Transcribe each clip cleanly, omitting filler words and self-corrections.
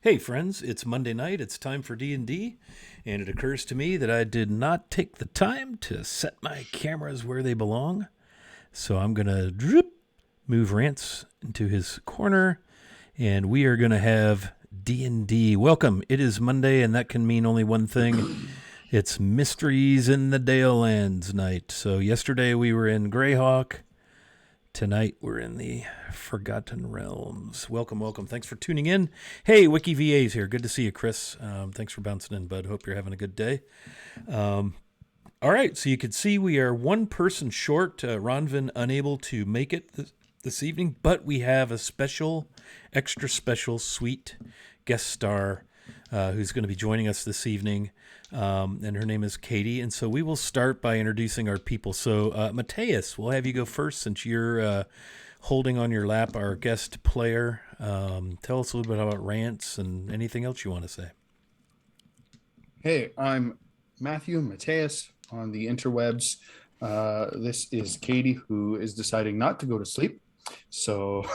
Hey friends, it's Monday night. It's time for D&D, and it occurs to me that I did not take the time to set my cameras where they belong. So I'm going to move Rance into his corner, and we are going to have D&D. Welcome. It is Monday, and that can mean only one thing. It's Mysteries in the Dalelands night. So yesterday we were in Greyhawk. Tonight we're in the Forgotten Realms. Welcome, welcome. Thanks for tuning in. Hey, Wiki VA's here. Good to see you, Chris. Thanks for bouncing in, bud. Hope you're having a good day. All right, so you can see we are one person short. Ronvin unable to make it this evening, but we have a extra special, sweet guest star who's going to be joining us this evening. And her name is Katie. And so we will start by introducing our people. So, Mateus, we'll have you go first since you're holding on your lap our guest player. Tell us a little bit about Rance and anything else you want to say. Hey, I'm Matthew Mateus on the interwebs. This is Katie, who is deciding not to go to sleep. So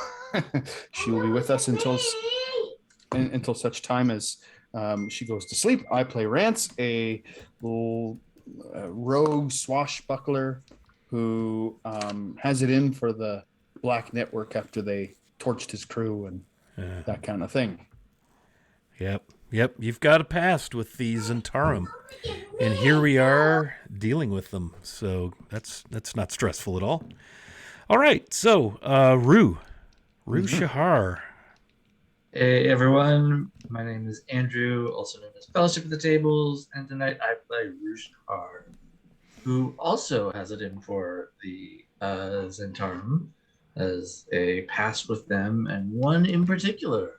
she will be with us until such time as she goes to sleep. I play Rance, a little rogue swashbuckler who has it in for the Black Network after they torched his crew and that kind of thing. Yep. You've got a past with the Zentarum, and here we are dealing with them. So that's not stressful at all. All right. So Rue Shahar. Hey everyone, my name is Andrew, also known as Fellowship of the Tables, and tonight I play Rushar, who also has it in for the Zentarum, as a past with them, and one in particular.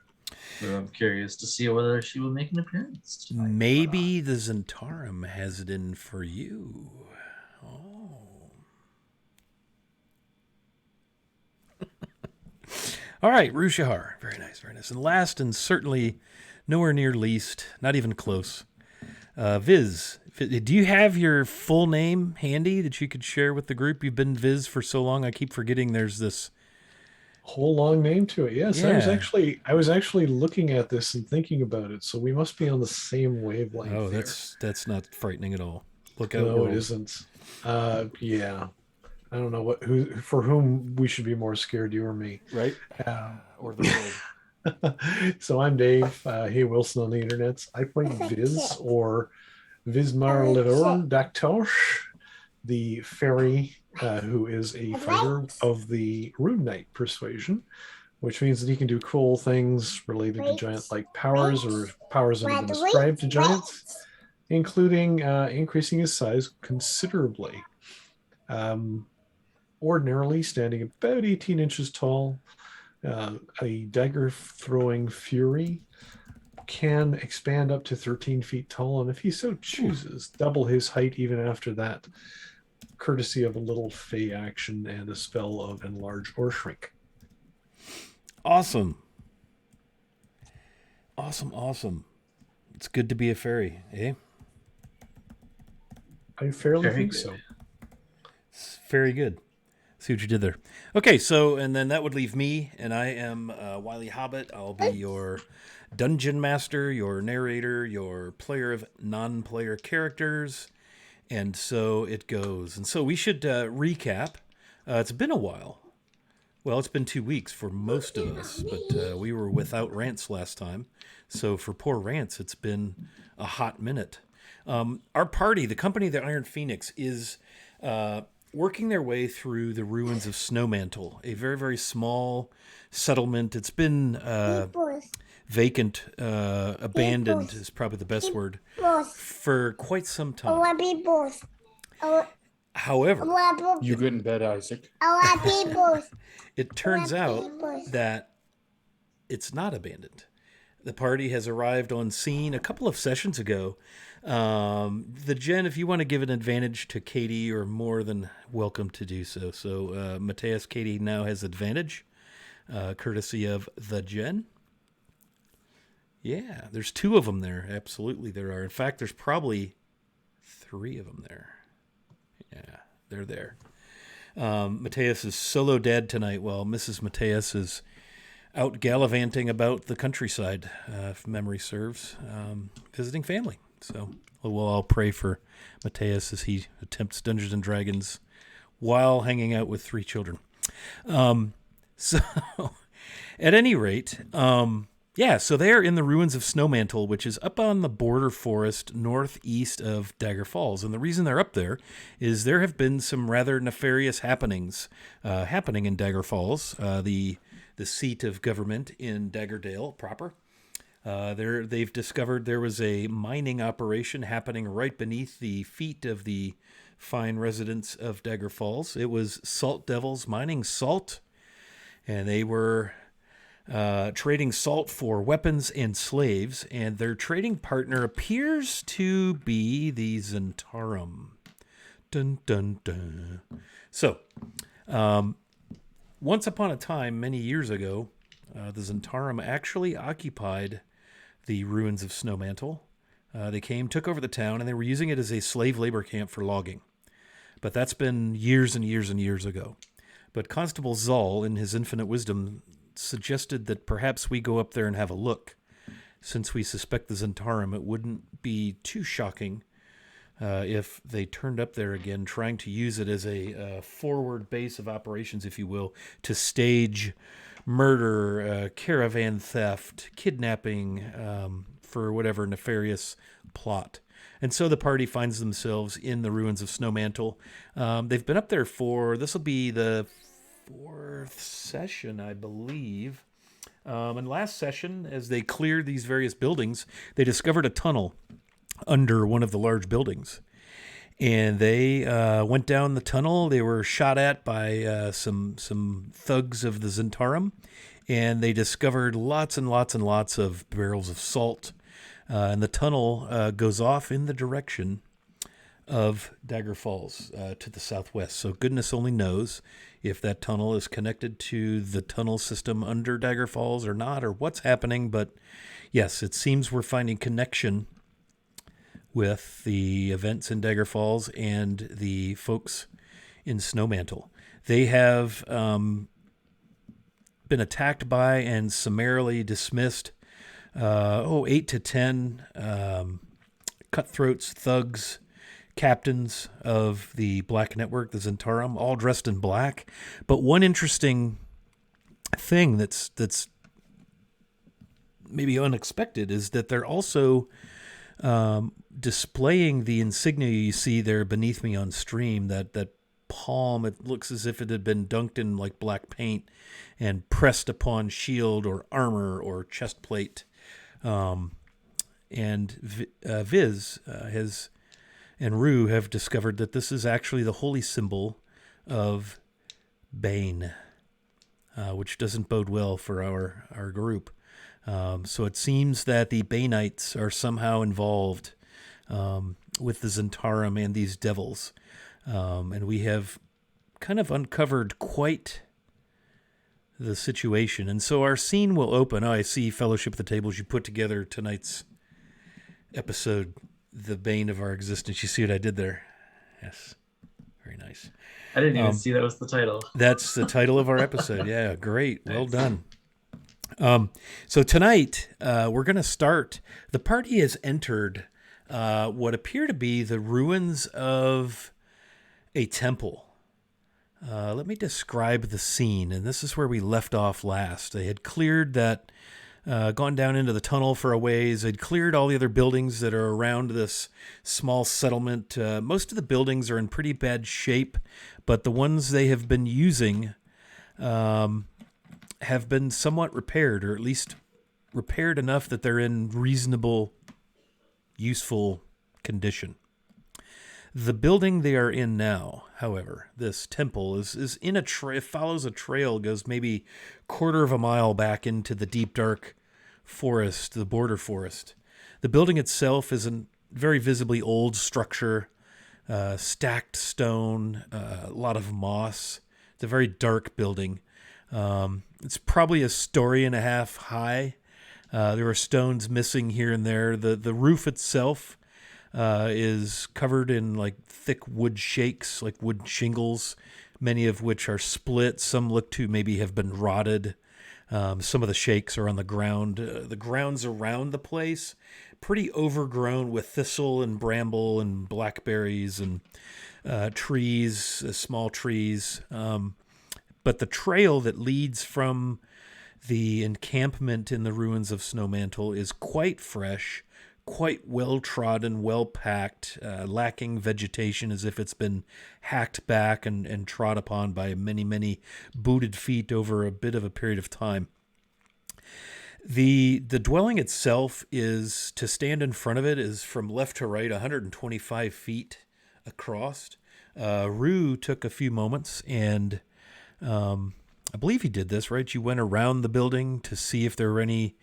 So I'm curious to see whether she will make an appearance tonight. Maybe the Zentarum has it in for you. Oh. All right, Rushahar. Very nice, very nice. And last and certainly nowhere near least, not even close, Viz. Do you have your full name handy that you could share with the group? You've been Viz for so long, I keep forgetting there's this whole long name to it. Yes, yeah. I was actually looking at this and thinking about it. So we must be on the same wavelength. Oh, that's not frightening at all. Look out, no, world. It isn't. Yeah. I don't know for whom we should be more scared, you or me. Right? Or the world. So I'm Dave. Hey, Wilson on the internet. I play Viz, or Vismar Lever Daktosh, the fairy who is a fighter of the Rune Knight persuasion, which means that he can do cool things related to giant-like powers or powers that have been ascribed to giants, including increasing his size considerably. Ordinarily standing about 18 inches tall, a dagger-throwing fury can expand up to 13 feet tall, and if he so chooses, double his height even after that, courtesy of a little fey action and a spell of enlarge or shrink. Awesome. It's good to be a fairy, eh? I fairly think so. It's very good. See what you did there. Okay, so, and then that would leave me, and I am Wiley Hobbit. I'll be your dungeon master, your narrator, your player of non-player characters, and so it goes. And so we should recap. It's been a while. Well, it's been 2 weeks for most of us, but we were without Rance last time. So for poor Rance, it's been a hot minute. Our party, the company, the Iron Phoenix, is working their way through the ruins of Mantle, a very, very small settlement. It's been vacant, abandoned is probably the best word, for quite some time. However, you get in bed, Isaac. It turns out that it's not abandoned. The party has arrived on scene a couple of sessions ago. The Jen, if you want to give an advantage to Katie, you're more than welcome to do so. So, Mateus, Katie now has advantage, courtesy of the Jen. Yeah, there's 2 of them there. Absolutely, there are. In fact, there's probably 3 of them there. Yeah, they're there. Mateus is solo dad tonight while Mrs. Mateus is out gallivanting about the countryside, if memory serves, visiting family. So we'll all pray for Mateus as he attempts Dungeons and Dragons while hanging out with 3 children. So at any rate, so they're in the ruins of Snowmantle, which is up on the border forest northeast of Dagger Falls. And the reason they're up there is there have been some rather nefarious happenings happening in Dagger Falls, the seat of government in Daggerdale proper. They've discovered there was a mining operation happening right beneath the feet of the fine residents of Dagger Falls. It was Salt Devils mining salt, and they were trading salt for weapons and slaves, and their trading partner appears to be the Zentarum. Dun, dun, dun. So, once upon a time, many years ago, the Zentarum actually occupied the ruins of Snowmantle. They came, took over the town, and they were using it as a slave labor camp for logging. But that's been years and years and years ago. But Constable Zal, in his infinite wisdom, suggested that perhaps we go up there and have a look. Since we suspect the Zentarum, it wouldn't be too shocking if they turned up there again, trying to use it as a forward base of operations, if you will, to stage murder, caravan theft, kidnapping, for whatever nefarious plot. And so the party finds themselves in the ruins of Snowmantle. They've been up there this will be the 4th session, I believe. And last session, as they cleared these various buildings, they discovered a tunnel under one of the large buildings. And they went down the tunnel. They were shot at by some thugs of the Zentarum. And they discovered lots and lots and lots of barrels of salt. And the tunnel goes off in the direction of Dagger Falls to the southwest. So goodness only knows if that tunnel is connected to the tunnel system under Dagger Falls or not, or what's happening. But yes, it seems we're finding connection with the events in Dagger Falls and the folks in Snowmantle. They have been attacked by and summarily dismissed 8 to 10 cutthroats, thugs, captains of the Black Network, the Zentarum, all dressed in black. But one interesting thing that's maybe unexpected is that they're also displaying the insignia you see there beneath me on stream, that palm. It looks as if it had been dunked in like black paint and pressed upon shield or armor or chest plate. And Viz and Rue have discovered that this is actually the holy symbol of Bane, which doesn't bode well for our group. So it seems that the Baneites are somehow involved with the Zentarum and these devils. And we have kind of uncovered quite the situation. And so our scene will open. Oh, I see, Fellowship of the Tables. You put together tonight's episode, The Bane of Our Existence. You see what I did there? Yes. Very nice. I didn't even see that was the title. That's the title of our episode. Yeah, great. Well done. So tonight, we're going to start. The party has entered what appear to be the ruins of a temple. Let me describe the scene, and this is where we left off last. They had cleared that, gone down into the tunnel for a ways. They'd cleared all the other buildings that are around this small settlement. Most of the buildings are in pretty bad shape, but the ones they have been using have been somewhat repaired, or at least repaired enough that they're in reasonable, useful condition. The building they are in now, however, this temple is in a follows a trail, goes maybe quarter of a mile back into the deep dark forest, the border forest. The building itself is a very visibly old structure, stacked stone, a lot of moss. It's a very dark building. It's probably a story and a half high. There are stones missing here and there. The roof itself is covered in like thick wood shakes, like wood shingles, many of which are split. Some look to maybe have been rotted. Some of the shakes are on the ground. The grounds around the place, pretty overgrown with thistle and bramble and blackberries and trees, small trees. But the trail that leads from the encampment in the ruins of Snow Mantle is quite fresh, quite well trodden, well packed, lacking vegetation as if it's been hacked back and trod upon by many, many booted feet over a bit of a period of time. The dwelling itself is, to stand in front of it, is from left to right 125 feet across. Rue took a few moments and I believe he did this, right? You went around the building to see if there were any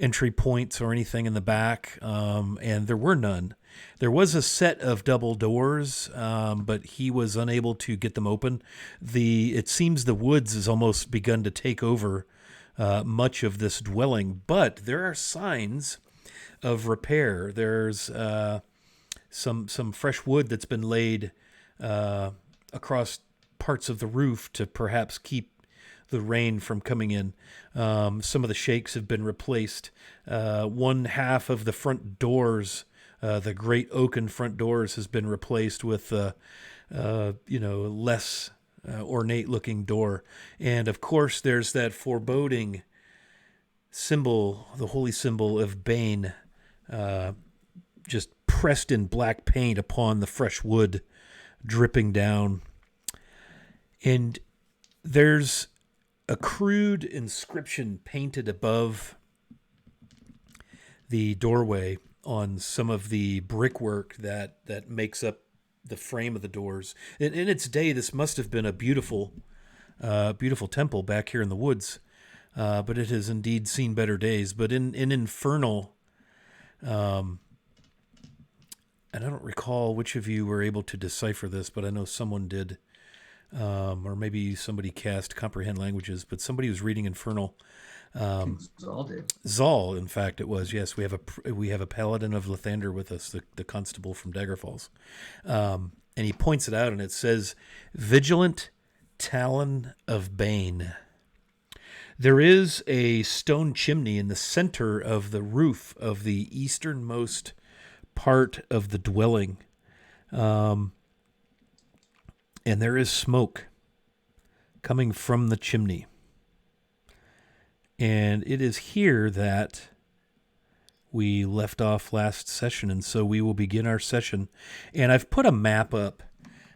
entry points or anything in the back, and there were none. There was a set of double doors, but he was unable to get them open. It seems the woods has almost begun to take over much of this dwelling, but there are signs of repair. There's some fresh wood that's been laid across parts of the roof to perhaps keep the rain from coming in. Some of the shakes have been replaced. One half of the front doors, the great oaken front doors, has been replaced with less ornate looking door. And of course there's that foreboding symbol, the holy symbol of Bane, just pressed in black paint upon the fresh wood, dripping down. And there's a crude inscription painted above the doorway on some of the brickwork that makes up the frame of the doors. In its day, this must have been a beautiful temple back here in the woods, but it has indeed seen better days. But in Infernal, and I don't recall which of you were able to decipher this, but I know someone did. Or maybe somebody cast Comprehend Languages, but somebody was reading Infernal. Zal did. Zal, in fact, it was. Yes, we have a paladin of Lathander with us, the constable from Dagger Falls, and he points it out, and it says, "Vigilant Talon of Bane." There is a stone chimney in the center of the roof of the easternmost part of the dwelling. And there is smoke coming from the chimney. And it is here that we left off last session, and so we will begin our session. And I've put a map up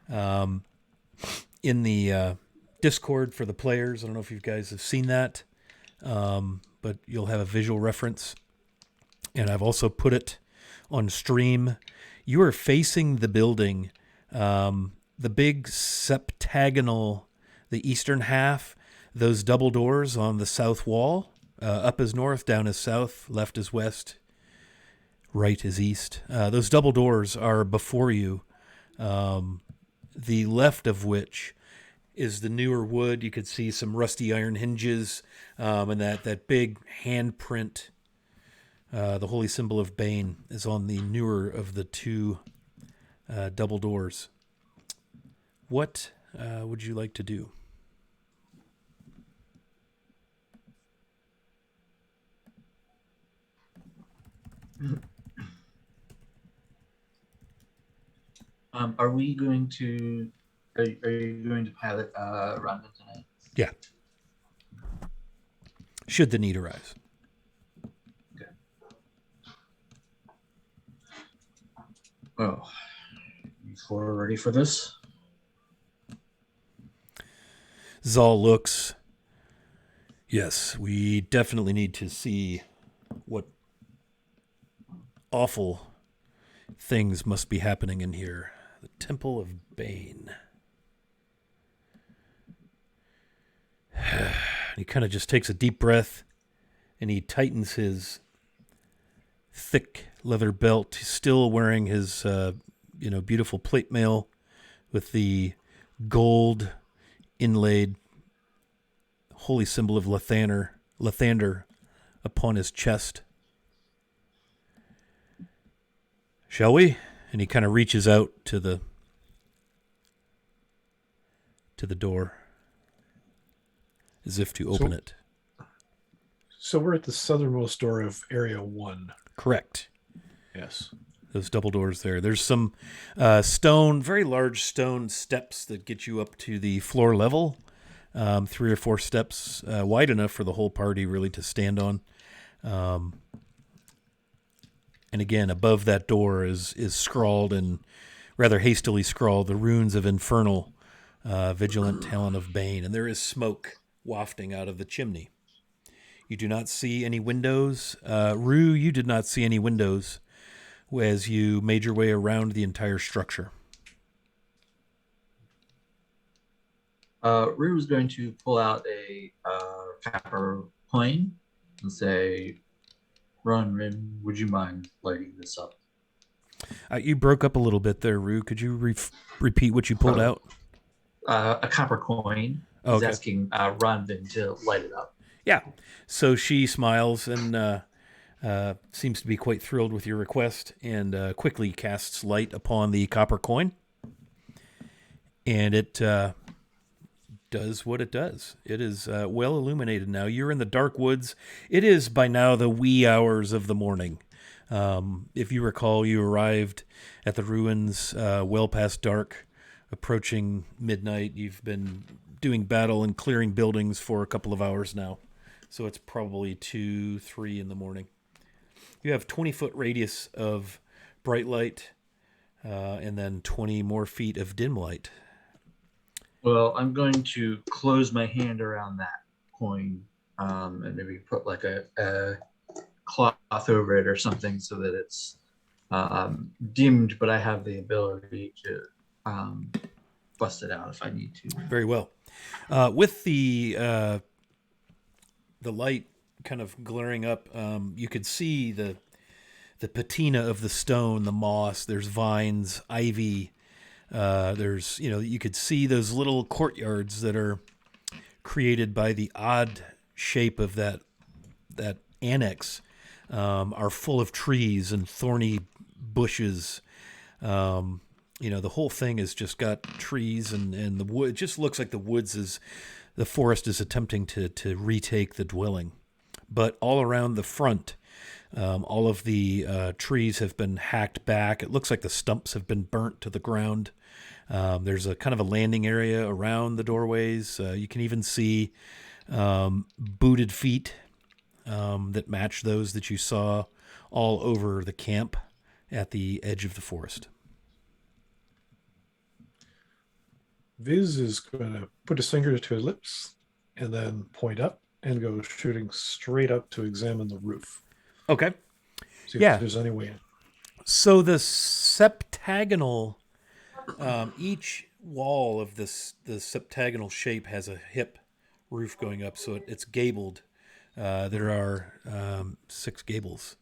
in the Discord for the players. I don't know if you guys have seen that, but you'll have a visual reference. And I've also put it on stream. You are facing the building. The big septagonal, the eastern half, those double doors on the south wall, up is north, down is south, left is west, right is east. Those double doors are before you, the left of which is the newer wood. You could see some rusty iron hinges, and that big handprint, the holy symbol of Bane, is on the newer of the two double doors. What would you like to do? Are we going to? Are you going to pilot Rhonda tonight? Yeah. Should the need arise. Okay. Well, you four ready for this? Zal looks. Yes, we definitely need to see what awful things must be happening in here. The Temple of Bane. He kind of just takes a deep breath and he tightens his thick leather belt. He's still wearing his beautiful plate mail with the gold inlaid holy symbol of Lathander upon his chest. Shall we? And he kind of reaches out to the door as if to open it. So we're at the southernmost door of Area 1. Correct. Yes. Those double doors there. There's some very large stone steps that get you up to the floor level. 3 or 4 steps wide enough for the whole party really to stand on. And again, above that door is scrawled, and rather hastily scrawled, the runes of Infernal, Vigilant Talon of Bane. And there is smoke wafting out of the chimney. You do not see any windows. Rue, you did not see any windows as you made your way around the entire structure. Rue is going to pull out a copper coin and say, "Run, Rim, would you mind lighting this up?" You broke up a little bit there, Rue. Could you repeat what you pulled out? A copper coin. Oh, He's okay. asking Ronvin to light it up. Yeah. So she smiles and seems to be quite thrilled with your request, and quickly casts light upon the copper coin. And it does what it does. It is well illuminated now. You're in the dark woods. It is by now the wee hours of the morning. If you recall, you arrived at the ruins well past dark, approaching midnight. You've been doing battle and clearing buildings for a couple of hours now. So it's probably 2, 3 in the morning. You have 20-foot radius of bright light and then 20 more feet of dim light. Well, I'm going to close my hand around that coin and maybe put like a cloth over it or something so that it's dimmed, but I have the ability to bust it out if I need to. Very well. With the light kind of glaring up, you could see the patina of the stone, the moss. There's vines, ivy. There's, you could see those little courtyards that are created by the odd shape of that annex, are full of trees and thorny bushes. The whole thing has just got trees and the wood. It just looks like the forest is attempting to retake the dwelling. But all around the front, all of the trees have been hacked back. It looks like the stumps have been burnt to the ground. There's a kind of a landing area around the doorways. You can even see booted feet that match those that you saw all over the camp at the edge of the forest. Viz is going to put his finger to his lips and then point up and go shooting straight up to examine the roof. Okay. See if there's any way in. So the septagonal, each wall of the septagonal shape has a hip roof going up, so it's gabled. There are 6 gables.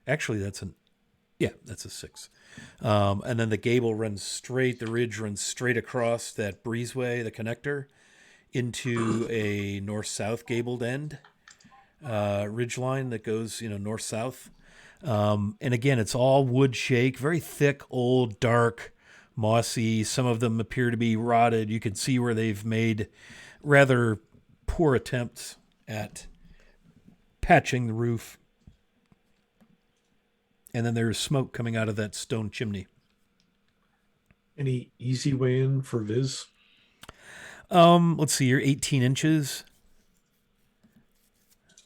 Actually, that's a 6. And then the gable runs straight, the ridge runs straight across that breezeway, the connector, into a north-south gabled end ridge line that goes, north-south. And again, it's all wood shake, very thick, old, dark, mossy. Some of them appear to be rotted. You can see where they've made rather poor attempts at patching the roof. And then there's smoke coming out of that stone chimney. Any easy way in for Viz? Let's see, you're 18 inches.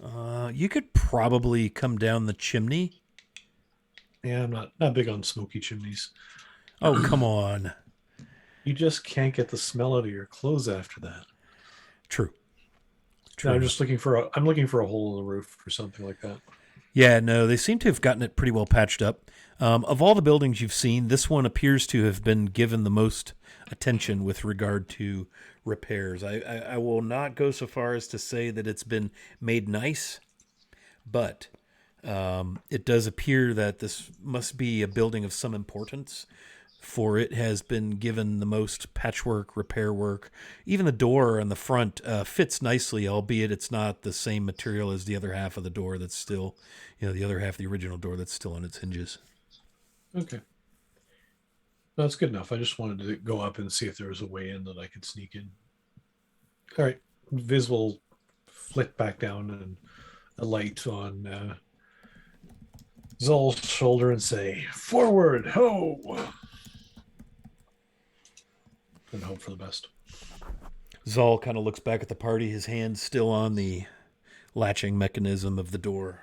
You could probably come down the chimney. Yeah, I'm not big on smoky chimneys. Oh, come on. You just can't get the smell out of your clothes after that. True. No, I'm just looking for a hole in the roof or something like that. Yeah, no, they seem to have gotten it pretty well patched up. Of all the buildings you've seen, this one appears to have been given the most attention with regard to repairs. I will not go so far as to say that it's been made nice, but it does appear that this must be a building of some importance, for it has been given the most patchwork, repair work. Even the door on the front fits nicely, albeit it's not the same material as the other half of the door that's still, the other half of the original door that's still on its hinges. Okay. That's good enough. I just wanted to go up and see if there was a way in that I could sneak in. All right. Viz will flit back down and a light on Zol's shoulder and say, "Forward, ho!" and hope for the best. Zol kind of looks back at the party, his hand still on the latching mechanism of the door.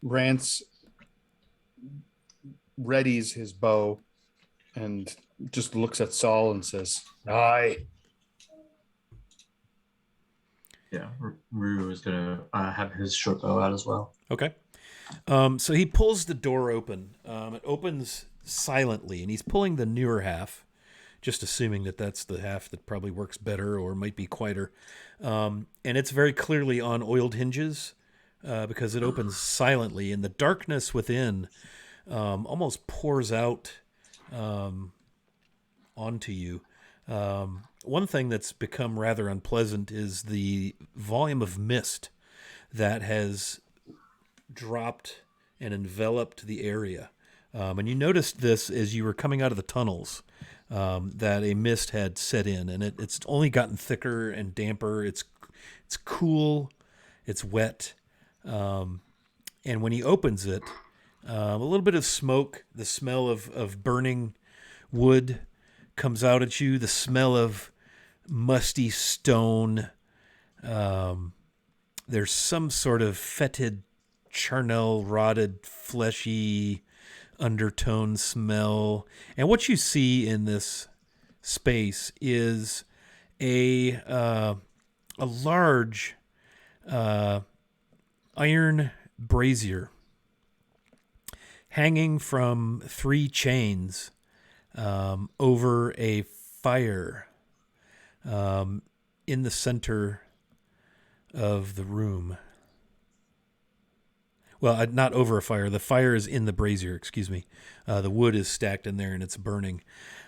Rance readies his bow and just looks at Saul and says, "Aye." Yeah, Rue is gonna have his short bow out as well. Okay. So he pulls the door open. It opens silently, and he's pulling the newer half, just assuming that that's the half that probably works better or might be quieter. And it's very clearly on oiled hinges because it opens silently, and the darkness within almost pours out onto you. One thing that's become rather unpleasant is the volume of mist that has dropped and enveloped the area. And you noticed this as you were coming out of the tunnels, that a mist had set in, and it's only gotten thicker and damper. It's cool, it's wet. And when he opens it, a little bit of smoke, the smell of burning wood comes out at you, the smell of musty stone. There's some sort of fetid, charnel, rotted, fleshy undertone smell. And what you see in this space is a large iron brazier hanging from 3 chains over a fire in the center of the room. Well, not over a fire. The fire is in the brazier, excuse me. The wood is stacked in there and it's burning.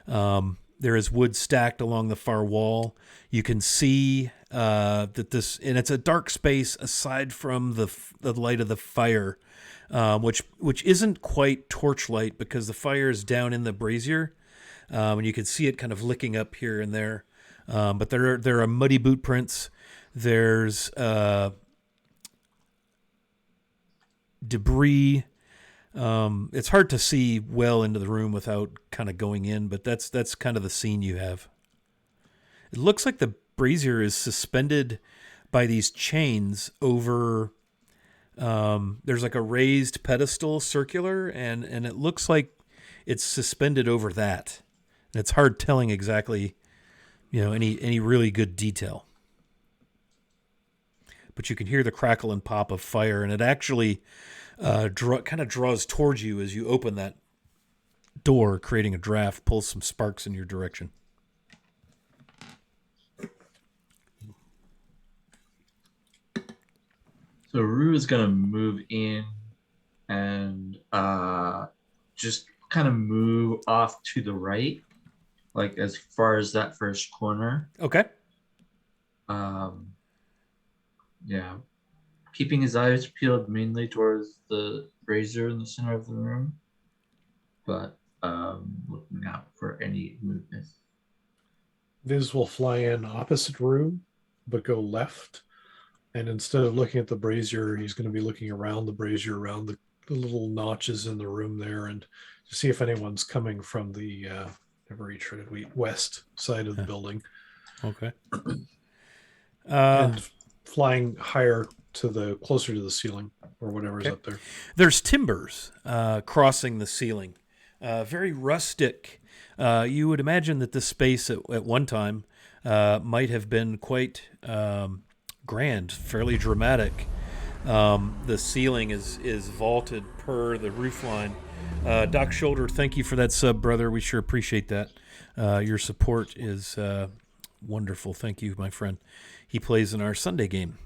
There is wood stacked along the far wall. You can see that this, and it's a dark space aside from the light of the fire, which isn't quite torchlight because the fire is down in the brazier, and you can see it kind of licking up here and there. But there are muddy boot prints. There's debris. It's hard to see well into the room without kind of going in, but that's kind of the scene you have. It looks like the brazier is suspended by these chains over. There's like a raised pedestal, circular, and it looks like it's suspended over that. And it's hard telling exactly, any really good detail. But you can hear the crackle and pop of fire, and it actually kind of draws towards you as you open that door, creating a draft, pulls some sparks in your direction. So Rue is gonna move in and just kind of move off to the right, like as far as that first corner. Okay. Yeah. Keeping his eyes peeled mainly towards the brazier in the center of the room, but looking out for any movement. Viz will fly in opposite room, but go left. And instead of looking at the brazier, he's going to be looking around the brazier, around the little notches in the room there, and to see if anyone's coming from the west side of the building. Okay. And flying higher closer to the ceiling or whatever's up there. There's timbers crossing the ceiling. Very rustic. You would imagine that this space at one time might have been quite grand, fairly dramatic. The ceiling is vaulted per the roof line. Doc Shoulder, thank you for that sub, brother. We sure appreciate that. Your support is wonderful. Thank you, my friend. He plays in our Sunday game.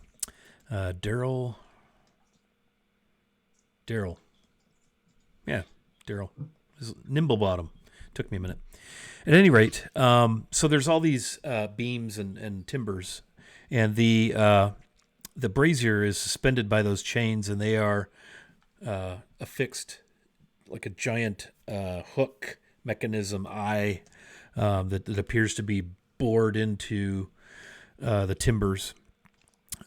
Daryl. Yeah, Daryl. Nimblebottom. Took me a minute. At any rate, so there's all these beams and timbers, and the brazier is suspended by those chains, and they are affixed like a giant hook mechanism eye that appears to be bored into the timbers.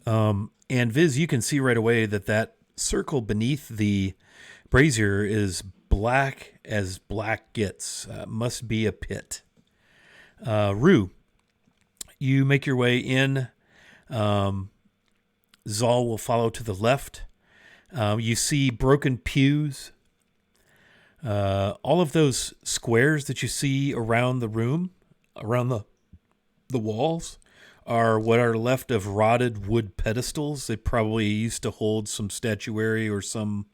And Viz, you can see right away that circle beneath the brazier is black as black gets. Must be a pit. Rue, you make your way in. Zal will follow to the left. You see broken pews. All of those squares that you see around the room, around the walls, are what are left of rotted wood pedestals. They probably used to hold some statuary or some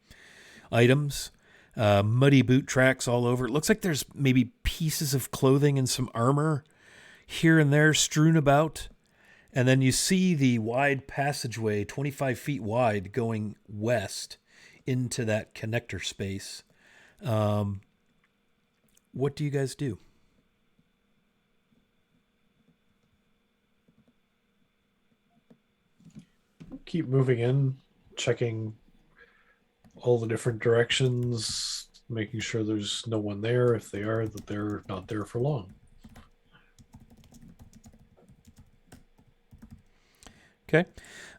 items. Muddy boot tracks all over. It looks like there's maybe pieces of clothing and some armor here and there strewn about. And then you see the wide passageway, 25 feet wide, going west into that connector space. What do you guys do? Keep moving in, checking all the different directions, making sure there's no one there. If they are, that they're not there for long. Okay.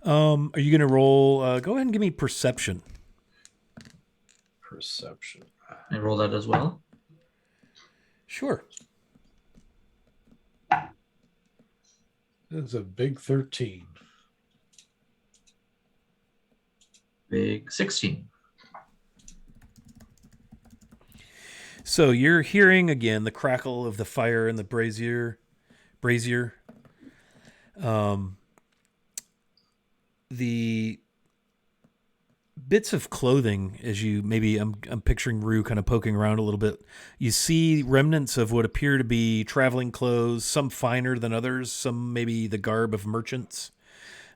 Are you going to roll? Go ahead and give me perception. Perception. I roll that as well. Sure. That's a big 13. Big 16. So you're hearing again the crackle of the fire in the brazier. The bits of clothing, as you maybe I'm picturing Rue kind of poking around a little bit. You see remnants of what appear to be traveling clothes, some finer than others, some maybe the garb of merchants.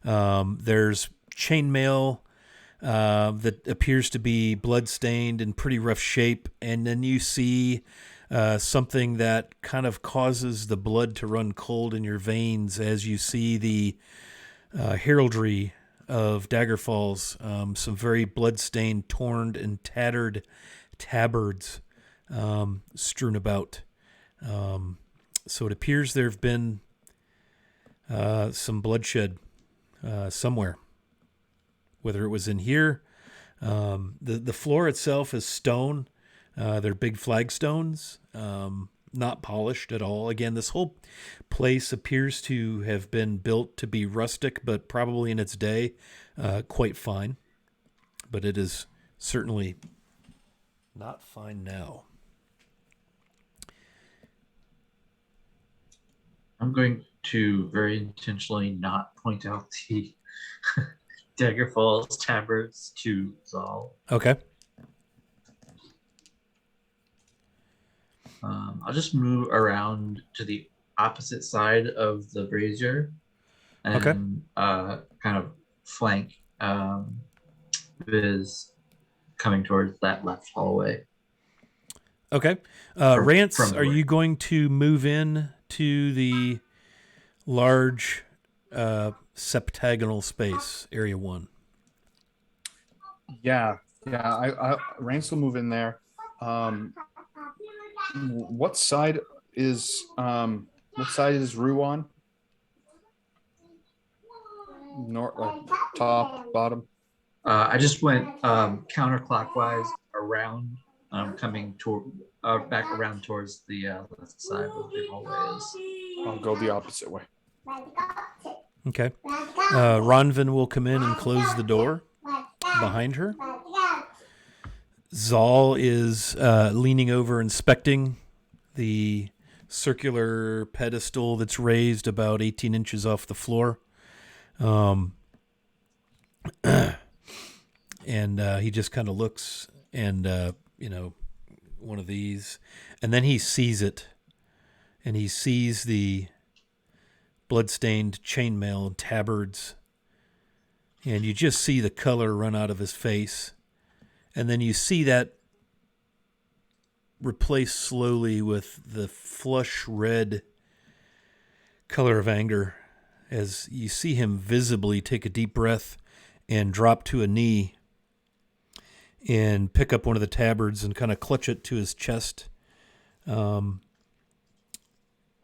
There's chainmail that appears to be bloodstained in pretty rough shape, and then you see something that kind of causes the blood to run cold in your veins as you see the heraldry of Daggerfalls, some very blood-stained, torn, and tattered tabards strewn about. So it appears there have been some bloodshed somewhere. Whether it was in here, the floor itself is stone. They're big flagstones, not polished at all. Again, this whole place appears to have been built to be rustic, but probably in its day, quite fine. But it is certainly not fine now. I'm going to very intentionally not point out the Daggerfalls tabards to Zal. Okay. I'll just move around to the opposite side of the brazier and kind of flank Viz coming towards that left hallway. Okay. Rance, are you going to move in to the large septagonal space, area 1? Yeah. Rance will move in there. What side is Rue on? North, top, bottom. I just went counterclockwise around, coming back around towards the left side of the hallways. I'll go the opposite way. Okay. Ronvin will come in and close the door behind her. Zal is leaning over, inspecting the circular pedestal that's raised about 18 inches off the floor. And he just kind of looks and, one of these. And then he sees it. And he sees the bloodstained chainmail and tabards. And you just see the color run out of his face. And then you see that replaced slowly with the flush red color of anger as you see him visibly take a deep breath and drop to a knee and pick up one of the tabards and kind of clutch it to his chest. And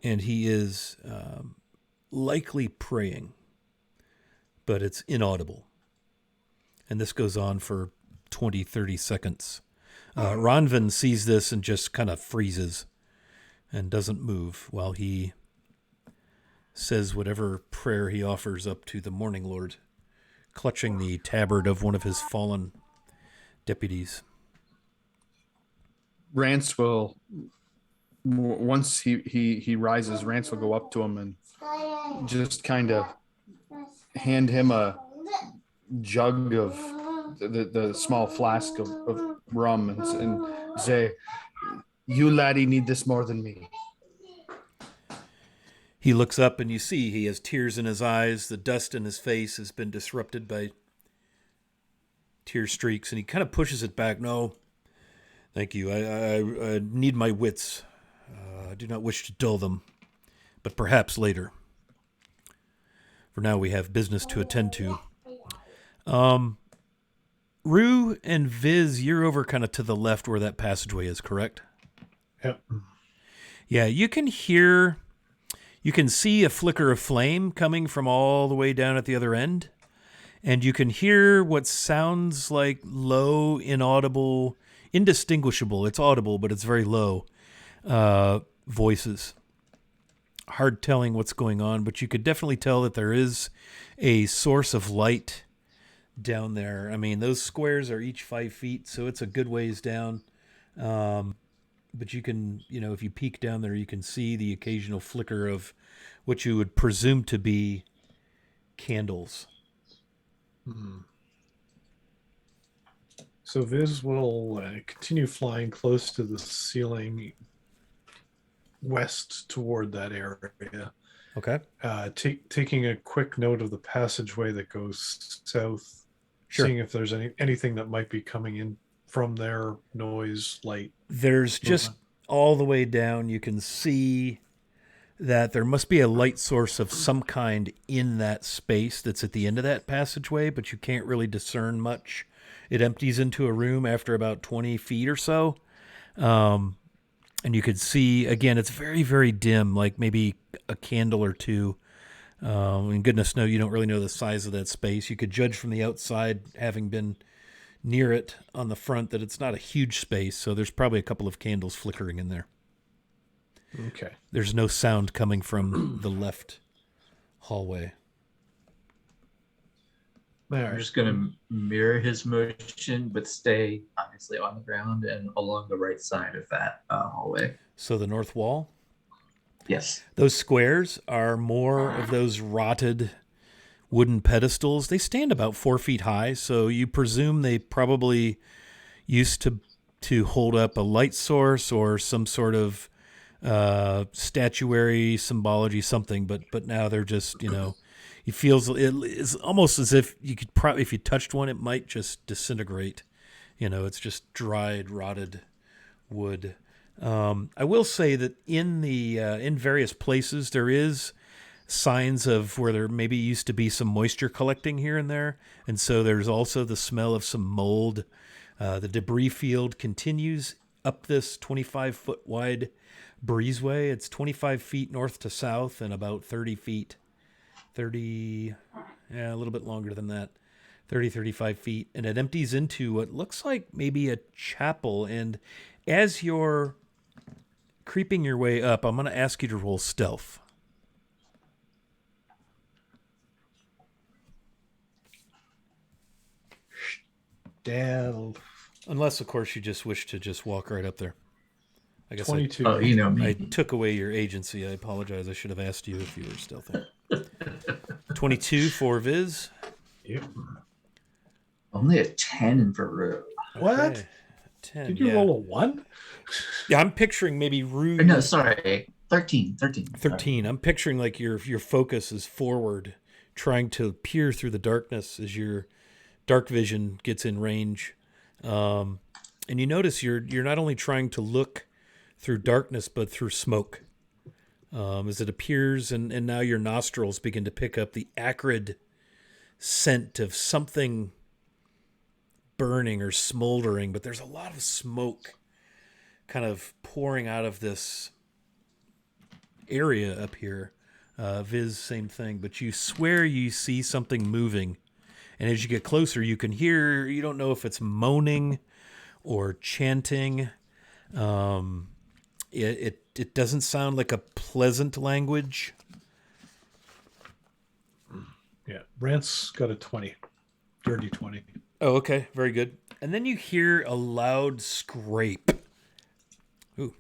he is likely praying but it's inaudible. And this goes on for 20, 30 seconds. Ronvin sees this and just kind of freezes and doesn't move while he says whatever prayer he offers up to the Morning Lord, clutching the tabard of one of his fallen deputies. Rance will, once he rises, Rance will go up to him and just kind of hand him a jug of the small flask of rum and say, "You laddie need this more than me." He looks up and you see he has tears in his eyes. The dust in his face has been disrupted by tear streaks, and he kind of pushes it back. "No, thank you. I need my wits. I do not wish to dull them, but perhaps later. For now, we have business to attend to." Rue and Viz, you're over kind of to the left where that passageway is, correct? Yep. Yeah, you can see a flicker of flame coming from all the way down at the other end. And you can hear what sounds like low, inaudible, indistinguishable. It's audible, but it's very low voices. Hard telling what's going on, but you could definitely tell that there is a source of light down there. I mean, those squares are each 5 feet, so it's a good ways down. But you can, if you peek down there, you can see the occasional flicker of what you would presume to be candles. Hmm. So Viz will continue flying close to the ceiling west toward that area. Okay. Taking a quick note of the passageway that goes south, Sure. seeing if there's anything that might be coming in from there, noise, light. There's just all the way down, you can see that there must be a light source of some kind in that space that's at the end of that passageway, but you can't really discern much. It empties into a room after about 20 feet or so. And you could see, again, it's very, very dim, like maybe a candle or two. And goodness knows, you don't really know the size of that space. You could judge from the outside, having been near it on the front, that it's not a huge space, so there's probably a couple of candles flickering in there. Okay. There's no sound coming from the left hallway. I'm just going to mirror his motion, but stay obviously on the ground and along the right side of that hallway. So the north wall? Yes. Those squares are more of those rotted wooden pedestals. They stand about 4 feet high, so you presume they probably used to hold up a light source or some sort of statuary symbology, something, but now they're just, it feels, it's almost as if you could probably, if you touched one, it might just disintegrate. It's just dried, rotted wood. I will say that in various places there is signs of where there maybe used to be some moisture collecting here and there, and so there's also the smell of some mold. The debris field continues up this 25-foot wide breezeway. It's 25 feet north to south and about 30 feet. A little bit longer than that. 35 feet. And it empties into what looks like maybe a chapel. And as you're creeping your way up, I'm going to ask you to roll stealth. Stealth. Unless, of course, you just wish to just walk right up there. I guess 22. Oh, you know me. I took away your agency. I apologize. I should have asked you if you were stealthy. 22 for Viz. Yep. Only a 10 for Rue. What? Okay. 10. Did you roll a 1? Yeah, I'm picturing maybe Rue. No, sorry. 13. 13. I'm picturing like your focus is forward, trying to peer through the darkness as your dark vision gets in range. And you notice you're not only trying to look through darkness, but through smoke. As it appears, and now your nostrils begin to pick up the acrid scent of something burning or smoldering, but there's a lot of smoke kind of pouring out of this area up here. Viz, same thing. But you swear you see something moving. And as you get closer, you can hear, you don't know if it's moaning or chanting. It doesn't sound like a pleasant language. Yeah, Rance got a 20. Dirty 20. Oh, okay. Very good. And then you hear a loud scrape. Ooh,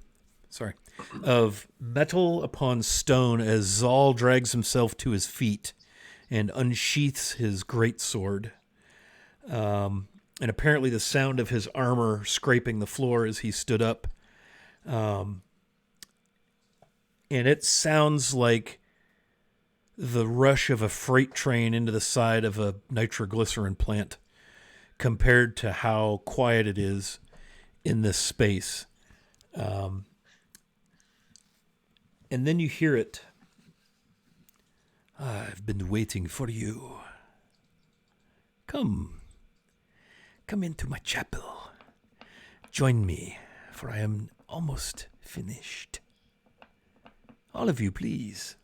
sorry. Of metal upon stone as Zal drags himself to his feet and unsheaths his greatsword. And apparently the sound of his armor scraping the floor as he stood up. And it sounds like the rush of a freight train into the side of a nitroglycerin plant compared to how quiet it is in this space. And then you hear it. I've been waiting for you. Come into my chapel. Join me, for I am almost finished. All of you, please.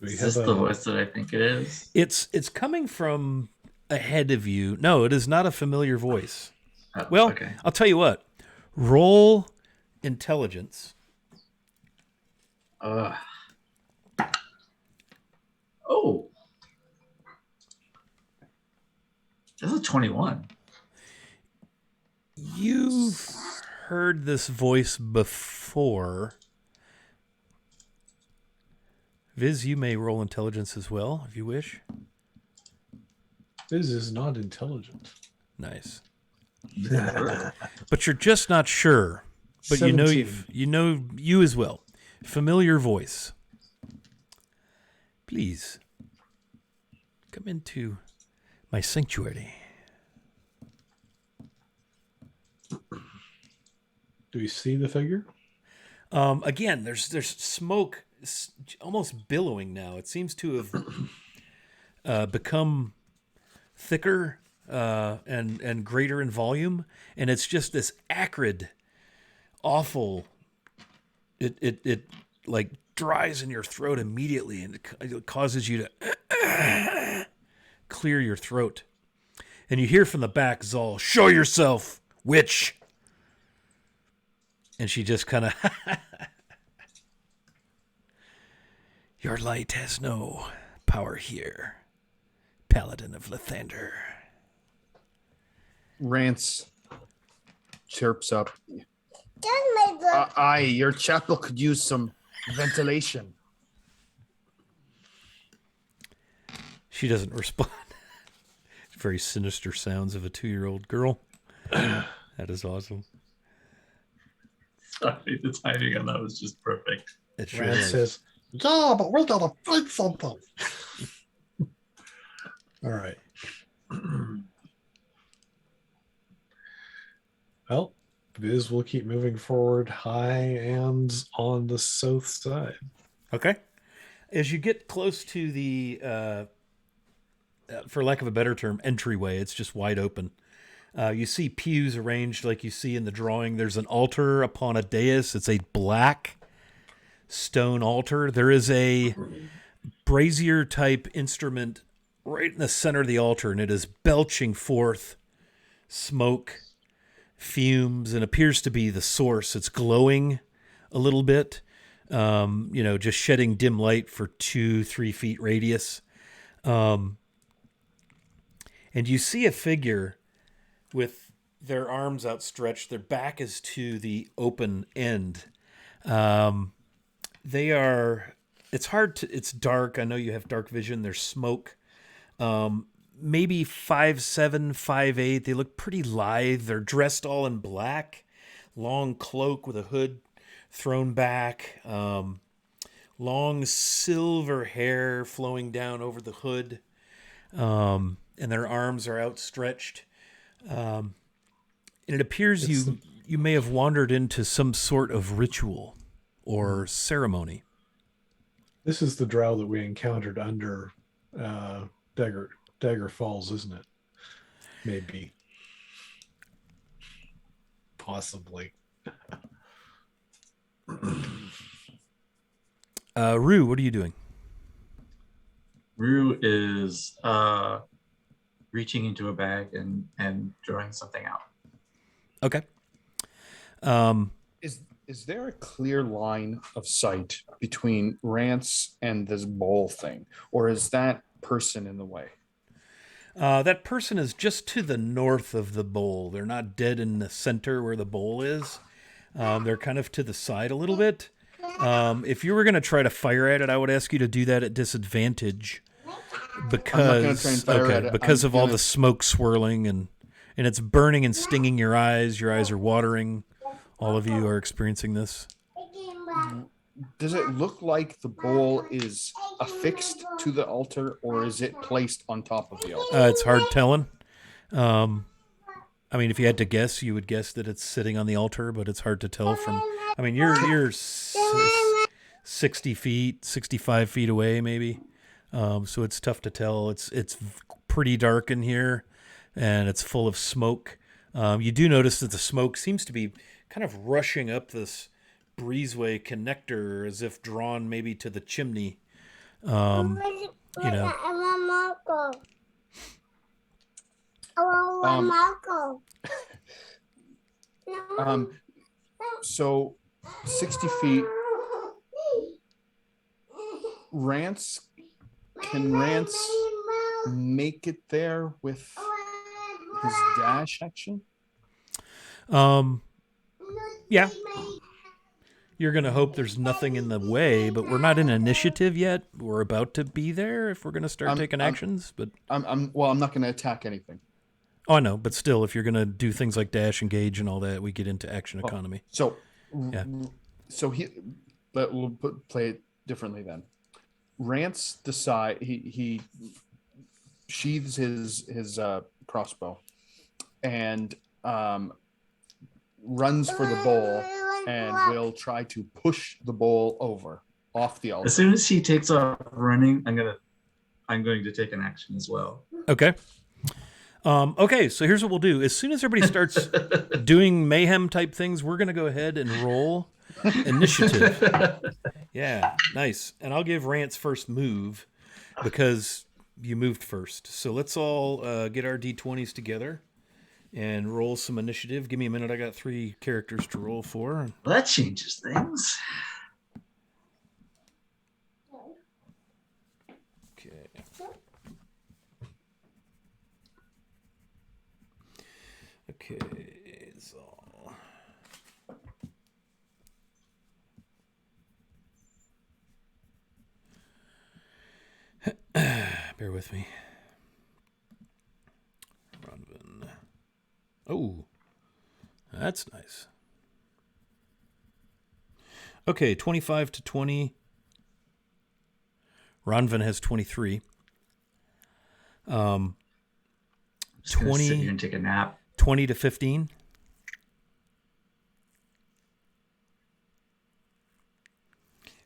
Is this the voice that I think it is? It's coming from ahead of you. No, it is not a familiar voice. Oh, Well, okay. I'll tell you what. Roll intelligence. Oh, that's a 21. You've heard this voice before. Viz, you may roll intelligence as well, if you wish. This is not intelligent. Nice. But you're just not sure. But 17. you know you as well. Familiar voice. Please come into my sanctuary. Do we see the figure? Again, there's smoke almost billowing now. It seems to have become thicker and greater in volume, and it's just this acrid, awful. It like dries in your throat immediately, and it causes you to clear your throat. And you hear from the back, Zal, "Show yourself, witch!" And she just kind of, "Your light has no power here, Paladin of Lathander." Rance chirps up. Your chapel could use some ventilation. She doesn't respond. Very sinister sounds of a 2-year-old girl. That is awesome. Sorry, the timing on that was just perfect. It sure Rance is. says, "Yeah, but we're gonna find something." All right. Well, Viz will keep moving forward high and on the south side. Okay. As you get close to the, for lack of a better term, entryway, it's just wide open. You see pews arranged like you see in the drawing. There's an altar upon a dais. It's a black stone altar. There is a brazier type instrument right in the center of the altar, and it is belching forth smoke, fumes, and appears to be the source. It's glowing a little bit, just shedding dim light for 2-3 feet radius. And you see a figure with their arms outstretched. Their back is to the open end. It's dark. I know you have dark vision. There's smoke. Maybe 5'7", 5'8". They look pretty lithe. They're dressed all in black. Long cloak with a hood thrown back. Long silver hair flowing down over the hood. And their arms are outstretched. And it appears you may have wandered into some sort of ritual or ceremony. This is the drow that we encountered under Dagger Falls, isn't it? Maybe. Possibly. Rue, what are you doing? Rue is reaching into a bag and drawing something out. Okay. Is there a clear line of sight between Rance and this bowl thing, or is that person in the way? That person is just to the north of the bowl. They're not dead in the center where the bowl is. They're kind of to the side a little bit. If you were going to try to fire at it, I would ask you to do that at disadvantage because of all the smoke swirling and it's burning and stinging your eyes. Your eyes are watering. All of you are experiencing this. Does it look like the bowl is affixed to the altar, or is it placed on top of the altar? It's hard telling. I mean, if you had to guess, you would guess that it's sitting on the altar, but it's hard to tell from. I mean, you're 60 feet, 65 feet away, maybe. So it's tough to tell. It's pretty dark in here, and it's full of smoke. You do notice that the smoke seems to be kind of rushing up this breezeway connector as if drawn maybe to the chimney. You know. So 60 feet. Can Rance make it there with his dash action? Yeah. You're going to hope there's nothing in the way, but we're not in initiative yet. We're about to be there if we're going to start taking actions. But I'm not going to attack anything. Oh, I know, but still, if you're going to do things like dash, engage, and all that, we get into action economy. So, yeah. So we'll play it differently then. Rance he sheathes his crossbow and runs for the bowl and will try to push the bowl over off the altar. As soon as he takes off running, I'm going to take an action as well. Okay. Okay, so here's what we'll do. As soon as everybody starts doing mayhem type things, we're going to go ahead and roll initiative. Yeah, nice. And I'll give Rance first move because you moved first. So let's all get our D20s together and roll some initiative. Give me a minute. I got 3 characters to roll for. Well, that changes things. Okay. Okay, so bear with me. Ronvin. Oh, that's nice. Okay, 25 to 20. Ronvin has 23. 20. Sit here and take a nap. 20 to 15.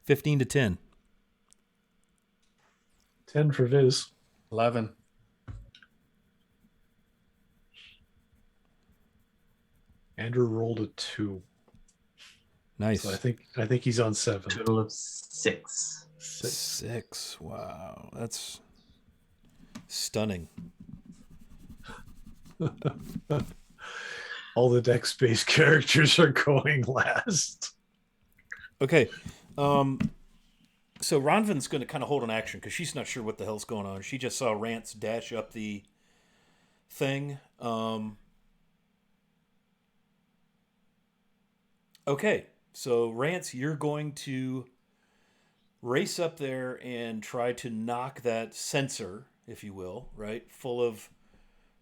15 to 10. 10 for Viz. 11. Andrew rolled a 2. Nice. So I think he's on 7. Total of 6. 6. Wow, that's stunning. All the dex-based characters are going last. Okay. So Ronvin's going to kind of hold an action because she's not sure what the hell's going on. She just saw Rance dash up the thing. Okay. So Rance, you're going to race up there and try to knock that sensor, if you will, right? Full of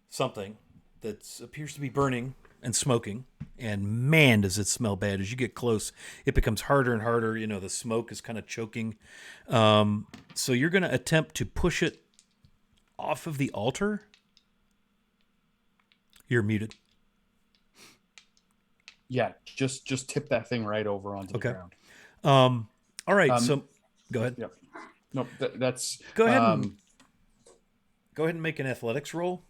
something that appears to be burning and smoking. And man, does it smell bad. As you get close, it becomes harder and harder. You know, the smoke is kind of choking. So you're going to attempt to push it off of the altar. You're muted. Yeah, just tip that thing right over onto the ground. All right, so go ahead. Yep. No, that's... Go ahead and make an athletics roll.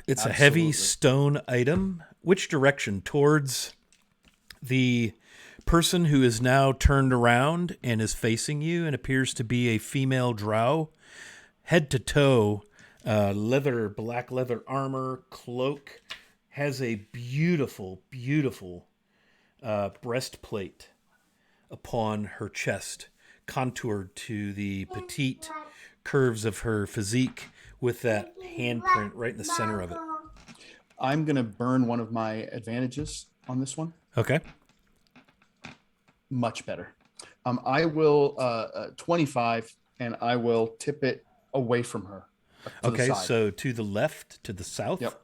It's a heavy stone item. Which direction? Towards The person who is now turned around and is facing you and appears to be a female drow, head to toe, black leather armor, cloak, has a beautiful, beautiful breastplate upon her chest, contoured to the petite curves of her physique with that handprint right in the center of it. I'm going to burn one of my advantages on this one. Okay. Much better. I will 25, and I will tip it away from her. To Okay, the side. so to the left, to the south. Yep.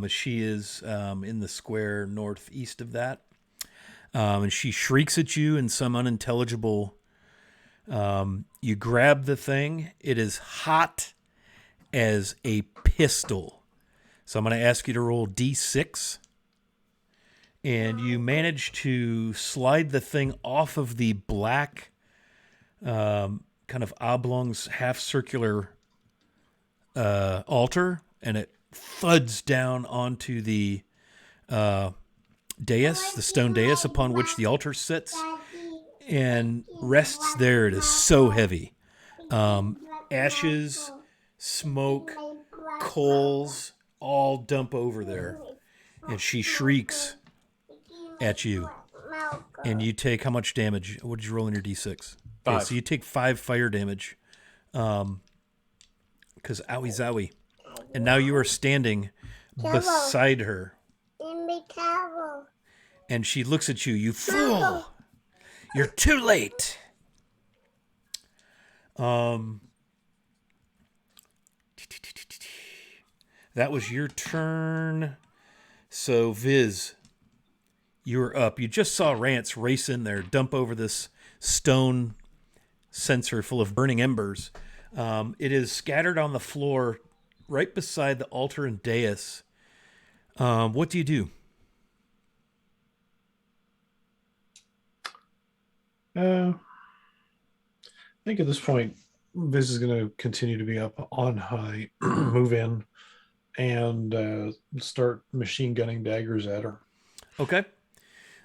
She is in the square northeast of that. And she shrieks at you in some unintelligible. You grab the thing. It is hot as a pistol. So I'm going to ask you to roll D6. And you manage to slide the thing off of the black, kind of oblong, half-circular altar, and it thuds down onto the dais, the stone dais upon which the altar sits, and rests there. It is so heavy. Ashes, smoke, coals all dump over there, and she shrieks at you. And you take how much damage? What did you roll in your D6? 5. Okay, so you take 5 fire damage. Because owie zowie. And now you are standing beside her. And she looks at you. You fool! You're too late! That was your turn. So, Viz, you're up. You just saw Rance race in there, dump over this stone censer full of burning embers. It is scattered on the floor right beside the altar and dais. What do you do? I think at this point, Viz is going to continue to be up on high, move in, and start machine gunning daggers at her. Okay.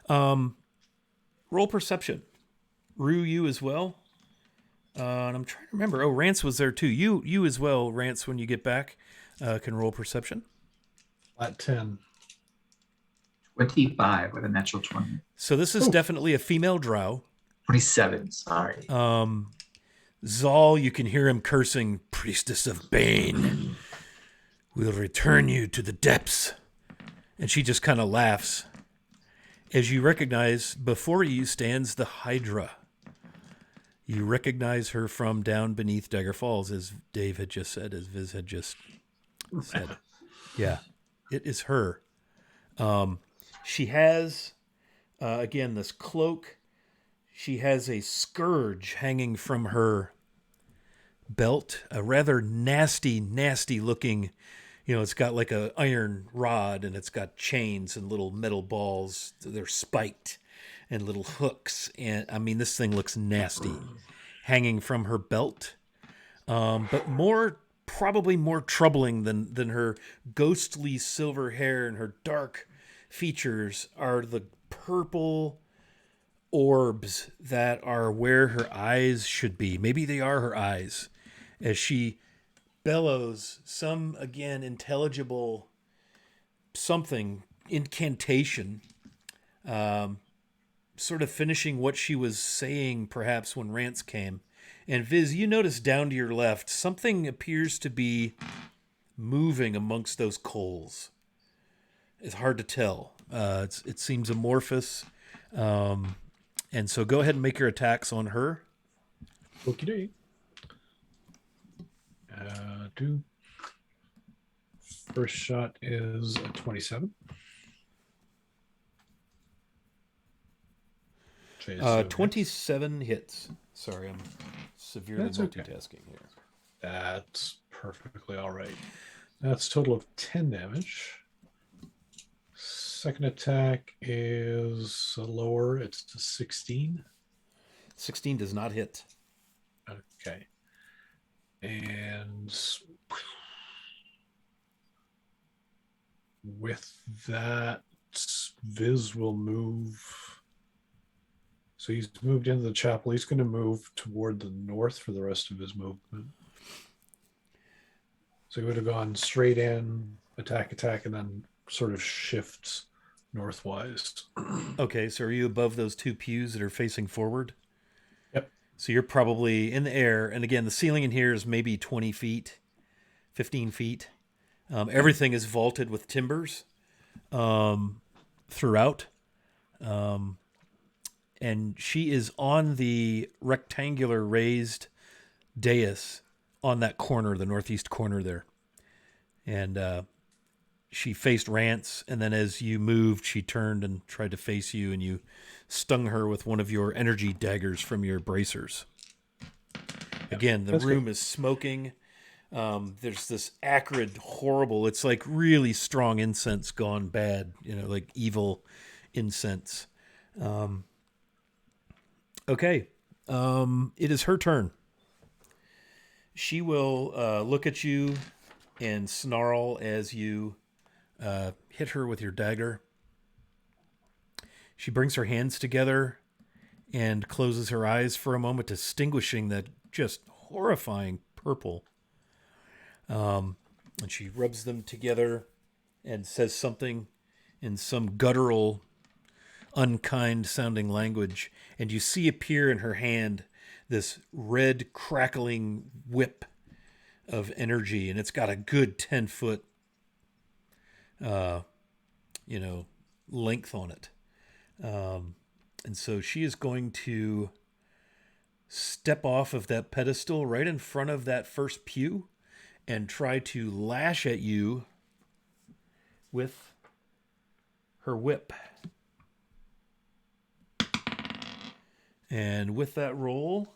Roll perception. Rue, you as well. And I'm trying to remember. Oh, Rance was there too. You as well, Rance, when you get back, can roll perception. At 10. 25 with a natural 20. So this is definitely a female drow. 27, sorry. Zal, you can hear him cursing, "Priestess of Bane, we'll return you to the depths." And she just kind of laughs. As you recognize, before you stands the Hydra. You recognize her from down beneath Dagger Falls, as Dave had just said, as Viz had just said. Yeah, it is her. She has, again, this cloak. She has a scourge hanging from her belt, a rather nasty, nasty looking, it's got like a iron rod, and it's got chains and little metal balls. They're spiked and little hooks. And I mean, this thing looks nasty hanging from her belt. But probably more troubling than her ghostly silver hair and her dark features are the purple orbs that are where her eyes should be. Maybe they are her eyes, as she bellows some, again, intelligible something, incantation, sort of finishing what she was saying perhaps when Rance came. And Viz, you notice down to your left, something appears to be moving amongst those coals. It's hard to tell. It seems amorphous. And so go ahead and make your attacks on her. Okie doke. First shot is a 27. 27 hits. Sorry, I'm severely That's okay. multitasking here. That's perfectly all right. That's a total of 10 damage. Second attack is lower. It's to 16. 16 does not hit. Okay. And with that, Viz will move. So he's moved into the chapel. He's going to move toward the north for the rest of his movement. So he would have gone straight in, attack, and then sort of shifts northwise. Okay, so are you above those two pews that are facing forward? Yep. So you're probably in the air. And again, the ceiling in here is maybe 20 feet, 15 feet. Everything is vaulted with timbers throughout. And she is on the rectangular raised dais on that corner, the northeast corner there. And she faced Rance, and then as you moved, she turned and tried to face you, and you stung her with one of your energy daggers from your bracers. Again, the room is smoking. There's this acrid, horrible, it's like really strong incense gone bad, like evil incense. Okay. It is her turn. She will look at you and snarl as you hit her with your dagger. She brings her hands together and closes her eyes for a moment, distinguishing that just horrifying purple. And she rubs them together and says something in some guttural, unkind sounding language. And you see appear in her hand this red crackling whip of energy, and it's got a good 10-foot length on it. And so she is going to step off of that pedestal right in front of that first pew and try to lash at you with her whip. And with that roll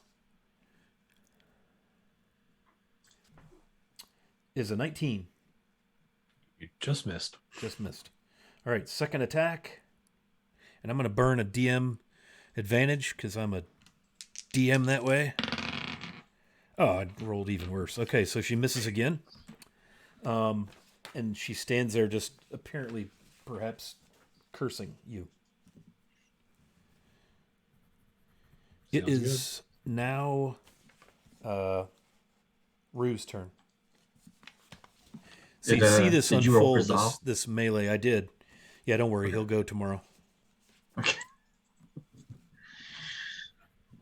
is a 19. You just missed. Just missed. All right, second attack. And I'm going to burn a DM advantage because I'm a DM that way. Oh, I rolled even worse. Okay, so she misses again. And she stands there just apparently, perhaps, cursing you. It Sounds is now Rue's turn. So you see this unfold, this melee. I did. Yeah, don't worry. Okay. He'll go tomorrow. Okay.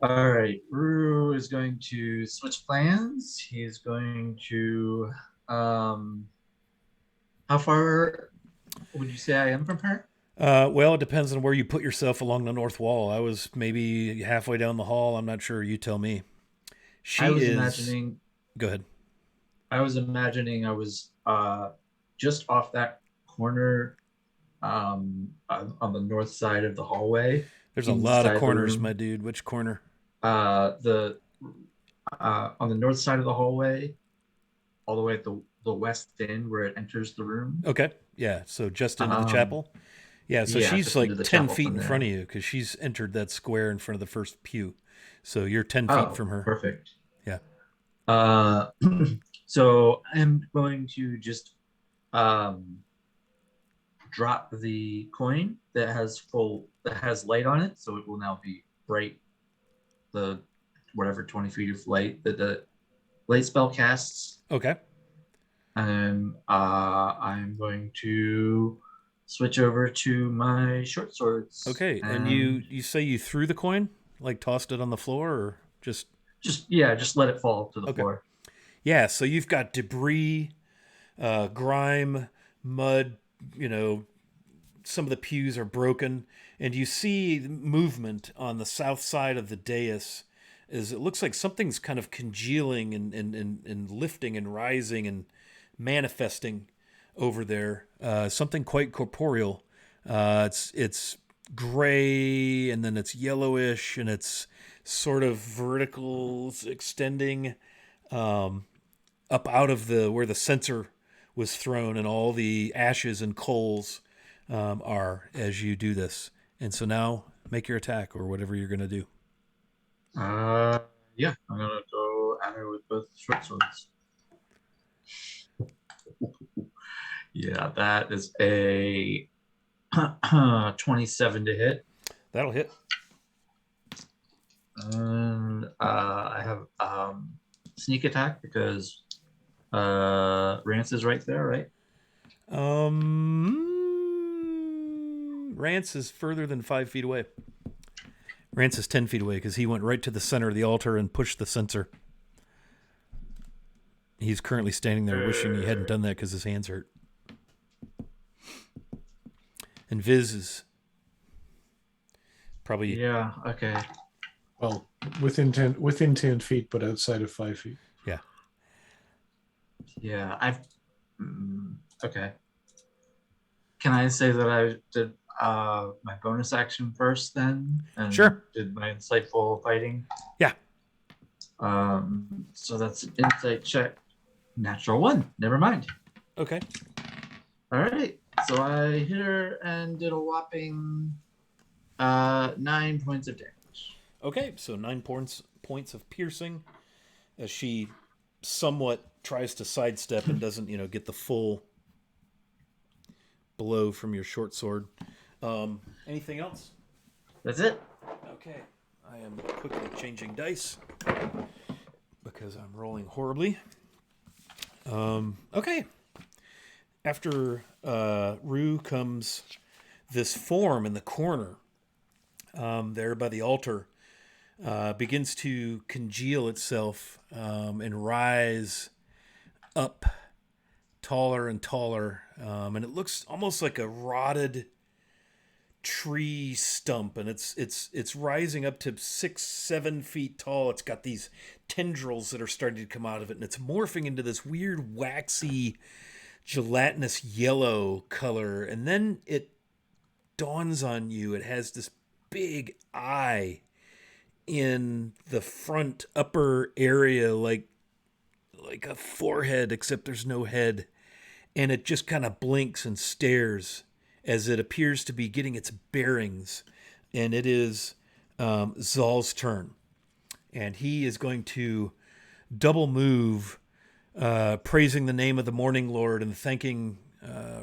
All right. Rue is going to switch plans. He's going to... how far would you say I am from her? Well, it depends on where you put yourself along the north wall. I was maybe halfway down the hall. I'm not sure. You tell me. Imagining... Go ahead. I was imagining I was just off that corner on the north side of the hallway. There's a lot of corners, my dude. Which corner? On the north side of the hallway, all the way at the west end where it enters the room. Okay. Yeah. So just into the chapel. Yeah. So she's like 10 feet in front of you because she's entered that square in front of the first pew. So you're 10 feet from her. Perfect. Yeah. So I'm going to just drop the coin that has light on it, so it will now be bright. The whatever 20 feet of light that the light spell casts. Okay. And I'm going to switch over to my short swords. Okay. And you say you threw the coin, like tossed it on the floor, or just let it fall to the floor. Yeah, so you've got debris, grime, mud, some of the pews are broken, and you see movement on the south side of the dais. It looks like something's kind of congealing and lifting and rising and manifesting over there. Something quite corporeal. It's gray, and then it's yellowish, and it's sort of vertical, extending up out of where the censer was thrown, and all the ashes and coals are as you do this. And so now make your attack or whatever you're going to do. Yeah, I'm going to go at her with both short swords. Yeah, that is a 27 to hit. That'll hit. And I have sneak attack because Rance is right there, right? Rance is further than 5 feet away. Rance is 10 feet away because he went right to the center of the altar and pushed the censer. He's currently standing there wishing he hadn't done that because his hands hurt. And Viz is probably... Yeah, okay. Well, within 10 feet, but outside of 5 feet. Yeah. Yeah, okay. Can I say that I did my bonus action first then? And Sure. did my insightful fighting? Yeah. So that's an insight check. Natural 1. Never mind. Okay. All right. So I hit her and did a whopping 9 points of damage. Okay, so 9 points of piercing as she somewhat tries to sidestep and doesn't, get the full blow from your short sword. Anything else? That's it. Okay, I am quickly changing dice because I'm rolling horribly. Okay. After Rue comes this form in the corner there by the altar. Begins to congeal itself and rise up taller and taller. And it looks almost like a rotted tree stump. And it's rising up to 6-7 feet tall. It's got these tendrils that are starting to come out of it. And it's morphing into this weird waxy gelatinous yellow color. And then it dawns on you. It has this big eye in the front upper area, like a forehead, except there's no head. And it just kind of blinks and stares as it appears to be getting its bearings. And it is Zal's turn. And he is going to double move, praising the name of the Morning Lord and thanking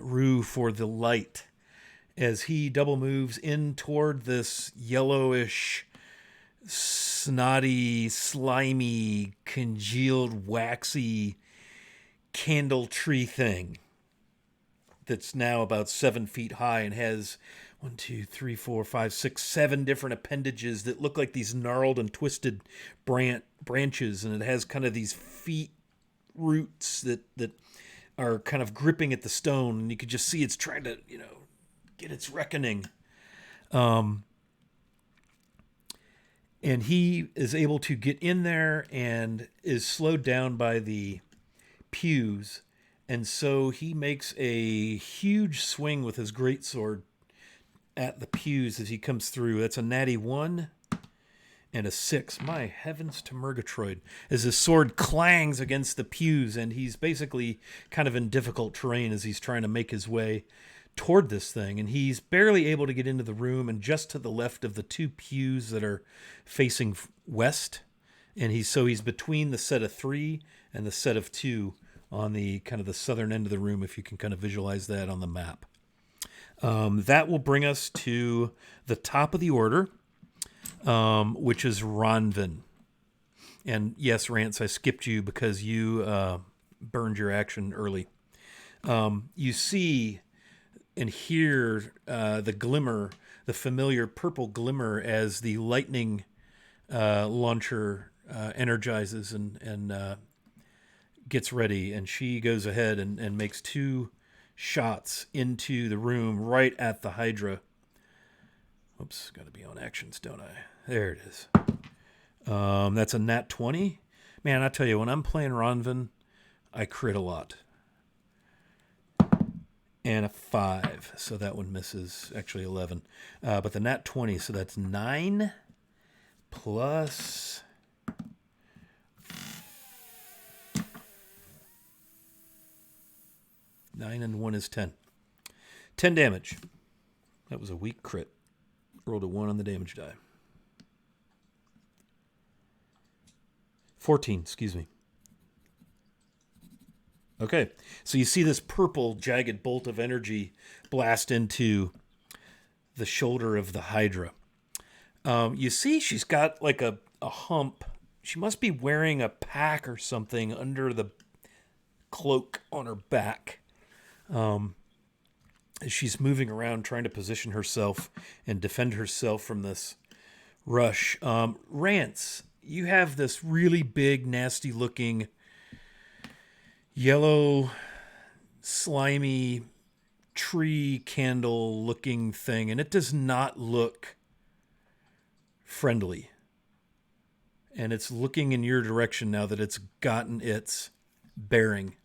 Rue for the light. As he double moves in toward this yellowish, snotty, slimy, congealed, waxy candle tree thing that's now about 7 feet high and has 1, 2, 3, 4, 5, 6, 7 different appendages that look like these gnarled and twisted branches, and it has kind of these feet roots that are kind of gripping at the stone, and you can just see it's trying to, get its reckoning. And he is able to get in there and is slowed down by the pews. And so he makes a huge swing with his greatsword at the pews as he comes through. That's a natty 1 and a 6. My heavens to Murgatroyd. As his sword clangs against the pews, and he's basically kind of in difficult terrain as he's trying to make his way toward this thing, and he's barely able to get into the room, and just to the left of the 2 pews that are facing west, and he's between the set of 3 and the set of 2 on the kind of the southern end of the room, if you can kind of visualize that on the map. That will bring us to the top of the order, which is Ronvin. And yes, Rance, I skipped you because you burned your action early. You see and hear the glimmer, the familiar purple glimmer as the lightning launcher energizes and gets ready. And she goes ahead and makes 2 shots into the room right at the Hydra. Oops, got to be on actions, don't I? There it is. That's a nat 20. Man, I tell you, when I'm playing Ronvin, I crit a lot. And a 5, so that one misses. Actually 11. But the nat 20, so that's 9 plus 9 and 1 is 10. 10 damage. That was a weak crit. Rolled a 1 on the damage die. 14, excuse me. Okay, so you see this purple jagged bolt of energy blast into the shoulder of the Hydra. You see she's got like a hump. She must be wearing a pack or something under the cloak on her back. As she's moving around trying to position herself and defend herself from this rush. Rance, you have this really big, nasty looking yellow, slimy tree candle looking thing, and it does not look friendly. And it's looking in your direction now that it's gotten its bearing.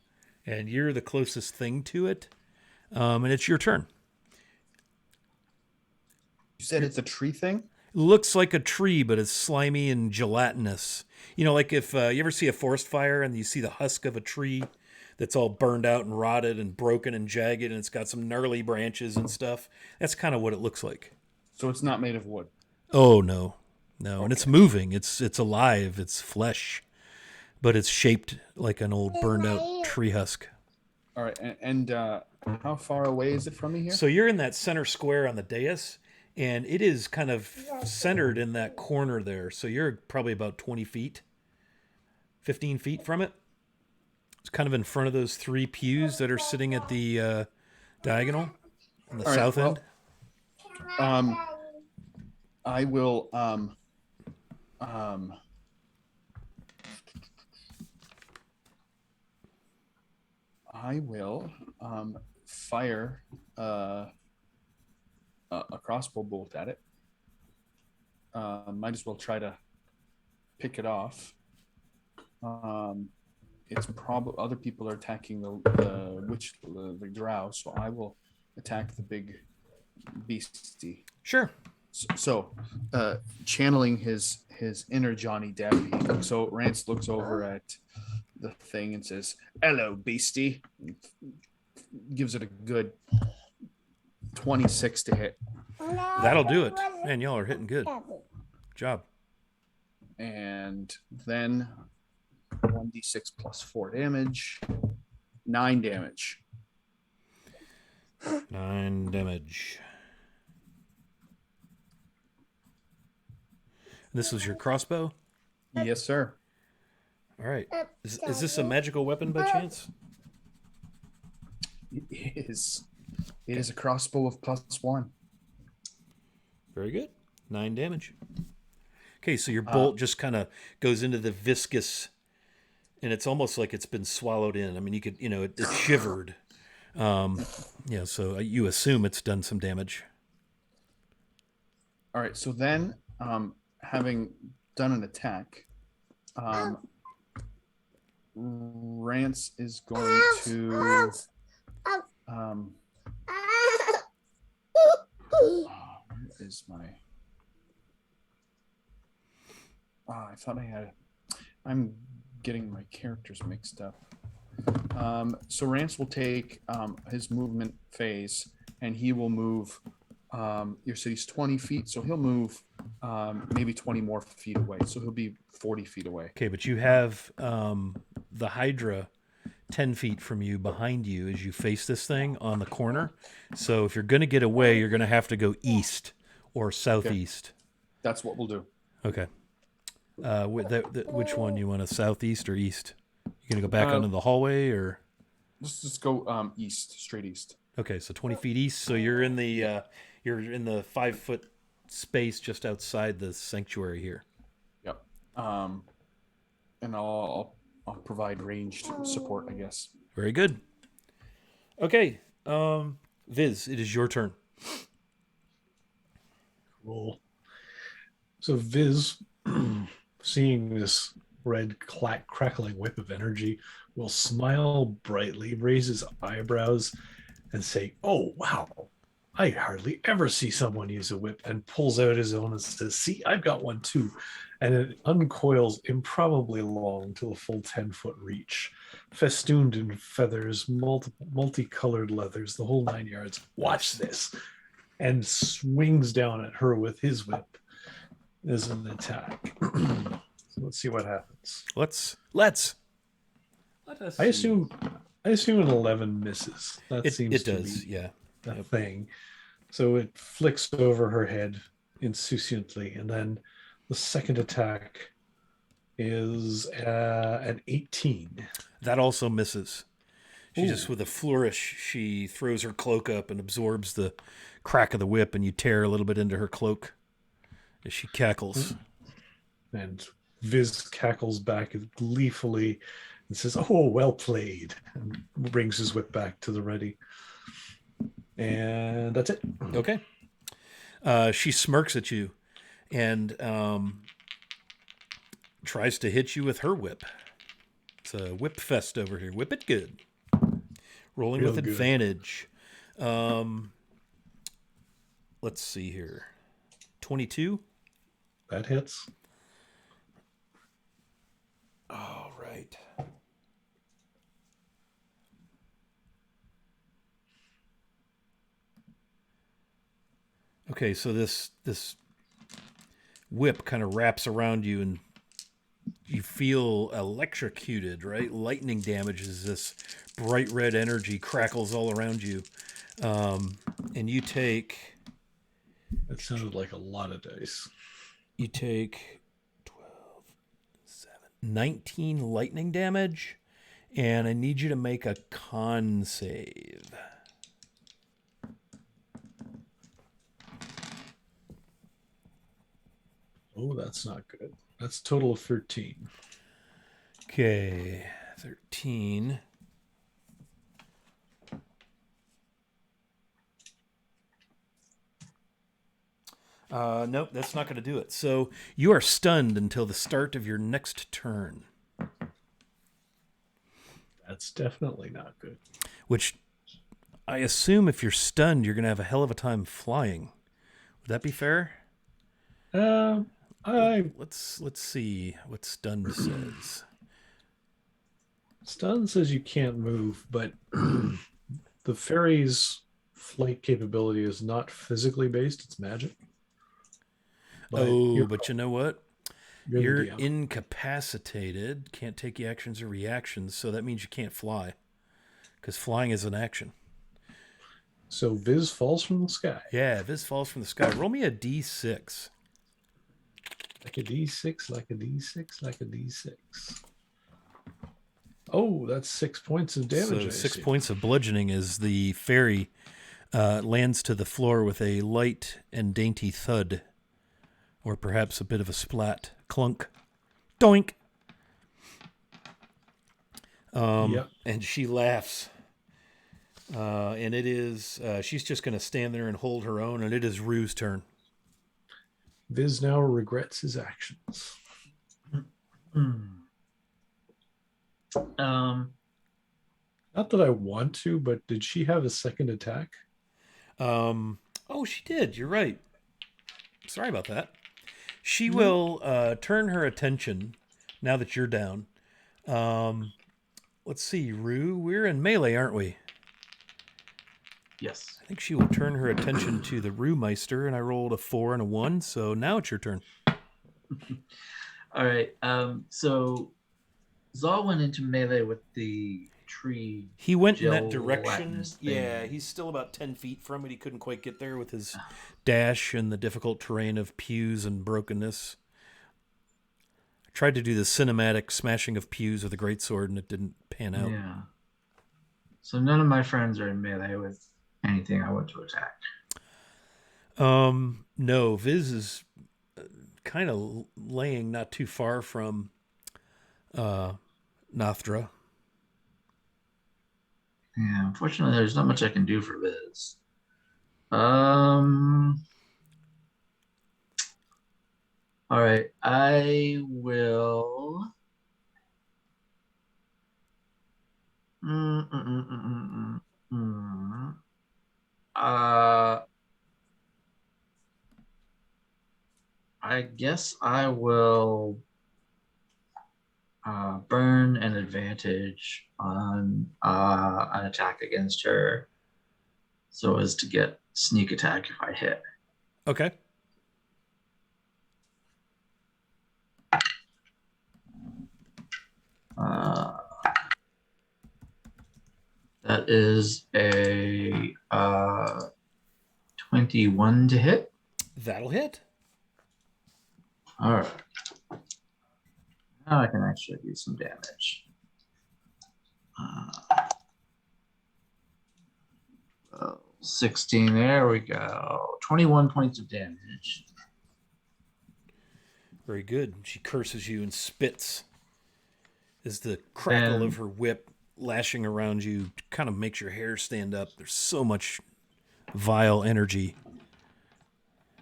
And you're the closest thing to it. And it's your turn. You said it's a tree thing? Looks like a tree, but it's slimy and gelatinous. You know, like if you ever see a forest fire and you see the husk of a tree that's all burned out and rotted and broken and jagged, and it's got some gnarly branches and stuff. That's kind of what it looks like. So it's not made of wood? Oh, no. No, and it's moving. It's alive. It's flesh. But it's shaped like an old burned out tree husk. All right. And how far away is it from me here? So you're in that center square on the dais, and it is kind of centered in that corner there. So you're probably about 20 feet, 15 feet from it. It's kind of in front of those three pews that are sitting at the diagonal on the south end. I will fire a crossbow bolt at it. Might as well try to pick it off. It's probably other people are attacking the drow, so I will attack the big beastie. Sure. So, channeling his inner Johnny Depp, Rance looks over at the thing and says, "Hello, beastie." And gives it a good 26 to hit. That'll do it. Man, y'all are hitting good. Job. And then 1d6 plus 4 damage. 9 damage. 9 damage. This was your crossbow? Yes, sir. All right. Is this a magical weapon by chance? It is. It is a crossbow of +1. Very good. 9 damage. Okay, so your bolt just kind of goes into the viscous, and it's almost like it's been swallowed in. I mean, you could, it shivered. So you assume it's done some damage. All right. So then, having done an attack, Rance is going to. Where is my? I thought I had. I'm getting my characters mixed up. So Rance will take his movement phase, and he will move. Your city's 20 feet, so he'll move maybe 20 more feet away. So he'll be 40 feet away. Okay, but you have the Hydra 10 feet from you, behind you, as you face this thing on the corner. So if you're going to get away, you're going to have to go east or southeast. Okay. That's what we'll do. Okay. Which one? You want a southeast or east? You going to go back onto the hallway, or? Let's just go east, straight east. Okay, so 20 feet east. So you're in the 5-foot space just outside the sanctuary here. Yep. And I'll provide ranged support, I guess. Very good. Okay, Viz, it is your turn. Cool. So Viz, seeing this red crackling whip of energy, will smile brightly, raise his eyebrows, and say, "Oh, wow. I hardly ever see someone use a whip," and pulls out his own and says, "See, I've got one too." And it uncoils improbably long to a full 10-foot reach, festooned in feathers, multicolored leathers, the whole 9 yards. "Watch this," and swings down at her with his whip as an attack. So let's see what happens. Let us. I assume an 11 misses. That seems it to does. be Yeah. the thing. So it flicks over her head insouciantly, and then the second attack is an 18. That also misses. She Ooh. just, with a flourish, she throws her cloak up and absorbs the crack of the whip, and you tear a little bit into her cloak as she cackles. And Viz cackles back gleefully and says, "Oh, well played," and brings his whip back to the ready. And that's it. Okay. She smirks at you and tries to hit you with her whip. It's a whip fest over here. Whip it good. Rolling Real with good. advantage. Let's see here. 22. That hits. All right. Okay, so this whip kind of wraps around you and you feel electrocuted, right? Lightning damage as this bright red energy crackles all around you. And you take That sounded like a lot of dice. 12, 19 lightning damage, and I need you to make a con save. Oh, that's not good. That's a total of 13. Okay, 13. Nope, that's not going to do it. So you are stunned until the start of your next turn, That's definitely not good. which I assume if you're stunned, you're going to have a hell of a time flying. Would that be fair? Let's see what stunned says. Stun says you can't move, but the fairy's flight capability is not physically based, it's magic. But you know what? You're DM. incapacitated, can't take actions or reactions, so that means you can't fly. Because flying is an action. So Viz falls from the sky. Yeah, Viz falls from the sky. Roll me a d6. Like a d6, like a d6, like a d6. Oh, that's 6 points of damage. So 6 points of bludgeoning as the fairy lands to the floor with a light and dainty thud. Or perhaps a bit of a splat. Clunk. Doink. Yep. And she laughs. And it is, she's just going to stand there and hold her own, and it is Rue's turn. Viz now regrets his actions. Not that I want to, but did she have a second attack? Oh, she did. You're right. Sorry about that. She will turn her attention now that you're down. Let's see, Rue. We're in melee, aren't we? Yes. I think she will turn her attention to the Rue Meister, and I rolled a 4 and a 1, so now it's your turn. All right. So Zal went into melee with the tree. He went in that direction. Gelatinous thing. Yeah, he's still about 10 feet from it. He couldn't quite get there with his dash and the difficult terrain of pews and brokenness. I tried to do the cinematic smashing of pews with a greatsword, and it didn't pan out. Yeah. So none of my friends are in melee with anything I want to attack. No, Viz is kind of laying not too far from Nathra. Yeah, unfortunately, there's not much I can do for Viz. All right, I will. I guess I will burn an advantage on an attack against her, so as to get sneak attack if I hit. Okay. That is a 20 21 to hit. That'll hit. All right. Now I can actually do some damage. 16, there we go. 21 points of damage. Very good. She curses you and spits as the crackle of her whip lashing around you kind of makes your hair stand up. There's so much vile energy.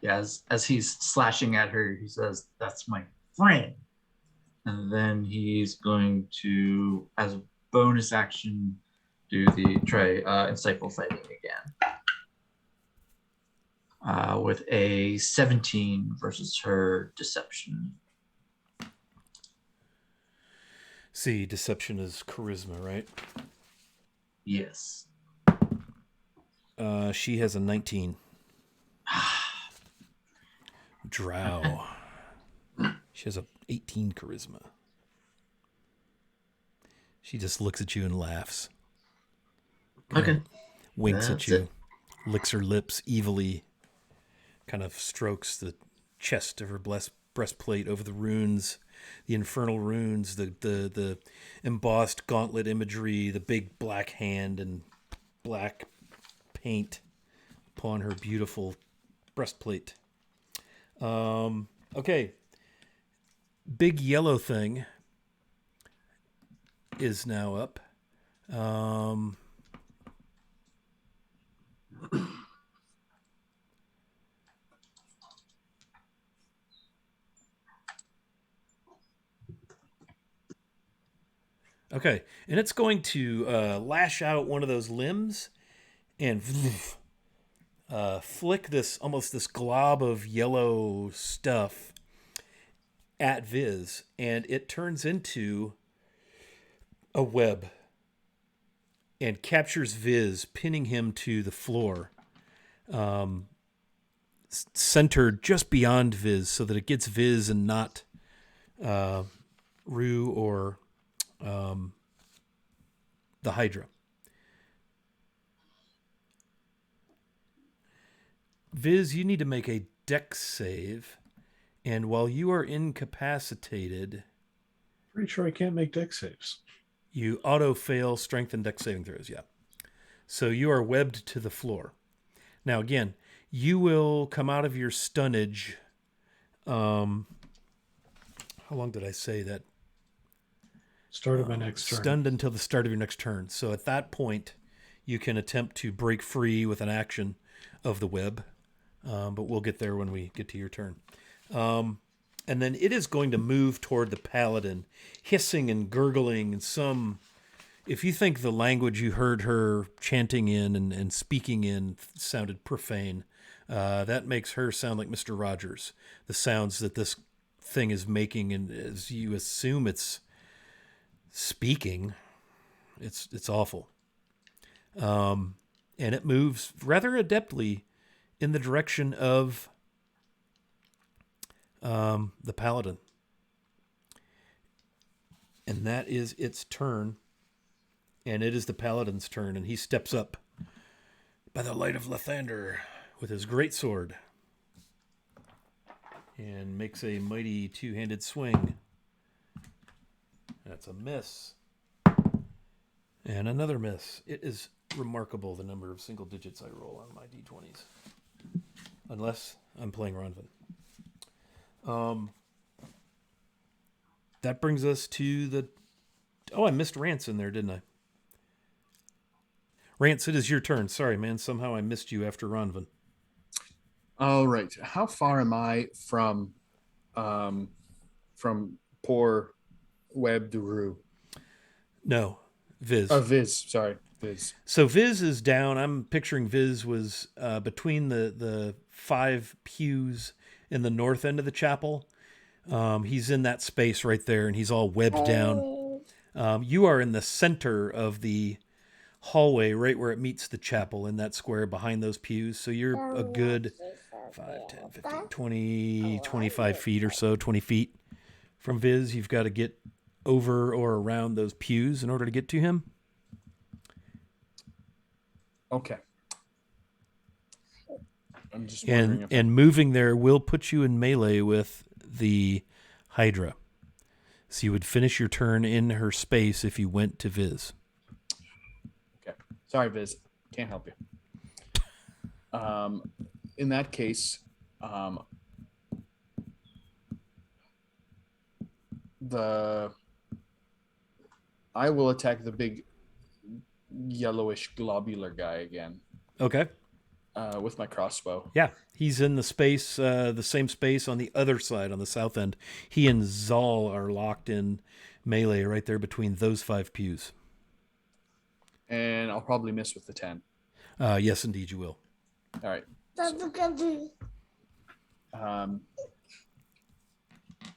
Yeah, as he's slashing at her, he says, "That's my friend." And then he's going to, as a bonus action, do the insightful fighting again. With a 17 versus her deception. See, deception is charisma, right? Yes. She has a 19. Drow. She has a 18 charisma. She just looks at you and laughs. Okay. Winks That's at you. it. Licks her lips evilly. Kind of strokes the chest of her breastplate over the runes, the infernal runes, the embossed gauntlet imagery, the big black hand and black paint upon her beautiful breastplate. Okay. Big yellow thing is now up. Okay, and it's going to lash out one of those limbs and flick this glob of yellow stuff at Viz, and it turns into a web and captures Viz, pinning him to the floor, centered just beyond Viz, so that it gets Viz and not Rue or the Hydra. Viz, you need to make a dex save, and while you are incapacitated, Pretty sure I can't make dex saves. you auto fail strength and dex saving throws. Yeah, so you are webbed to the floor. Now again, you will come out of your stunnage. How long did I say that? Start of my next turn. Stunned until the start of your next turn. So at that point, you can attempt to break free with an action of the web. But we'll get there when we get to your turn. And then it is going to move toward the paladin, hissing and gurgling and some... If you think the language you heard her chanting in and speaking in sounded profane, that makes her sound like Mr. Rogers. The sounds that this thing is making, and as you assume it's speaking, it's awful. And it moves rather adeptly in the direction of the paladin. And that is its turn. And it is the paladin's turn, and he steps up by the light of Lathander with his great sword and makes a mighty two-handed swing. That's a miss. And another miss. It is remarkable the number of single digits I roll on my d20s. Unless I'm playing Ronvin. That brings us to the... Oh, I missed Rance in there, didn't I? Rance, it is your turn. Sorry, man. Somehow I missed you after Ronvin. All right. How far am I from poor Web Duru? No, Viz. Viz. Sorry, Viz. So Viz is down. I'm picturing Viz was between the 5 pews in the north end of the chapel. He's in that space right there, and he's all webbed down. You are in the center of the hallway, right where it meets the chapel, in that square behind those pews. So you're a good 5, 10, 15, 20, 25 feet or so, 20 feet from Viz. You've got to get over or around those pews in order to get to him. I'm just wondering if and moving there will put you in melee with the Hydra. So you would finish your turn in her space if you went to Viz. Okay. Sorry, Viz. Can't help you. In that case, I will attack the big yellowish globular guy again. Okay. With my crossbow. Yeah, he's in the space, the same space on the other side, on the south end. He and Zal are locked in melee right there between those 5 pews. And I'll probably miss with the 10. Yes, indeed, you will. All right.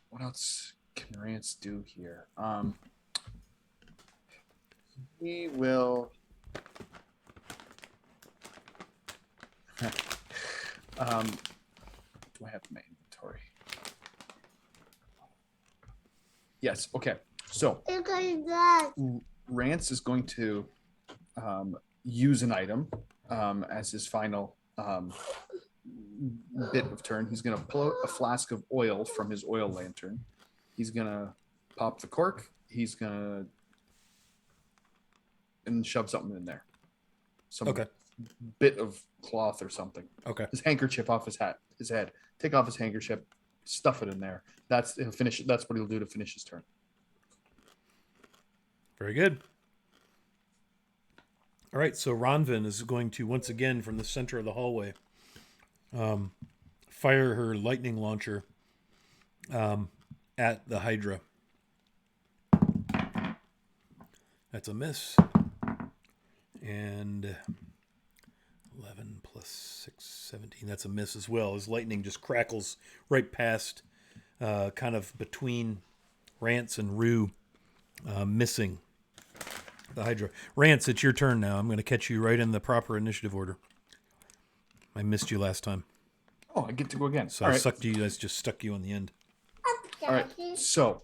What else can Rance do here? He will. Do I have my inventory? Yes. Okay. So Rance is going to use an item as his final bit of turn. He's going to pull out a flask of oil from his oil lantern. He's going to pop the cork. He's going to and shove something in there. Some bit of cloth or something. Okay. His handkerchief off his head. Take off his handkerchief, stuff it in there. He'll finish. That's what he'll do to finish his turn. Very good. All right, so Ronvin is going to once again from the center of the hallway fire her lightning launcher at the Hydra. That's a miss. And 11 plus 6, 17. That's a miss as well. As lightning just crackles right past, kind of between Rance and Rue, missing the Hydra. Rance, it's your turn now. I'm going to catch you right in the proper initiative order. I missed you last time. Oh, I get to go again. So I sucked you. I just stuck you on the end. All right. So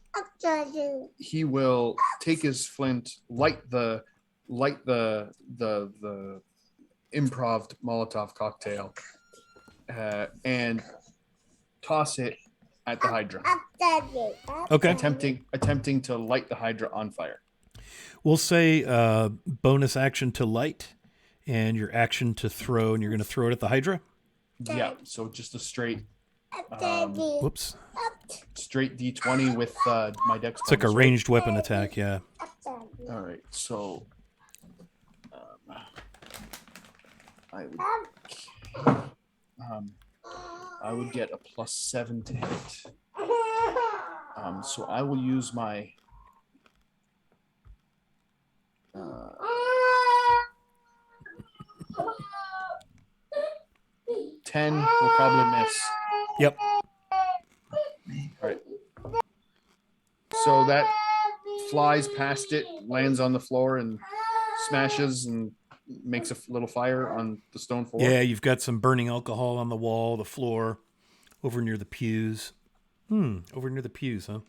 he will take his flint, light the improv Molotov cocktail, and toss it at the Hydra. Okay. Attempting to light the Hydra on fire. We'll say bonus action to light and your action to throw, and you're going to throw it at the Hydra? Yeah, so just a straight whoops. Straight D20 with my dex. It's like a ranged weapon attack, yeah. All right, so I would get a +7 to hit. So I will use my 10 will probably miss. Yep. All right. So that flies past it, lands on the floor, and smashes and makes a little fire on the stone floor. Yeah, you've got some burning alcohol on the wall, the floor, over near the pews. Over near the pews, huh?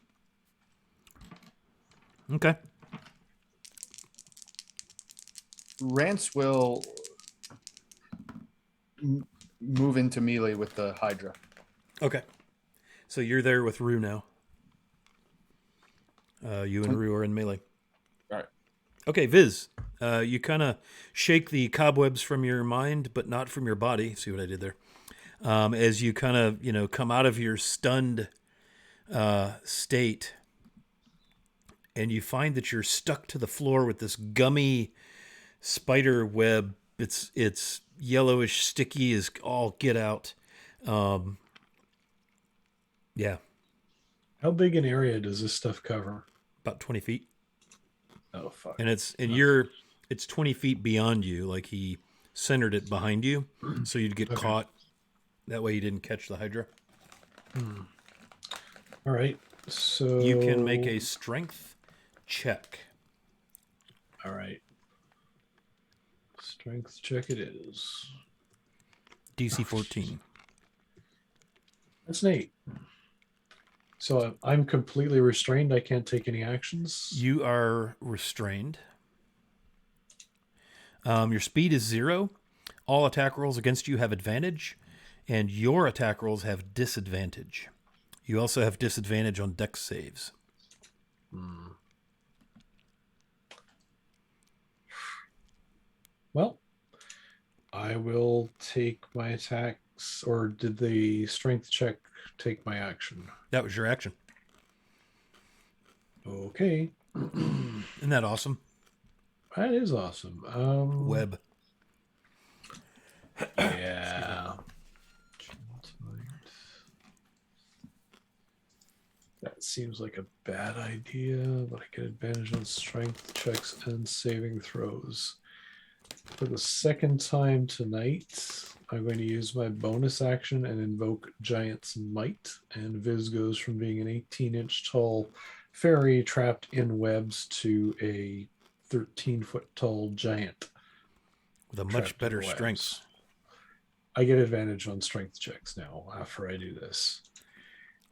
Okay. Rance will move into melee with the Hydra. Okay. So you're there with Rue now. You and Rue are in melee. All right. Okay, Viz. You kind of shake the cobwebs from your mind, but not from your body. See what I did there? As you kind of, come out of your stunned state, and you find that you're stuck to the floor with this gummy spider web. It's yellowish, sticky as all get out. Yeah. How big an area does this stuff cover? About 20 feet. Oh fuck! And it's 20 feet beyond you. Like he centered it behind you, so you'd get caught. That way you didn't catch the Hydra. All right. So you can make a strength check. All right. Strength check it is. DC 14. That's neat. So I'm completely restrained. I can't take any actions. You are restrained. Your speed is 0. All attack rolls against you have advantage. And your attack rolls have disadvantage. You also have disadvantage on dex saves. Well, I will take my attacks, or did the strength check take my action? That was your action. Okay. Isn't that awesome? That is awesome. Web. Yeah. That seems like a bad idea, but I get advantage on strength checks and saving throws. For the second time tonight, I'm going to use my bonus action and invoke Giant's Might. And Viz goes from being an 18-inch tall fairy trapped in webs to a 13-foot tall giant. With a much trapped in better webs. strength. I get advantage on strength checks now after I do this.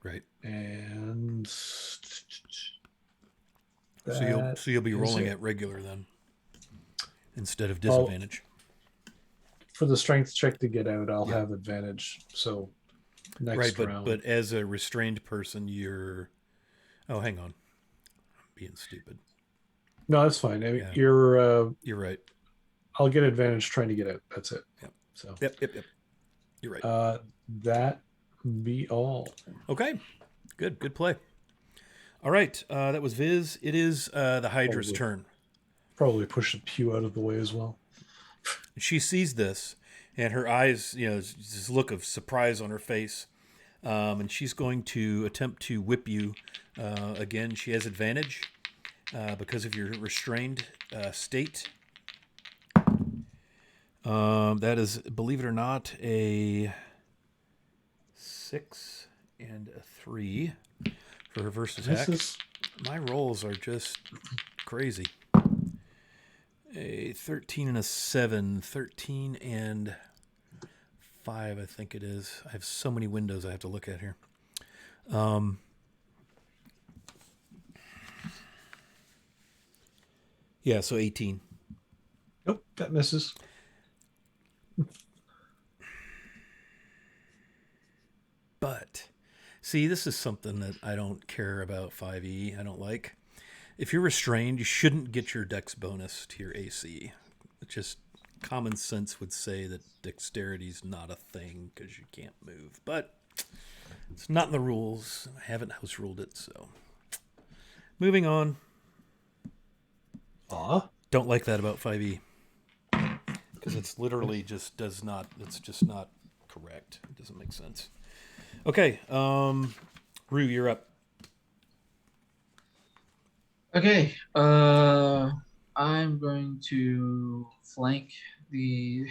Right. And So you'll be rolling at regular then, instead of disadvantage. For the strength check to get out, I'll have advantage. So next round. But as a restrained person, you're. Oh, hang on. I'm being stupid. No, that's fine. I mean, Yeah. You're right. I'll get advantage trying to get out. That's it. Yep. So. Yep. You're right. That be all. Okay. Good play. All right. That was Viz. It is the Hydra's turn. Probably push the pew out of the way as well. She sees this, and her eyes, this look of surprise on her face, and she's going to attempt to whip you. Again, she has advantage because of your restrained state. That is, believe it or not, a 6 and a 3 for her first attack. My rolls are just crazy. A 13 and a 7, 13 and 5, I think it is. I have so many windows I have to look at here. Yeah, so 18. Nope, that misses. But, see, this is something that I don't care about 5e. I don't like. If you're restrained, you shouldn't get your dex bonus to your AC. Just common sense would say that dexterity is not a thing because you can't move. But it's not in the rules. I haven't house ruled it, so. Moving on. Don't like that about 5e. Because it's literally just does not, it's just not correct. It doesn't make sense. Okay, Rue, you're up. Okay, I'm going to flank the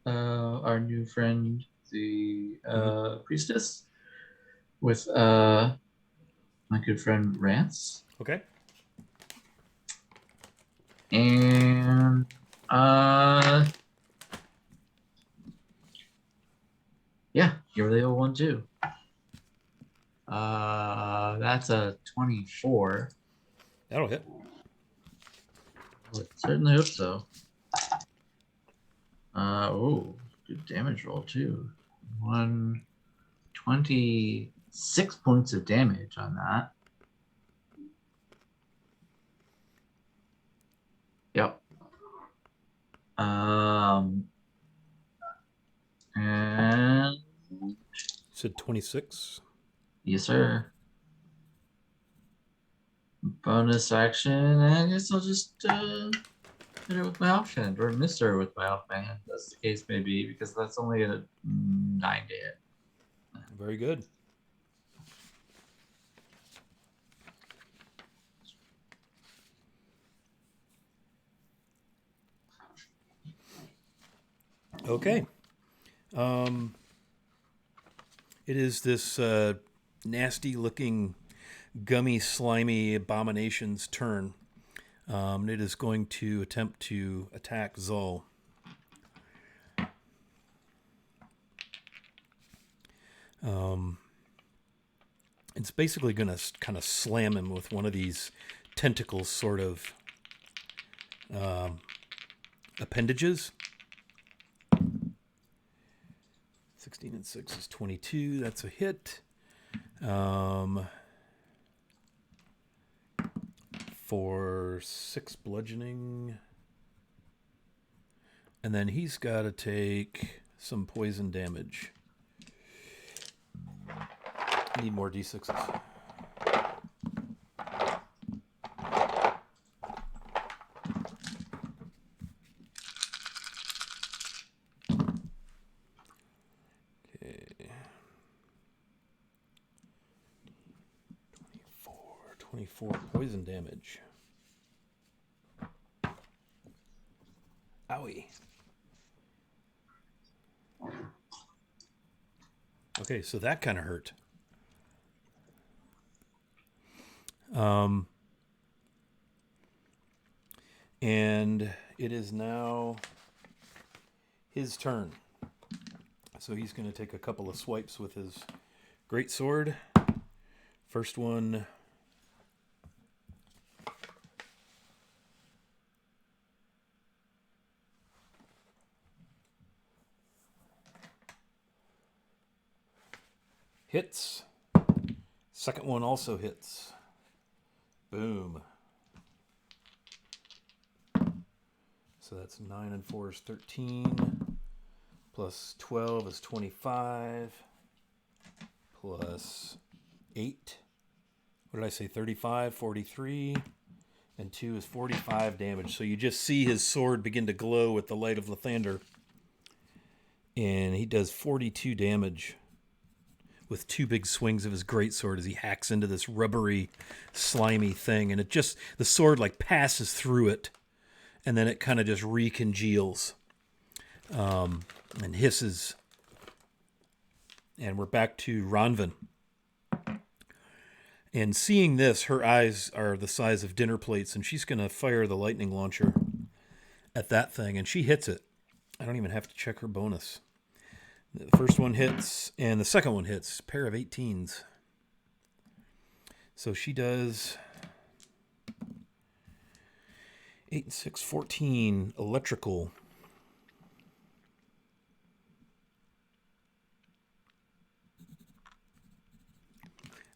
our new friend, the priestess, with my good friend Rance. Okay. And yeah, you're the old one too. That's a 24. That'll hit. I would certainly hope so. Good damage roll too. 126 points of damage on that. Yep. And Said 26. yes, sir. Bonus action, I guess I'll just hit her with my offhand, or miss her with my offhand, as the case may be, because that's only a 9 to hit. Very good. Okay. It is this nasty-looking, gummy, slimy abomination's turn. It is going to attempt to attack Zol. It's basically going to kind of slam him with one of these tentacles sort of appendages. 16 and 6 is 22. That's a hit. For 6 bludgeoning. And then he's got to take some poison damage. Need more d6s. Okay. 24 poison damage. Owie. Okay, so that kind of hurt. And it is now his turn. So he's going to take a couple of swipes with his greatsword. First one. Hits. Second one also hits. Boom. So that's 9 and 4 is 13. Plus 12 is 25. Plus 8. What did I say? 35, 43. And 2 is 45 damage. So you just see his sword begin to glow with the light of Lathander. And he does 42 damage with 2 big swings of his greatsword as he hacks into this rubbery, slimy thing. And it just, the sword like passes through it. And then it kind of just recongeals and hisses. And we're back to Ronvin. And seeing this, her eyes are the size of dinner plates, and she's going to fire the lightning launcher at that thing, and she hits it. I don't even have to check her bonus. The first one hits, and the second one hits. Pair of 18s. So she does 8 and 6, 14 electrical.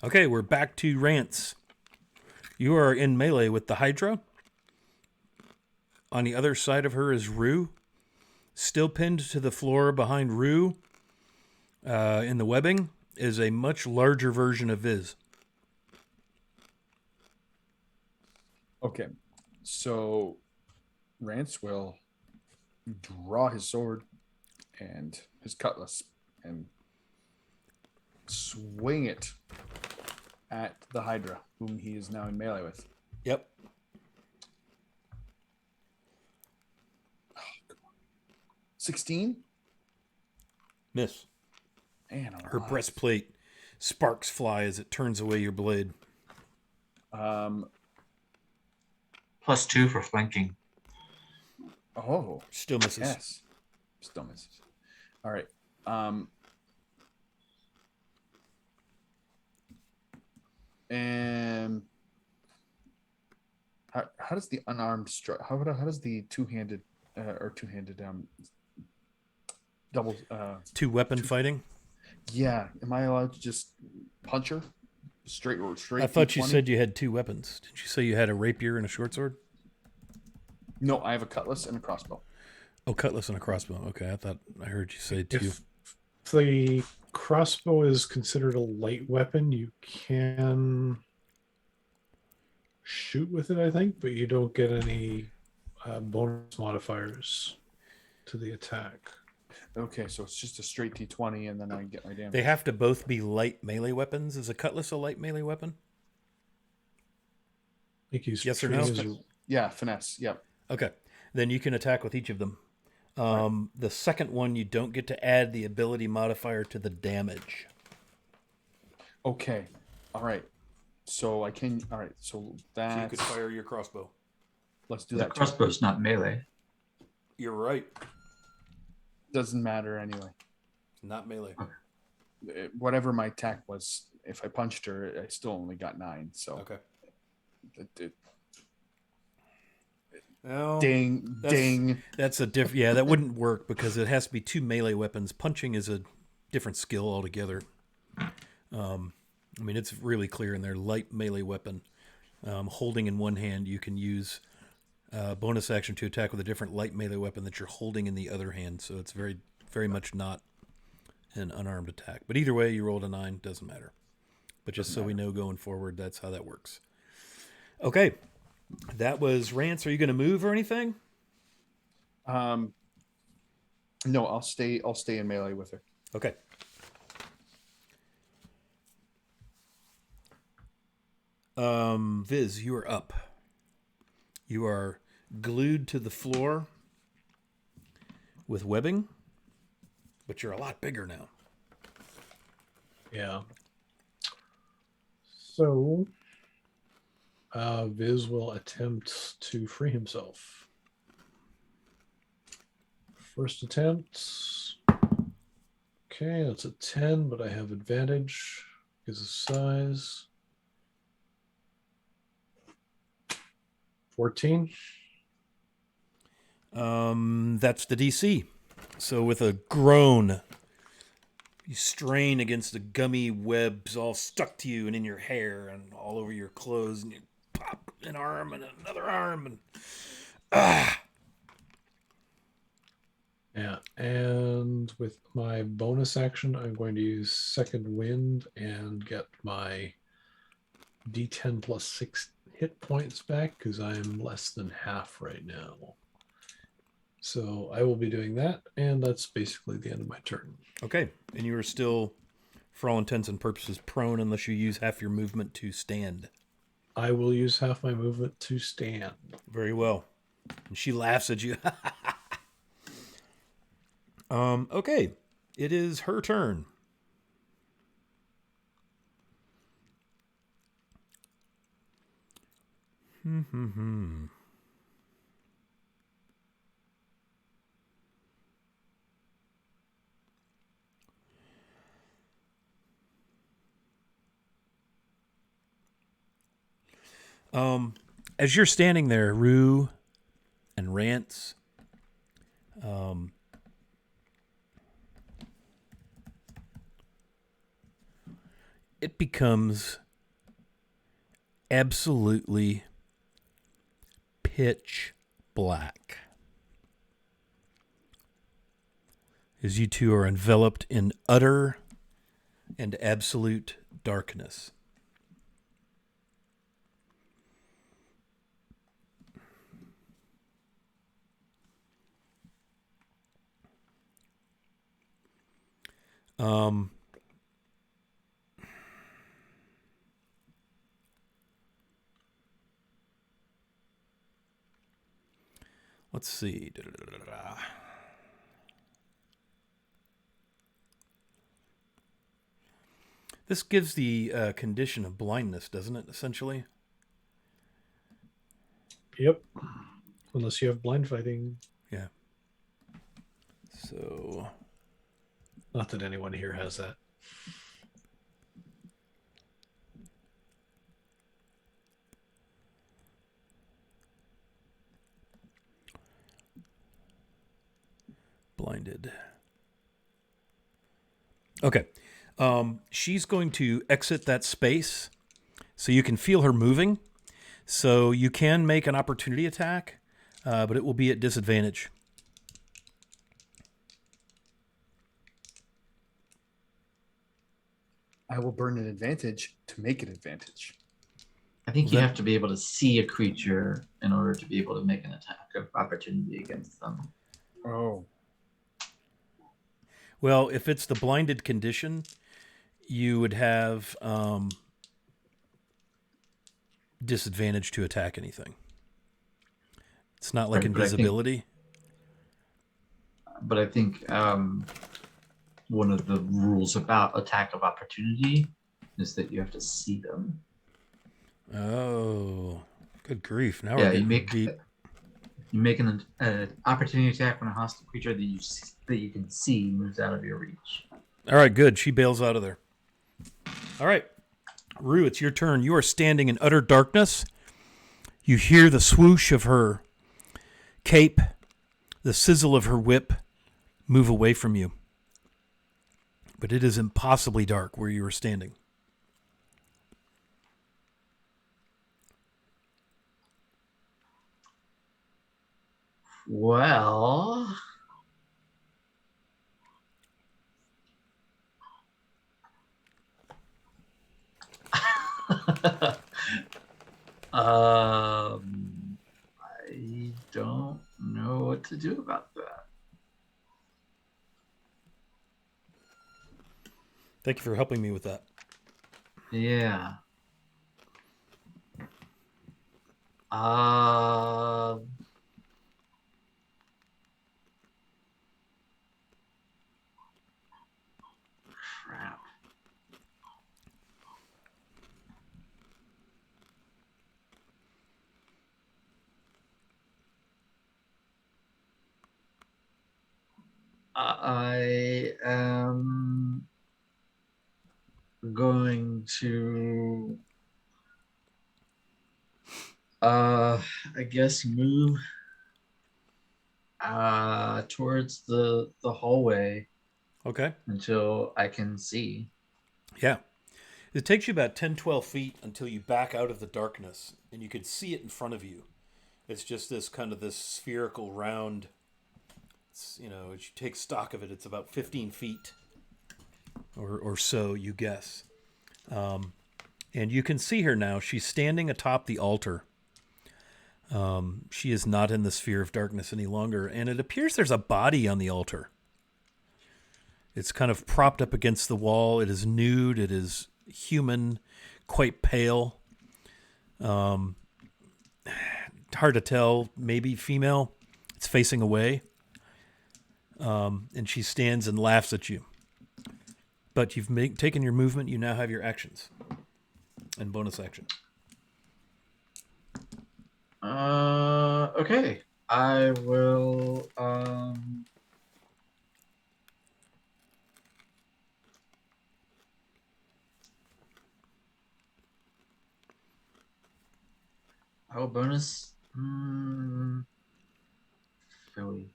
Okay, we're back to Rance. You are in melee with the Hydra. On the other side of her is Rue. Still pinned to the floor behind Rue in the webbing is a much larger version of Viz. Okay, so Rance will draw his sword and his cutlass and swing it at the Hydra, whom he is now in melee with. Yep. 16? Miss. Man, Her breastplate sparks fly as it turns away your blade. +2 for flanking. Oh, Still misses. yes. Still misses. All right. And how does the unarmed strike? How does the two-handed double 2-weapon fighting? Yeah, am I allowed to just punch her straight? I thought you D20? said you had 2 weapons. Did you say you had a rapier and a short sword? No, I have a cutlass and a crossbow. Oh, cutlass and a crossbow. Okay, I thought I heard you say 2. If the crossbow is considered a light weapon, you can shoot with it, I think, but you don't get any bonus modifiers to the attack. Okay, so it's just a straight D20, and then I get my damage. They have to both be light melee weapons. Is a cutlass a light melee weapon? I think he's Yes or no? Yeah, finesse. Yep. Okay, then you can attack with each of them. The second one, you don't get to add the ability modifier to the damage. Okay. All right. So I can. All right. So that. So you could fire your crossbow. Let's do The that. crossbow's not melee. You're right. Doesn't matter anyway. Not melee. Whatever my attack was, if I punched her, I still only got 9. So. Okay. It, Well, ding. That's a different. Yeah, that wouldn't work because it has to be 2 melee weapons. Punching is a different skill altogether. I mean, it's really clear in their light melee weapon. Holding in one hand, you can use bonus action to attack with a different light melee weapon that you're holding in the other hand. So it's very, very much not an unarmed attack. But either way, you rolled a 9, doesn't matter. But just so we know going forward, that's how that works. Okay. That was Rance. Are you going to move or anything? No, I'll stay in melee with her. Okay. Viz, you are up. You are glued to the floor with webbing, but you're a lot bigger now. Yeah. So, Viz will attempt to free himself. First attempt. Okay, that's a 10, but I have advantage because of size. 14. That's the DC. So with a groan, you strain against the gummy webs all stuck to you and in your hair and all over your clothes, and you pop an arm and another arm, and Yeah, and with my bonus action, I'm going to use Second Wind and get my D10 plus 6 hit points back because I'm less than half right now. So I will be doing that, and that's basically the end of my turn. Okay, and you are still, for all intents and purposes, prone unless you use half your movement to stand. I will use half my movement to stand. Very well. And she laughs at you. Okay, it is her turn. As you're standing there, Rue and Rance, it becomes absolutely pitch black as you two are enveloped in utter and absolute darkness. Let's see. This gives the condition of blindness, doesn't it, essentially? Yep. Unless you have blind fighting. Yeah. So... Not that anyone here has that. Blinded. Okay. She's going to exit that space so you can feel her moving. So you can make an opportunity attack, but it will be at disadvantage. I will burn an advantage to make an advantage. I think you have to be able to see a creature in order to be able to make an attack of opportunity against them. Oh. Well, if it's the blinded condition, you would have disadvantage to attack anything. It's not like Right, invisibility. But I think one of the rules about attack of opportunity is that you have to see them. Oh, good grief. Now Yeah, we're you getting make deep. you make an opportunity attack when a hostile creature that you can see moves out of your reach. All right, good. She bails out of there. All right. Rue, it's your turn. You are standing in utter darkness. You hear the swoosh of her cape, the sizzle of her whip move away from you. But it is impossibly dark where you are standing. Well, I don't know what to do about that. Thank you for helping me with that. Yeah. Uh, Crap. I am going to, I guess, move towards the hallway Okay. until I can see. Yeah. It takes you about 10, 12 feet until you back out of the darkness and you can see it in front of you. It's just this kind of this spherical round. It's, you know, as you take stock of it, it's about 15 feet or so, you guess. And you can see her now. She's standing atop the altar. She is not in the sphere of darkness any longer. And it appears there's a body on the altar. It's kind of propped up against the wall. It is nude. It is human, quite pale. Hard to tell. Maybe female. It's facing away. And she stands and laughs at you. But you've taken your movement. You now have your actions and bonus action. Okay. I will, bonus. Philly.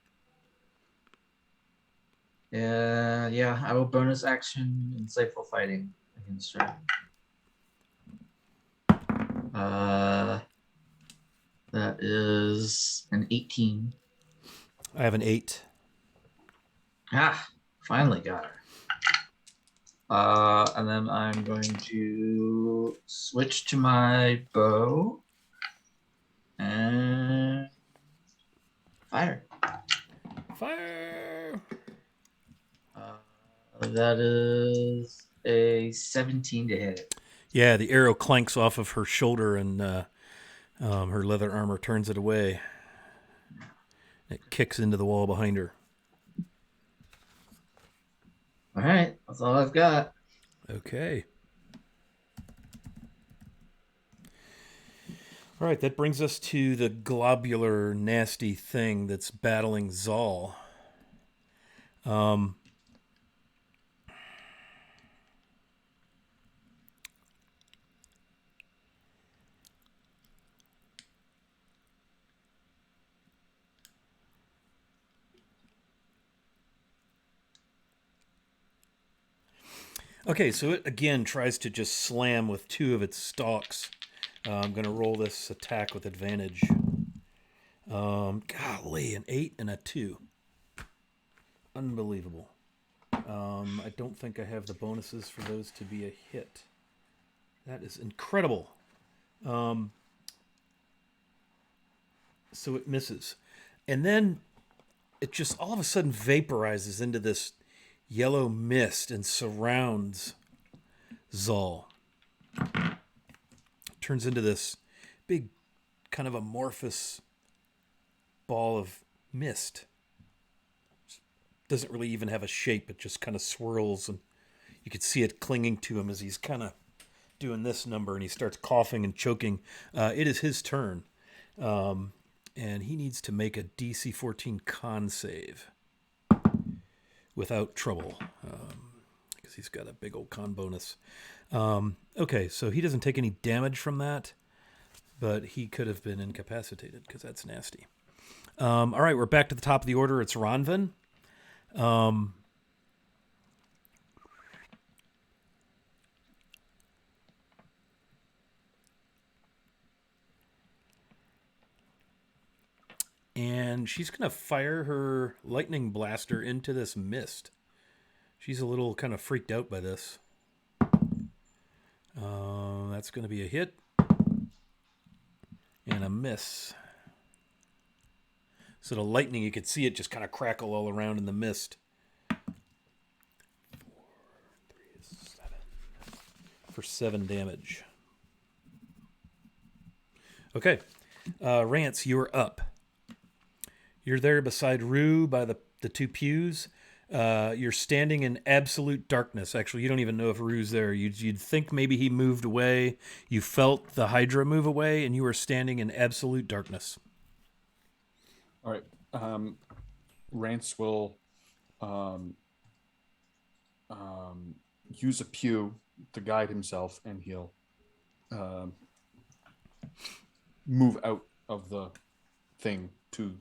Yeah, I will bonus action insightful fighting against her. That is an 18. I have an 8. Finally got her. And then I'm going to switch to my bow and fire. Fire! That is a 17 to hit. Yeah, the arrow clanks off of her shoulder and her leather armor turns it away. It kicks into the wall behind her. All right, that's all I've got. Okay. All right, that brings us to the globular, nasty thing that's battling Zal. Okay, so it again tries to just slam with 2 of its stalks. I'm going to roll this attack with advantage. Golly, an 8 and a 2. Unbelievable. I don't think I have the bonuses for those to be a hit. That is incredible. So it misses. And then it just all of a sudden vaporizes into this yellow mist and surrounds Zal. Turns into this big kind of amorphous ball of mist. Doesn't really even have a shape. It just kind of swirls, and you can see it clinging to him as he's kind of doing this number, and he starts coughing and choking. It is his turn, and he needs to make a DC 14 con save without trouble, because he's got a big old con bonus. Okay, so he doesn't take any damage from that, but he could have been incapacitated, because that's nasty. All right, we're back to the top of the order. It's Ronvin. and she's going to fire her lightning blaster into this mist. She's a little kind of freaked out by this. That's going to be a hit and a miss. So the lightning, you could see it just kind of crackle all around in the mist. 4, 3 is 7. For 7 damage. Okay. Rance, you're up. You're there beside Rue by the 2 pews. You're standing in absolute darkness. Actually, you don't even know if Rue's there. You'd think maybe he moved away. You felt the Hydra move away, and you are standing in absolute darkness. All right. Rance will use a pew to guide himself, and he'll move out of the thing to...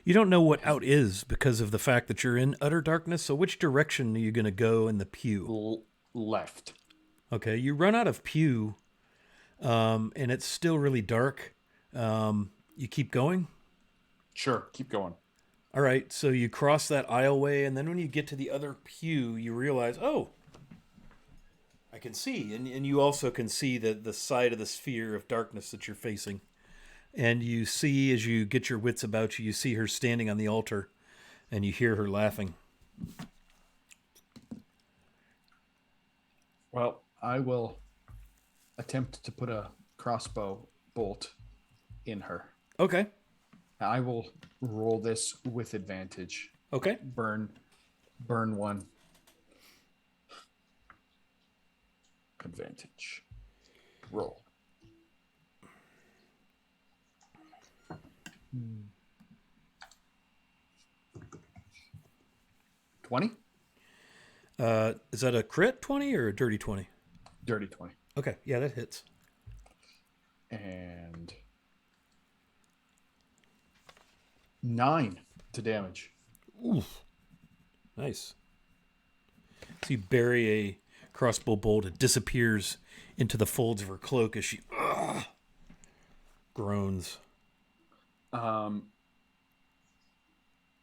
You don't know what out is because of the fact that you're in utter darkness. So which direction are you going to go in the pew? Left. Okay, you run out of pew, and it's still really dark. You keep going? Sure, keep going. All right, so you cross that aisleway, and then when you get to the other pew, you realize, oh, I can see. And you also can see the side of the sphere of darkness that you're facing. And you see, as you get your wits about you, you see her standing on the altar, and you hear her laughing. Well, I will attempt to put a crossbow bolt in her. Okay. I will roll this with advantage. Okay. Burn 1. Advantage. Roll. 20? Is that a crit 20 or a dirty 20? Dirty 20. Okay, yeah, that hits. And 9 to damage. Oof. Nice. So you bury a crossbow bolt. It disappears into the folds of her cloak as she groans.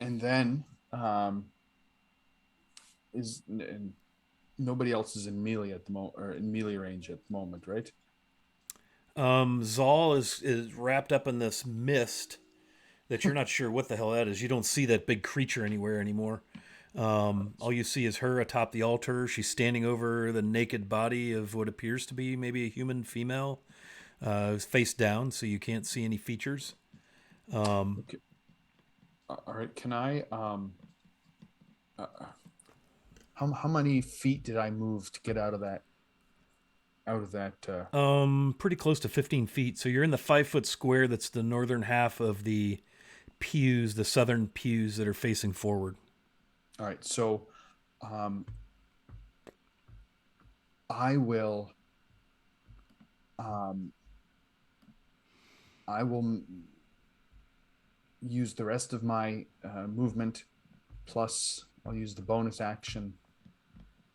And then nobody else is in melee at the moment, or in melee range at the moment, right? Zal is wrapped up in this mist that you're not sure what the hell that is. You don't see that big creature anywhere anymore. All you see is her atop the altar. She's standing over the naked body of what appears to be maybe a human female, face down, so you can't see any features. Okay. All right. Can I? How many feet did I move to get out of that? Pretty close to 15 feet. So you're in the 5-foot square that's the northern half of the pews, the southern pews that are facing forward. All right. So, I will use the rest of my movement, plus I'll use the bonus action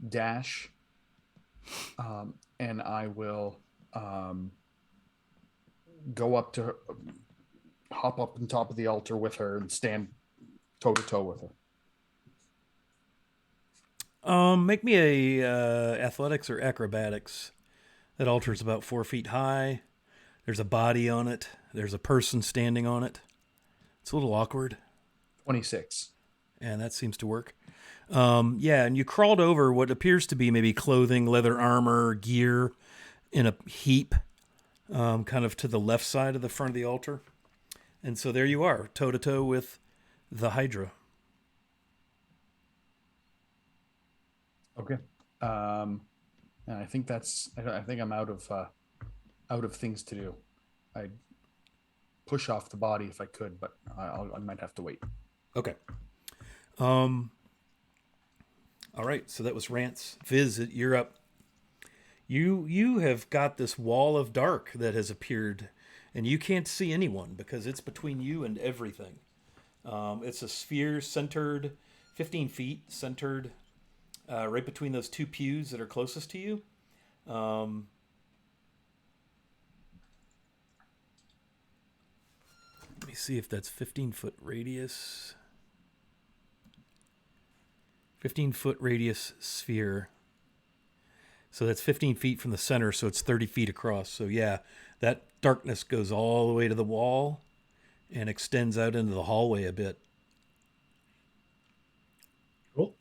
dash, and I will go up to her, hop up on top of the altar with her, and stand toe to toe with her. Make me a athletics or acrobatics. That altar's about 4 feet high. There's a body on it. There's a person standing on it. It's a little awkward. 26. And that seems to work. Yeah, and you crawled over what appears to be maybe clothing, leather armor, gear in a heap, kind of to the left side of the front of the altar. And so there you are, toe-to-toe with the Hydra. Okay. And I think I think I'm out of things to do. I'd push off the body if I could, but I might have to wait. Okay. All right, so that was Rance. Viz, you're up. You have got this wall of dark that has appeared, and you can't see anyone because it's between you and everything. It's a sphere centered, 15 feet, centered right between those 2 pews that are closest to you. Let me see if that's 15-foot radius. 15-foot radius sphere. So that's 15 feet from the center, so it's 30 feet across. So yeah, that darkness goes all the way to the wall and extends out into the hallway a bit. Cool.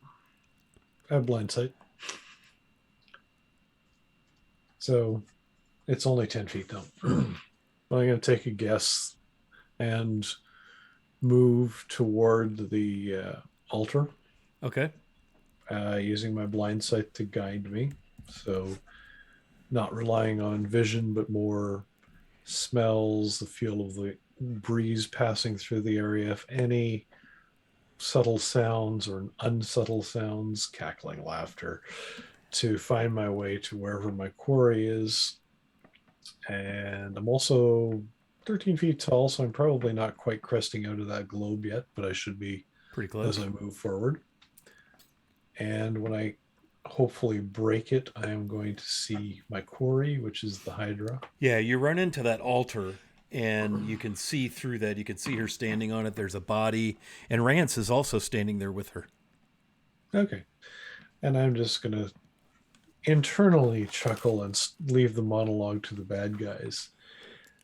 I have blind sight. So it's only 10 feet though. I'm going to take a guess and move toward the altar. Okay. Using my blind sight to guide me. So not relying on vision, but more smells, the feel of the breeze passing through the area. If any subtle sounds or unsubtle sounds, cackling laughter, to find my way to wherever my quarry is. And I'm also 13 feet tall, so I'm probably not quite cresting out of that globe yet, but I should be pretty close as I move forward. And when I hopefully break it, I am going to see my quarry, which is the Hydra. Yeah, you run into that altar, and you can see through that. You can see her standing on it. There's a body, and Rance is also standing there with her. Okay. And I'm just going to internally chuckle and leave the monologue to the bad guys.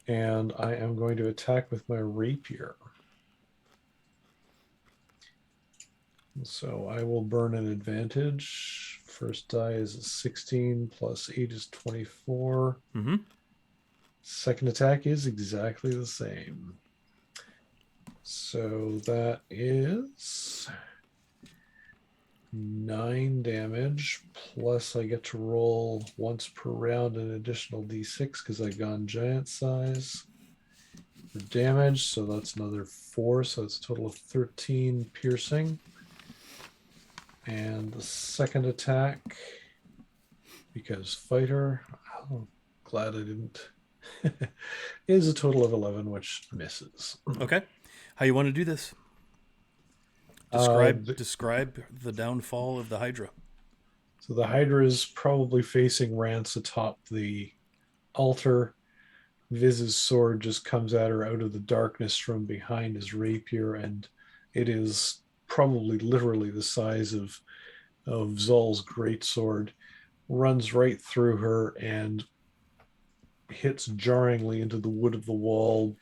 And I am going to attack with my rapier. So I will burn an advantage. First die is a 16 plus 8 is 24. Mm-hmm. Second attack is exactly the same. So that is 9 damage, plus I get to roll once per round an additional d6 because I've gone giant size for damage. So that's another 4. So it's a total of 13 piercing. And the second attack, because fighter, oh, glad I didn't, is a total of 11, which misses. Okay. How you want to do this? Describe the downfall of the Hydra. So the Hydra is probably facing Rance atop the altar. Viz's sword just comes at her out of the darkness from behind his rapier, and it is probably literally the size of Zol's greatsword, runs right through her and hits jarringly into the wood of the wall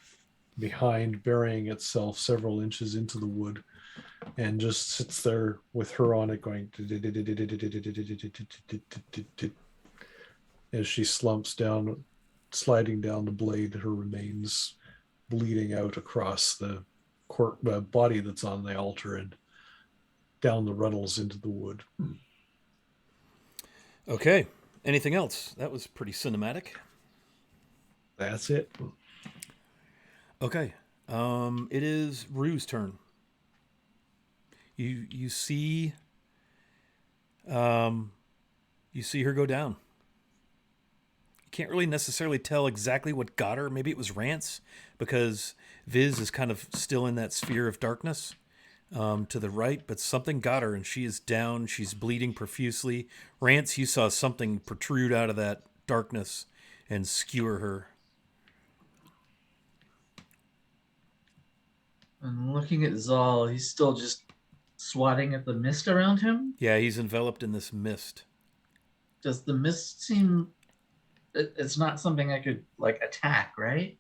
behind, burying itself several inches into the wood, and just sits there with her on it going as she slumps down, sliding down the blade, her remains bleeding out across the body that's on the altar and down the runnels into the wood. Okay. Anything else? That was pretty cinematic. That's it. Okay. It is Rue's turn. You see her go down. You can't really necessarily tell exactly what got her. Maybe it was Rance, because Viz is kind of still in that sphere of darkness to the right, but something got her and she is down. She's bleeding profusely. Rance, you saw something protrude out of that darkness and skewer her. And looking at Zal, he's still just swatting at the mist around him. Yeah, he's enveloped in this mist. Does the mist seem... It's not something I could, like, attack, right?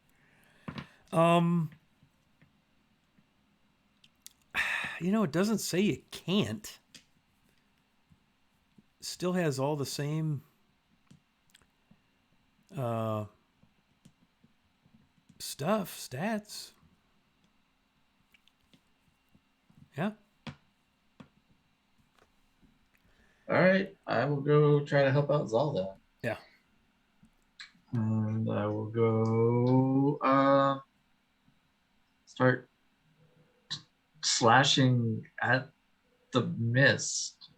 It doesn't say you can't. Still has all the same stats. Yeah. All right, I will go try to help out Zal then. Yeah. And I will go start slashing at the mist.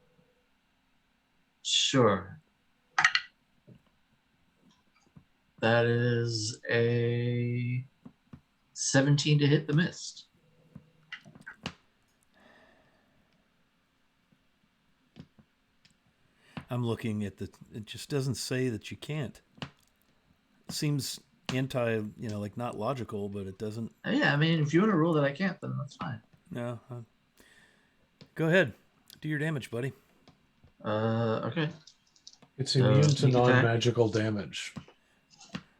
Sure. That is a 17 to hit the mist. I'm looking at it just doesn't say that you can't. Seems like not logical, but it doesn't. Yeah, I mean, if you want to rule that I can't, then that's fine. No. Go ahead. Do your damage, buddy. Okay. It's So, immune to sneak attack. non-magical damage.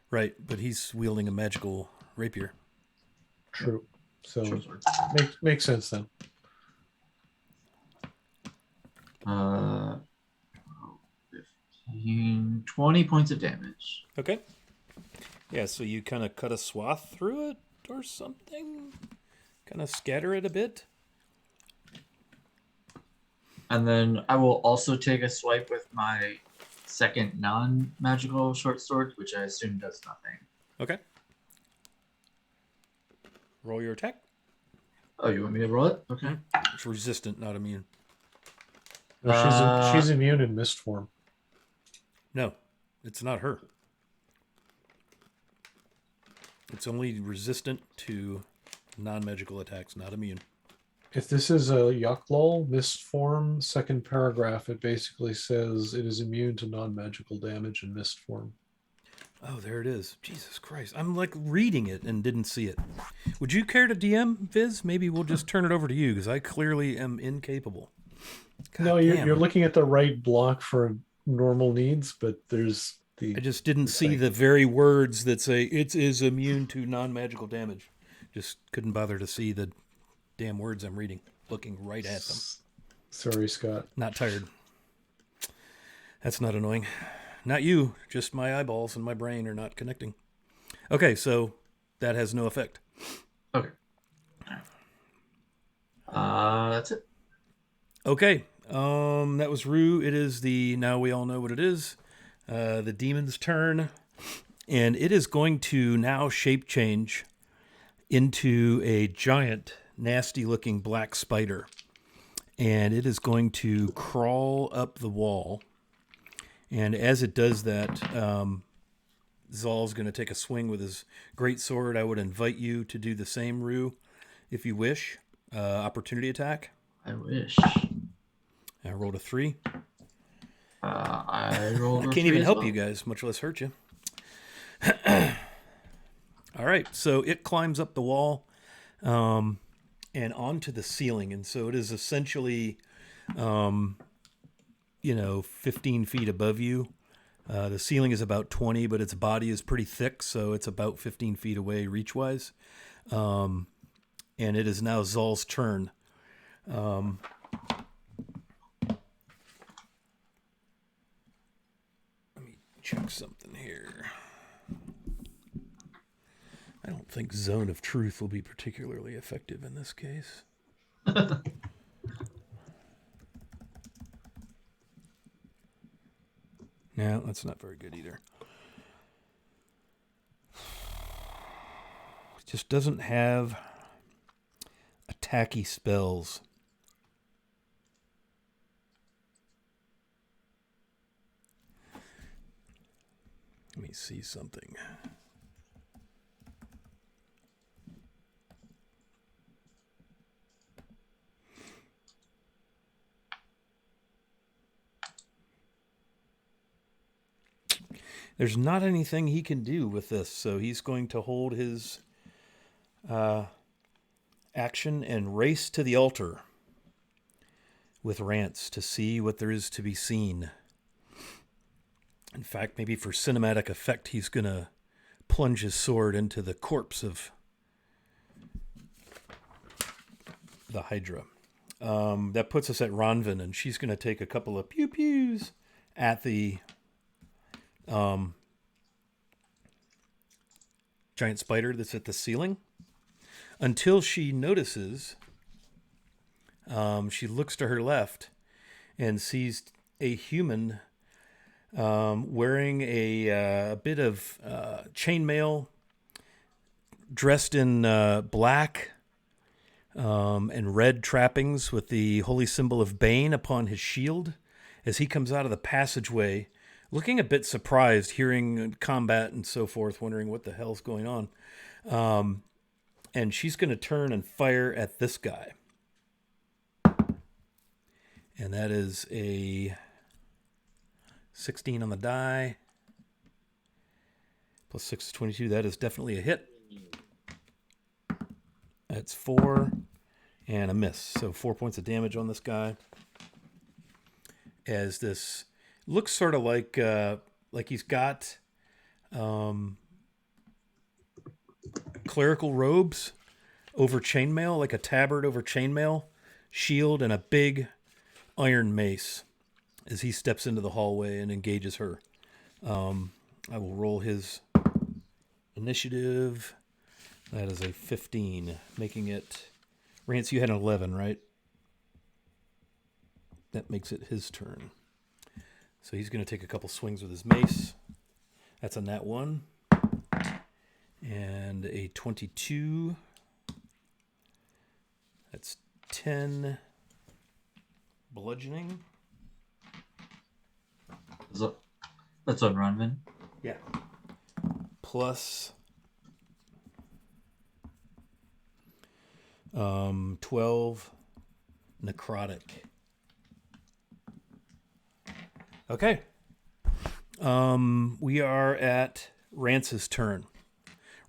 Right, but he's wielding a magical rapier. True. So Short sword. makes sense then. 15, 20 points of damage. Okay. Yeah, so you kind of cut a swath through it or something? Kind of scatter it a bit? And then I will also take a swipe with my second non-magical short sword, which I assume does nothing. Okay. Roll your attack. Oh, you want me to roll it? Okay. It's resistant, not immune. No, she's immune in mist form. No, it's not her. It's only resistant to non-magical attacks, not immune. If this is a Yuklol mist form, second paragraph, it basically says it is immune to non-magical damage in mist form. Oh, there it is. Jesus Christ. I'm like reading it and didn't see it. Would you care to DM, Viz? Maybe we'll just turn it over to you because I clearly am incapable. God No, damn. you're looking at the right block for normal needs, but there's the... I just didn't see the very words that say it is immune to non-magical damage. Just couldn't bother to see the damn words I'm reading, looking right at them. Sorry, Scott. Not tired. That's not annoying. Not you, just my eyeballs and my brain are not connecting. Okay, so that has no effect. Okay. That's it. Okay, that was Rue. It is now we all know what it is. The demon's turn, and it is going to now shape change into a giant, nasty-looking black spider, and it is going to crawl up the wall. And as it does that, Zal's going to take a swing with his great sword. I would invite you to do the same, Rue, if you wish. Opportunity attack. I wish. I rolled a 3. I rolled. I can't even help you guys, much less hurt you. All right, so it climbs up the wall and onto the ceiling, and so it is essentially, 15 feet above you. The ceiling is about 20, but its body is pretty thick, so it's about 15 feet away reach-wise. And it is now Zal's turn. Let me check something here. I don't think Zone of Truth will be particularly effective in this case. No, that's not very good either. It just doesn't have attacky spells. Let me see something. There's not anything he can do with this, so he's going to hold his action and race to the altar with Rance to see what there is to be seen. In fact, maybe for cinematic effect, he's going to plunge his sword into the corpse of the Hydra. That puts us at Ronvin, and she's going to take a couple of pew-pews at the giant spider that's at the ceiling until she notices, she looks to her left and sees a human wearing a bit of chainmail, dressed in black and red trappings with the holy symbol of Bane upon his shield as he comes out of the passageway, looking a bit surprised, hearing combat and so forth, wondering what the hell's going on. And she's going to turn and fire at this guy. And that is a 16 on the die. Plus 6 is 22. That is definitely a hit. That's 4 and a miss. So 4 points of damage on this guy. As this looks sort of like he's got clerical robes over chainmail, like a tabard over chainmail, shield, and a big iron mace as he steps into the hallway and engages her. I will roll his initiative. That is a 15, making it... Rance, you had an 11, right? That makes it his turn. So he's going to take a couple swings with his mace. That's a nat 1. And a 22. That's 10 bludgeoning. That's on Ronman. Yeah. Plus 12 necrotic. Okay. We are at Rance's turn.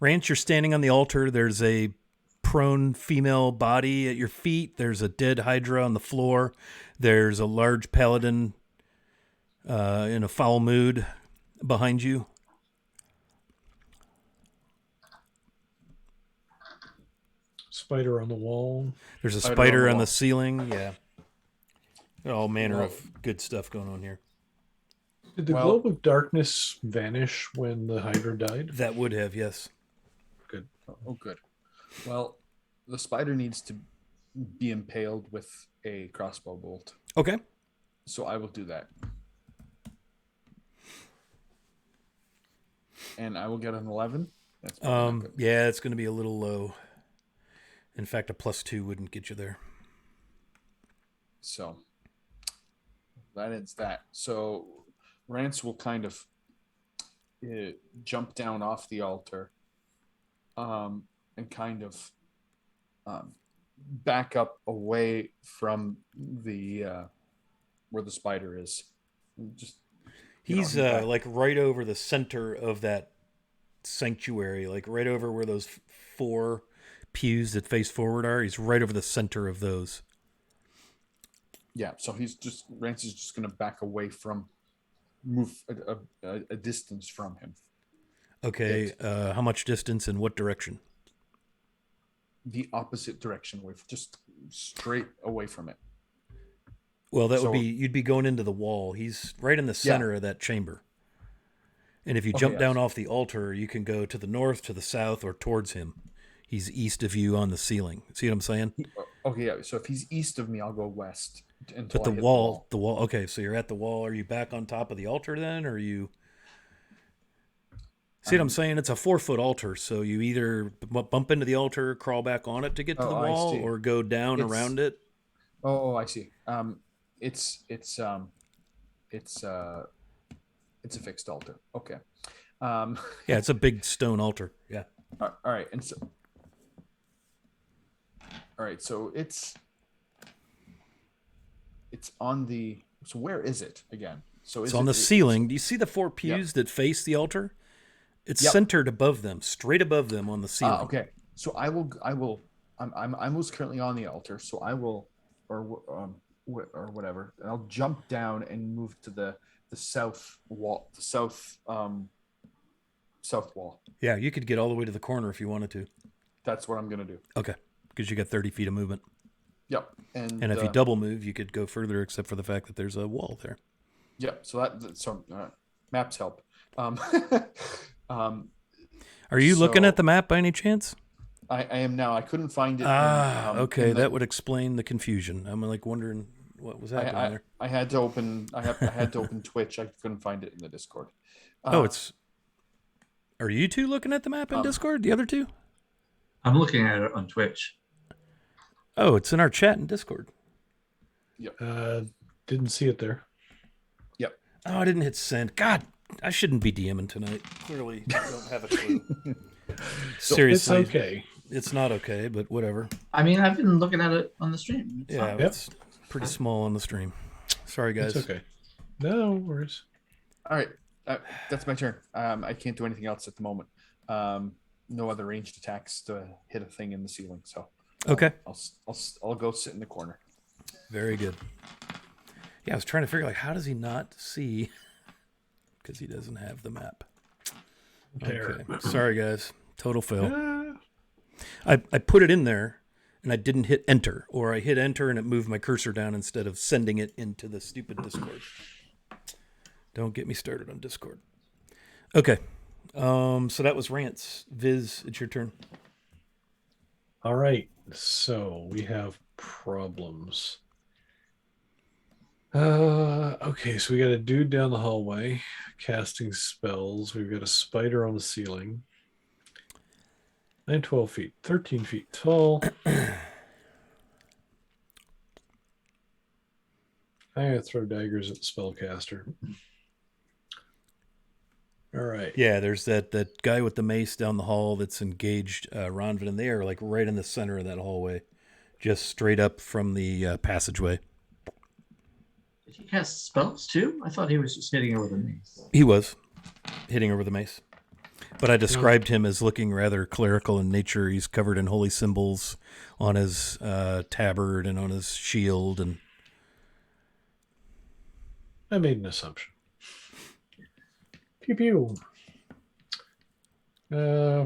Rance, you're standing on the altar. There's a prone female body at your feet. There's a dead Hydra on the floor. There's a large paladin in a foul mood behind you. Spider on the wall. There's a spider on the ceiling. Yeah. All manner of good stuff going on here. Did the globe of darkness vanish when the Hydra died? That would have, yes. Good. Oh, good. Well, the spider needs to be impaled with a crossbow bolt. Okay. So I will do that. And I will get an 11. That's probably not good. Yeah, it's going to be a little low. In fact, a +2 wouldn't get you there. So that ends that. So Rance will kind of jump down off the altar and kind of back up away from the where the spider is. Just he's like right over the center of that sanctuary, like right over where those 4 pews that face forward are. He's right over the center of those. Yeah, so Rance is just going to back away from, move a distance from him. Okay, how much distance and what direction? The opposite direction, just straight away from it. Well, would be, you'd be going into the wall. He's right in the center of that chamber. And if you jump down off the altar, you can go to the north, to the south, or towards him. He's east of you on the ceiling. See what I'm saying? Okay, yeah. So if he's east of me, I'll go west. But the wall. Okay, so you're at the wall. Are you back on top of the altar then, or are you? See what I'm saying? It's a 4-foot altar, so you either bump into the altar, crawl back on it to get to the wall, or go down around it. Oh, I see. It's a fixed altar. Okay. Yeah, it's a big stone altar. Yeah. All right, so it's on the. So where is it again? So it's on the ceiling. Do you see the 4 pews that face the altar? It's centered above them, straight above them on the ceiling. Okay. So I will. I'm most currently on the altar, so I will, or whatever, and I'll jump down and move to the south wall, south wall. Yeah, you could get all the way to the corner if you wanted to. That's what I'm gonna do. Okay, because you got 30 feet of movement. Yep. And if you double move, you could go further, except for the fact that there's a wall there. Yep. So maps help. Are you looking at the map by any chance? I am now. I couldn't find it. Okay, that would explain the confusion. I'm like wondering what was happening there. I had to open. I had to open Twitch. I couldn't find it in the Discord. Are you two looking at the map in Discord? The other two? I'm looking at it on Twitch. Oh, it's in our chat in Discord. Yep. Didn't see it there. Yep. Oh, I didn't hit send. God, I shouldn't be DMing tonight. Clearly, I don't have a clue. Seriously, it's okay. It's not okay, but whatever. I mean, I've been looking at it on the stream. It's pretty small on the stream. Sorry, guys. It's okay. No worries. All right. That's my turn. I can't do anything else at the moment. No other ranged attacks to hit a thing in the ceiling. So Okay. I'll go sit in the corner. Very good. Yeah, I was trying to figure, like, how does he not see? Because he doesn't have the map. There. Okay. Sorry, guys. Total fail. Ah, I put it in there, and I didn't hit enter. Or I hit enter, and it moved my cursor down instead of sending it into the stupid Discord. Don't get me started on Discord. Okay. So that was rants. Viz, it's your turn. all right. So we have problems. Okay, so we got a dude down the hallway casting spells. We've got a spider on the ceiling. 9, 12 feet, 13 feet tall. I'm gonna throw daggers at the spellcaster. All right. Yeah, there's that guy with the mace down the hall that's engaged Ronvin, and they are like right in the center of that hallway, just straight up from the passageway. Did he cast spells too? I thought he was just hitting her with a mace. He was hitting her with a mace. But I described him as looking rather clerical in nature. He's covered in holy symbols on his tabard and on his shield. And I made an assumption. Pew pew.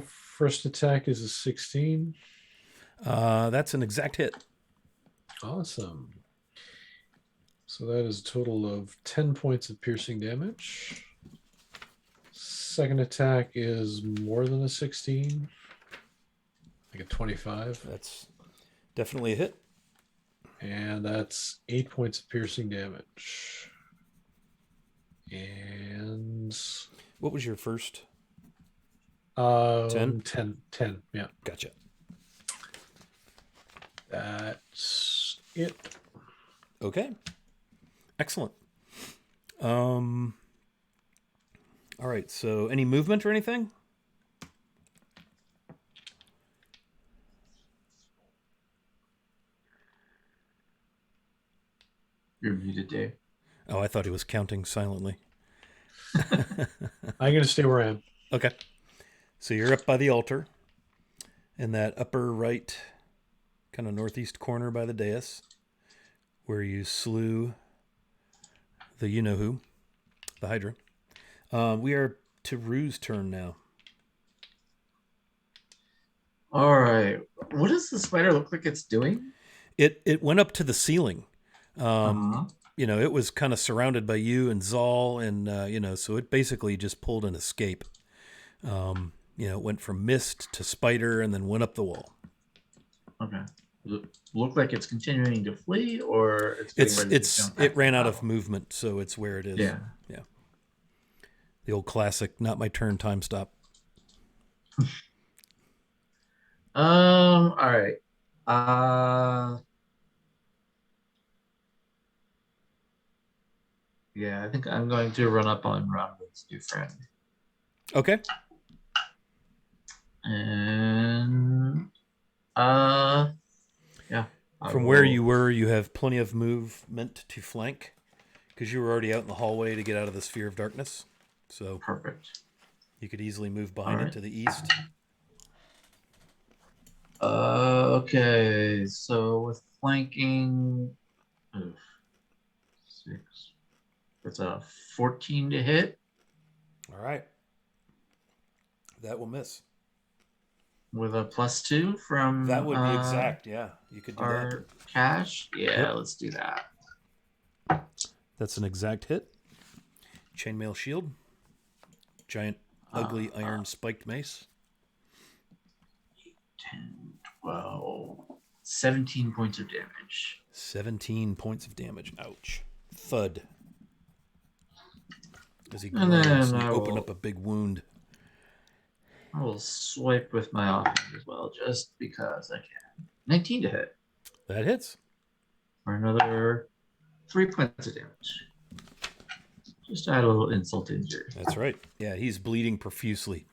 First attack is a 16. that's an exact hit. Awesome. So that is a total of 10 points of piercing damage. Second attack is more than a 16. Like a 25. That's definitely a hit. And that's 8 points of piercing damage. And What was your first? 10? 10, yeah. Gotcha. That's it. Okay. Excellent. All right, so any movement or anything? You're muted, Dave. Oh, I thought he was counting silently. I'm going to stay where I am. Okay. So you're up by the altar in that upper right, kind of northeast corner by the dais, where you slew the you-know-who, the Hydra. We are to Rue's turn now. All right. What does the spider look like it's doing? It went up to the ceiling. Uh-huh. It was kind of surrounded by you and Zal, and so it basically just pulled an escape. It went from mist to spider and then went up the wall. Okay. Does it look like it's continuing to flee, or it's getting ready to jump back it ran to out the of movement, so it's where it is. Yeah. Yeah. The old classic, not my turn, time stop. All right. Yeah, I think I'm going to run up on Robin's new friend. Okay. And yeah. From where you were, you have plenty of movement to flank because you were already out in the hallway to get out of the sphere of darkness. So perfect. You could easily move behind it to the east. Okay, so with flanking, 6. That's a 14 to hit. All right. That will miss. With a +2 from that would be exact. Yeah, you could do our that. cash. Yeah, Yep. let's do that. That's an exact hit. Chainmail shield. Giant, ugly iron spiked mace. 10, 12, 17 points of damage. 17 points of damage. Ouch. Thud. As he And then groans, and I you open will- up a big wound. I will swipe with my offhand as well, just because I can. 19 to hit. That hits. For another 3 points of damage. Just to add a little insult to injury. That's right. Yeah, he's bleeding profusely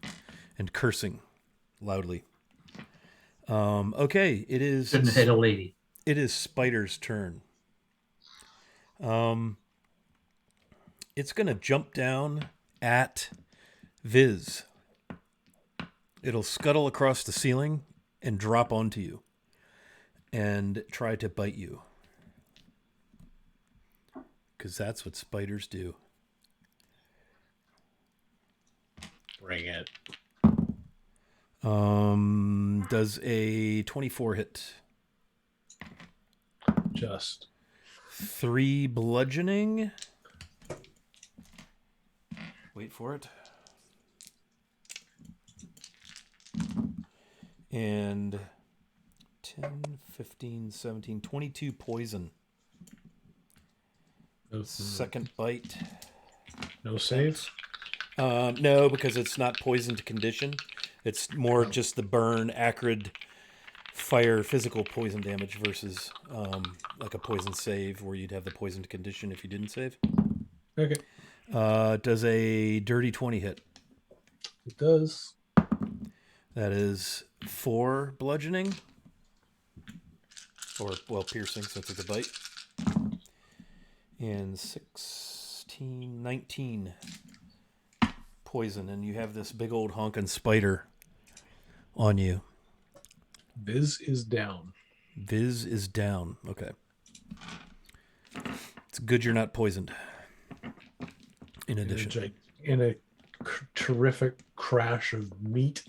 and cursing loudly. Okay, it is. Couldn't hit a lady. It is Spider's turn. It's going to jump down at Viz. It'll scuttle across the ceiling and drop onto you and try to bite you. Because that's what spiders do. Bring it. Does a 24 hit? Just 3 bludgeoning. Wait for it. And 10, 15, 17, 22 poison. Second bite. No save? No, because it's not poisoned condition. It's more just the burn, acrid, fire, physical poison damage versus like a poison save where you'd have the poisoned condition if you didn't save. Okay. Does a dirty 20 hit? It does. That is 4 bludgeoning. Or, well, piercing since it's a bite. And 16, 19 poison. And you have this big old honking spider on you. Viz is down. Viz is down. Okay. It's good you're not poisoned. In addition. In a terrific crash of meat,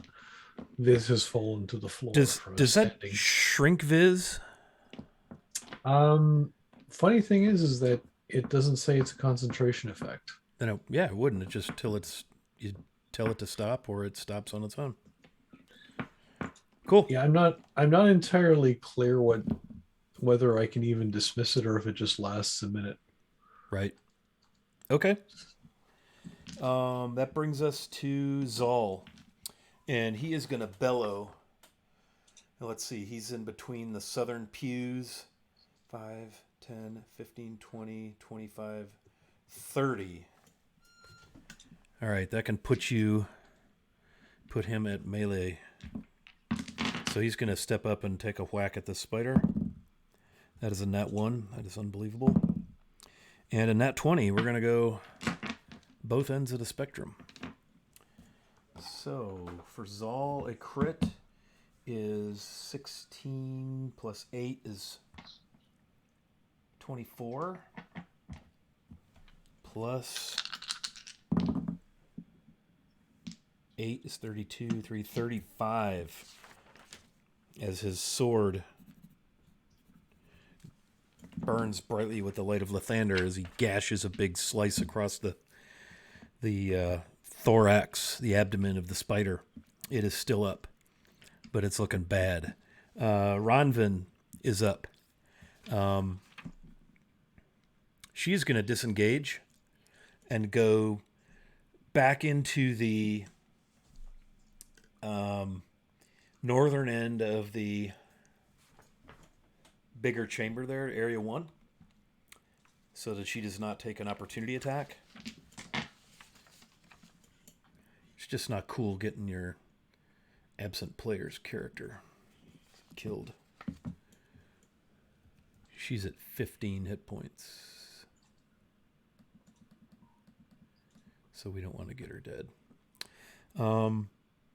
Viz has fallen to the floor. Does that shrink Viz? Funny thing is that it doesn't say it's a concentration effect. Then it wouldn't. It just you tell it to stop or it stops on its own. Cool. Yeah, I'm not entirely clear whether I can even dismiss it or if it just lasts a minute. Right. Okay. That brings us to Zal. And he is going to bellow. Let's see. He's in between the southern pews. 5, 10, 15, 20, 25, 30. All right. That can put him at melee. So he's going to step up and take a whack at the spider. That is a nat 1. That is unbelievable. And a nat 20. We're going to go both ends of the spectrum. So for Zal, a crit is 16 plus 8 is 24. Plus 8 is 32, 35. As his sword burns brightly with the light of Lathander as he gashes a big slice across the thorax, the abdomen of the spider. It is still up, but it's looking bad. Ronvin is up. She's going to disengage and go back into the northern end of the bigger chamber there, Area 1, so that she does not take an opportunity attack. It's just not cool getting your absent player's character killed. She's at 15 hit points. So we don't want to get her dead.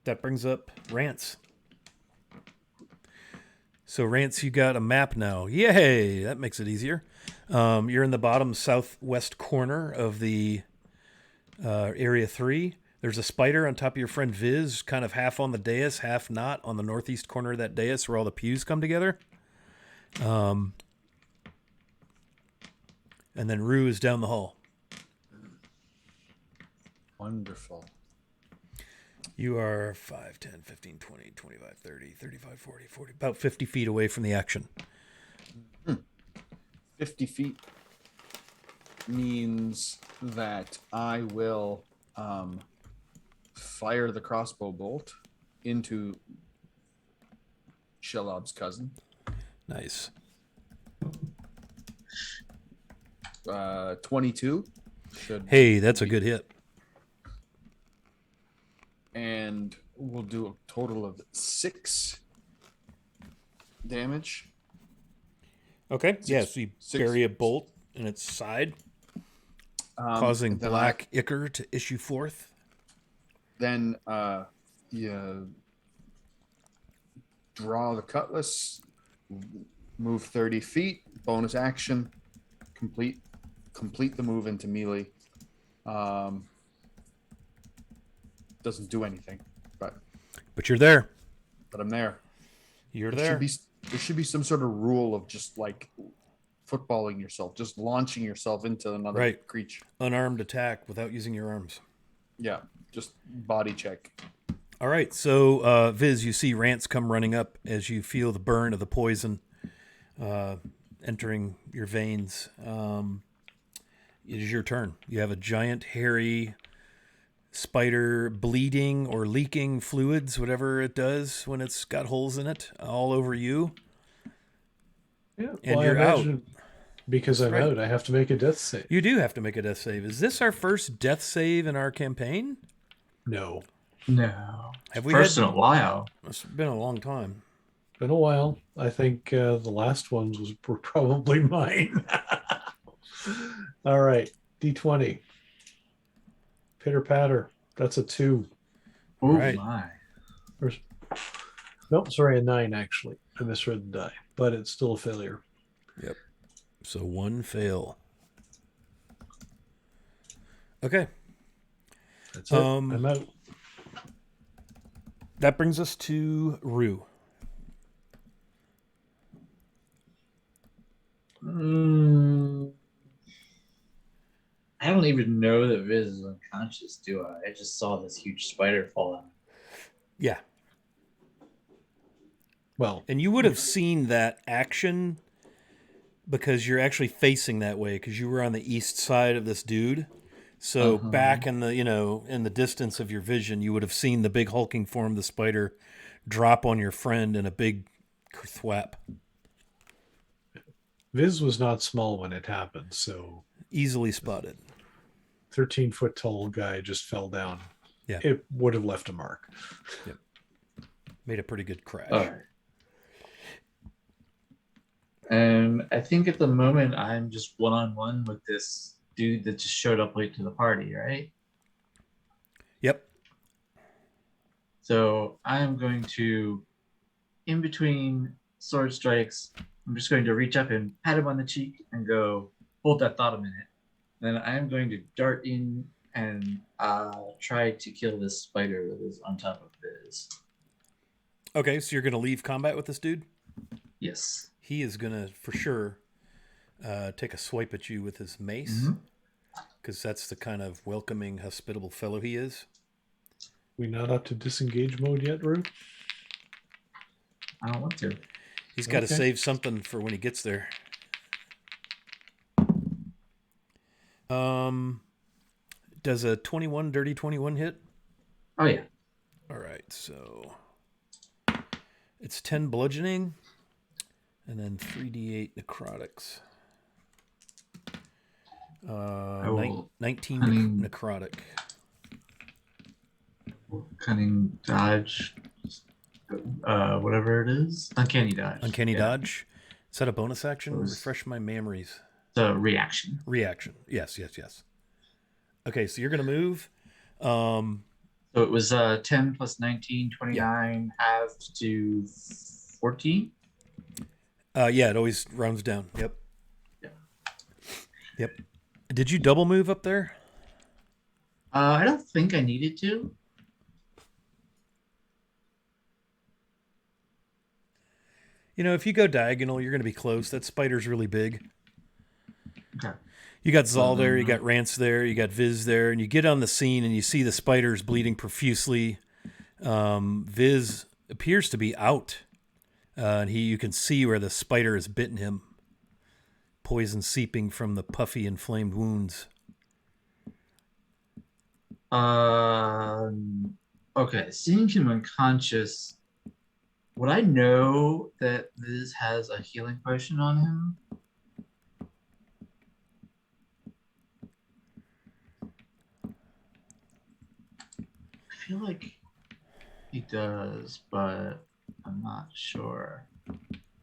That brings up Rance. So Rance, you got a map now. Yay! That makes it easier. You're in the bottom southwest corner of the Area 3. There's a spider on top of your friend Viz, kind of half on the dais, half not, on the northeast corner of that dais where all the pews come together. And then Rue is down the hall. Wonderful. You are 5, 10, 15, 20, 25, 30, 35, 40, 40, about 50 feet away from the action. 50 feet means that I will fire the crossbow bolt into Shelob's cousin. Nice. 22. Hey, that's a good hit. And we'll do a total of 6 damage. Okay. Yeah, so you bury a bolt in its side. causing then black ichor to issue forth. Then you draw the cutlass, move 30 feet, bonus action, complete the move into melee. Doesn't do anything, but you're there. I'm there. You're there. there. There should be some sort of rule of just like footballing yourself, just launching yourself into another creature. Unarmed attack without using your arms. Yeah, just body check. All right, so Viz, you see Rance come running up as you feel the burn of the poison entering your veins. It is your turn. You have a giant, hairy spider bleeding or leaking fluids, whatever it does when it's got holes in it, all over you. Yeah, and you're out. Because I'm out, I have to make a death save. You do have to make a death save. Is this our first death save in our campaign? No. Have we first in a while? It's been a long time. Been a while. I think the last ones were probably mine. All right, D20. Pitter patter. That's a 2. Oh right. My! Nope, sorry, a 9 actually. I misread the die, but it's still a failure. Yep. So 1 fail. Okay. That's it. I'm out. That brings us to Rue. I don't even know that Viz is unconscious, do I? I just saw this huge spider fall on him. Yeah. Well, and you would have seen that action because you're actually facing that way because you were on the east side of this dude. So back in the, in the distance of your vision, you would have seen the big hulking form of the spider drop on your friend in a big thwap. Viz was not small when it happened, so easily spotted. 13-foot tall guy just fell down. Yeah. It would have left a mark. Yep. Made a pretty good crash. All right. And I think at the moment I'm just one-on-one with this dude that just showed up late to the party, right? Yep. So I'm going to, in between sword strikes, I'm just going to reach up and pat him on the cheek and go, hold that thought a minute. Then I'm going to dart in and try to kill this spider that is on top of Viz. Okay, so you're going to leave combat with this dude? Yes. He is going to, for sure, take a swipe at you with his mace. Because that's the kind of welcoming, hospitable fellow he is. We not up to disengage mode yet, Rue? I don't want to. He's got to save something for when he gets there. Does a 21, dirty 21 hit? Oh, yeah. All right, so it's 10 bludgeoning and then 3d8 necrotics. 19 necrotic. Cunning dodge. Whatever it is. Uncanny dodge. Uncanny dodge? Is that a bonus action? Refresh my memories. It's a reaction. Reaction. Yes. Okay, so you're going to move. So it was 10 plus 19, 29, halved to 14? Yeah, it always rounds down. Yep. Yeah. Yep. Did you double move up there? I don't think I needed to. If you go diagonal, you're going to be close. That spider's really big. Okay. You got Zal there, you got Rance there, you got Viz there, and you get on the scene and you see the spiders bleeding profusely. Viz appears to be out. And you can see where the spider has bitten him. Poison seeping from the puffy, inflamed wounds. Okay, seeing him unconscious, would I know that Viz has a healing potion on him? I feel like he does, but I'm not sure.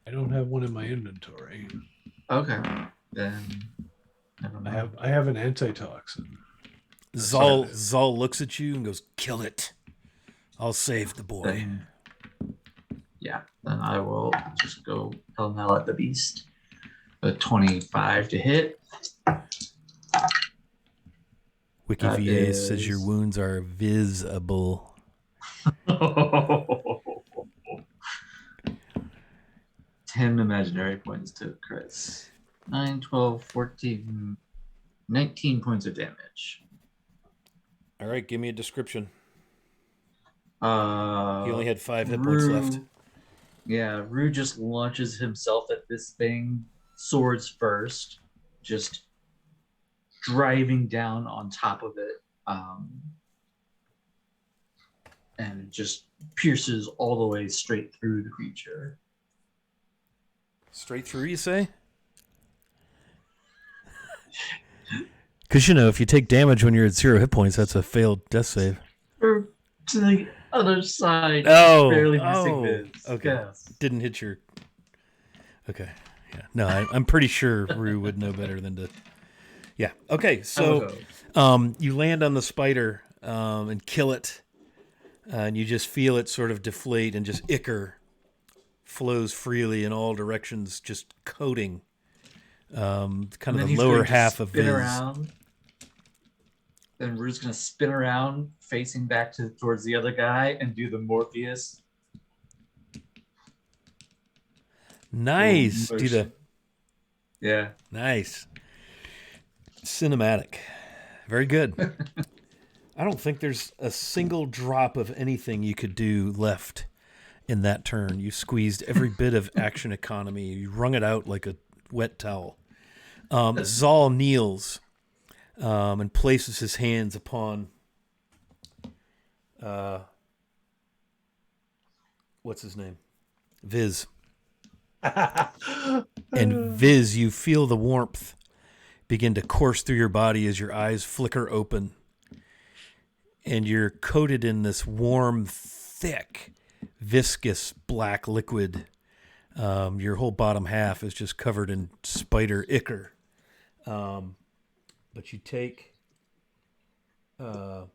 I don't have one in my inventory. Okay, then Never I mind. have an antitoxin. Zal looks at you and goes, "Kill it. I'll save the boy." Then, yeah, then I will just go Pell at the beast. A 25 to hit. WikiVA says your wounds are visible. 10 imaginary points to Chris. 9, 12, 14, 19 points of damage. All right, give me a description. He He only had 5 hit points left. Yeah, Rue just launches himself at this thing, swords first, just driving down on top of it, and just pierces all the way straight through the creature. Straight through, you say? Because, if you take damage when you're at 0 hit points, that's a failed death save. Or to the other side. Oh, barely missing this. Okay. Yes. Didn't hit your... Okay. Yeah. No, I'm pretty sure Rue would know better than to... Yeah. Okay, so you land on the spider and kill it, and you just feel it sort of deflate, and just ichor flows freely in all directions, just coating kind of the lower half of Viz. Around. Then Rue's going to spin around, facing back towards the other guy, and do the Morpheus. Nice. Yeah. Nice. Cinematic. Very good. I don't think there's a single drop of anything you could do left in that turn. You squeezed every bit of action economy. You wrung it out like a wet towel. Zal kneels and places his hands upon what's his name? Viz. And Viz, you feel the warmth begin to course through your body as your eyes flicker open. And you're coated in this warm, thick, viscous black liquid. Your whole bottom half is just covered in spider ichor. But you take... you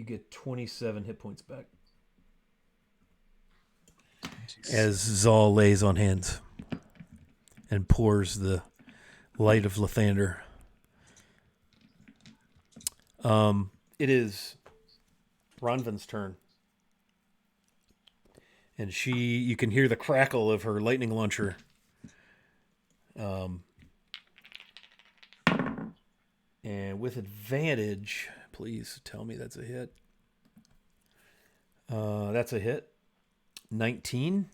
get 27 hit points back. As Zal lays on hands and pours the light of Lathander. It is Ronvin's turn. And you can hear the crackle of her lightning launcher. And with advantage, please tell me that's a hit. That's a hit. 19.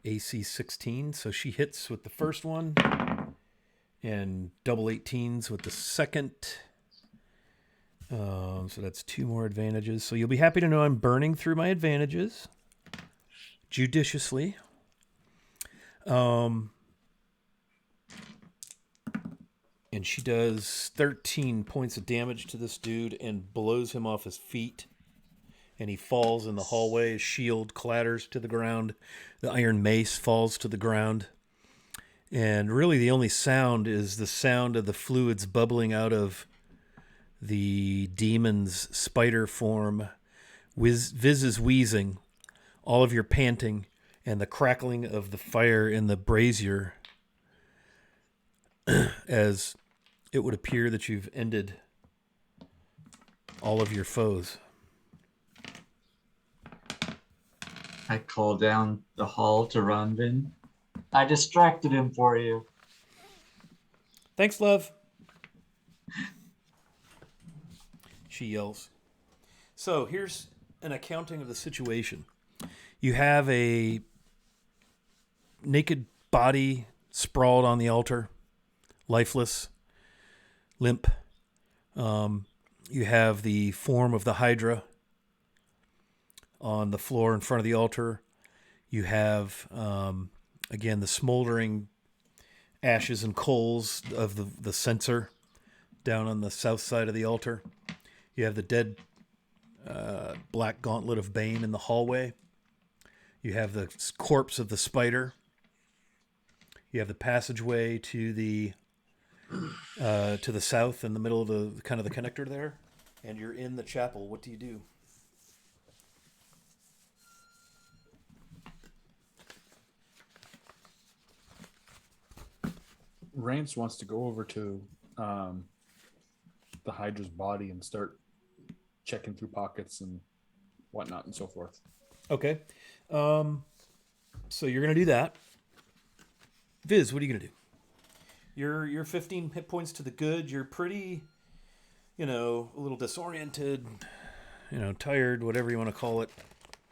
AC 16. So she hits with the first one. And double 18s with the second. So that's 2 more advantages. So you'll be happy to know I'm burning through my advantages judiciously. And she does 13 points of damage to this dude and blows him off his feet. And he falls in the hallway. His shield clatters to the ground. The iron mace falls to the ground. And really the only sound is the sound of the fluids bubbling out of the demon's spider form. Viz is wheezing. All of your panting and the crackling of the fire in the brazier as it would appear that you've ended all of your foes. I call down the hall to Ronvin. I distracted him for you. Thanks, love. She yells. So here's an accounting of the situation. You have a naked body sprawled on the altar, lifeless, limp. You have the form of the Hydra on the floor in front of the altar. You have, again, the smoldering ashes and coals of the censer down on the south side of the altar. You have the dead black gauntlet of Bane in the hallway. You have the corpse of the spider. You have the passageway to the south in the middle of the kind of the connector there, and you're in the chapel. What do you do? Rance wants to go over to the Hydra's body and start checking through pockets and whatnot and so forth. Okay. So you're going to do that. Viz, what are you going to do? You're 15 hit points to the good. You're pretty, a little disoriented, tired, whatever you want to call it.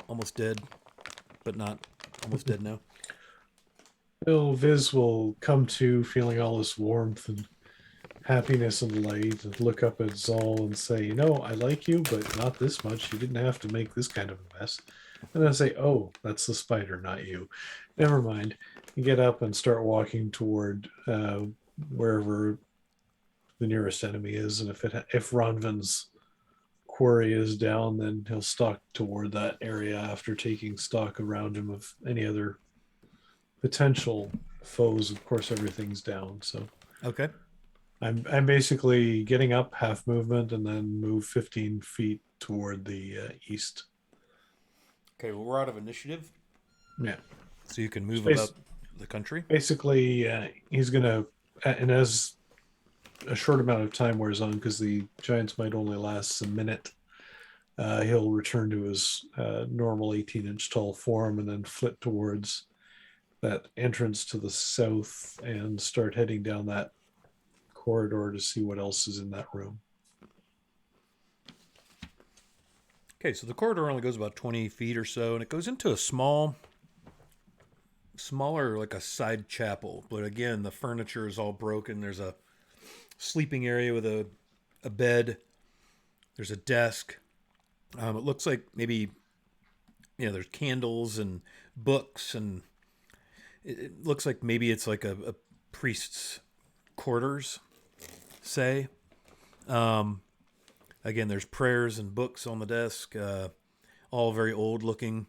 Almost dead, but not almost dead now. Well, Viz will come to feeling all this warmth and happiness and light and look up at Zal and say, I like you, but not this much. You didn't have to make this kind of a mess. And then I say, oh, that's the spider, not you. Never mind. You get up and start walking toward wherever the nearest enemy is. And if Ronvin's quarry is down, then he'll stalk toward that area after taking stock around him of any other potential foes. Of course, everything's down. So Okay. I'm basically getting up half movement and then move 15 feet toward the east. Okay, well, we're out of initiative. Yeah. So you can move about the country. Basically, he's going to, and as a short amount of time wears on, because the giants might only last a minute, he'll return to his normal 18-inch tall form and then flit towards that entrance to the south and start heading down that corridor to see what else is in that room. Okay, so the corridor only goes about 20 feet or so, and it goes into a smaller, like a side chapel. But again, the furniture is all broken. There's a sleeping area with a bed. There's a desk. It looks like maybe, there's candles and books, and it looks like maybe it's like a priest's quarters, say. Again, there's prayers and books on the desk, all very old looking.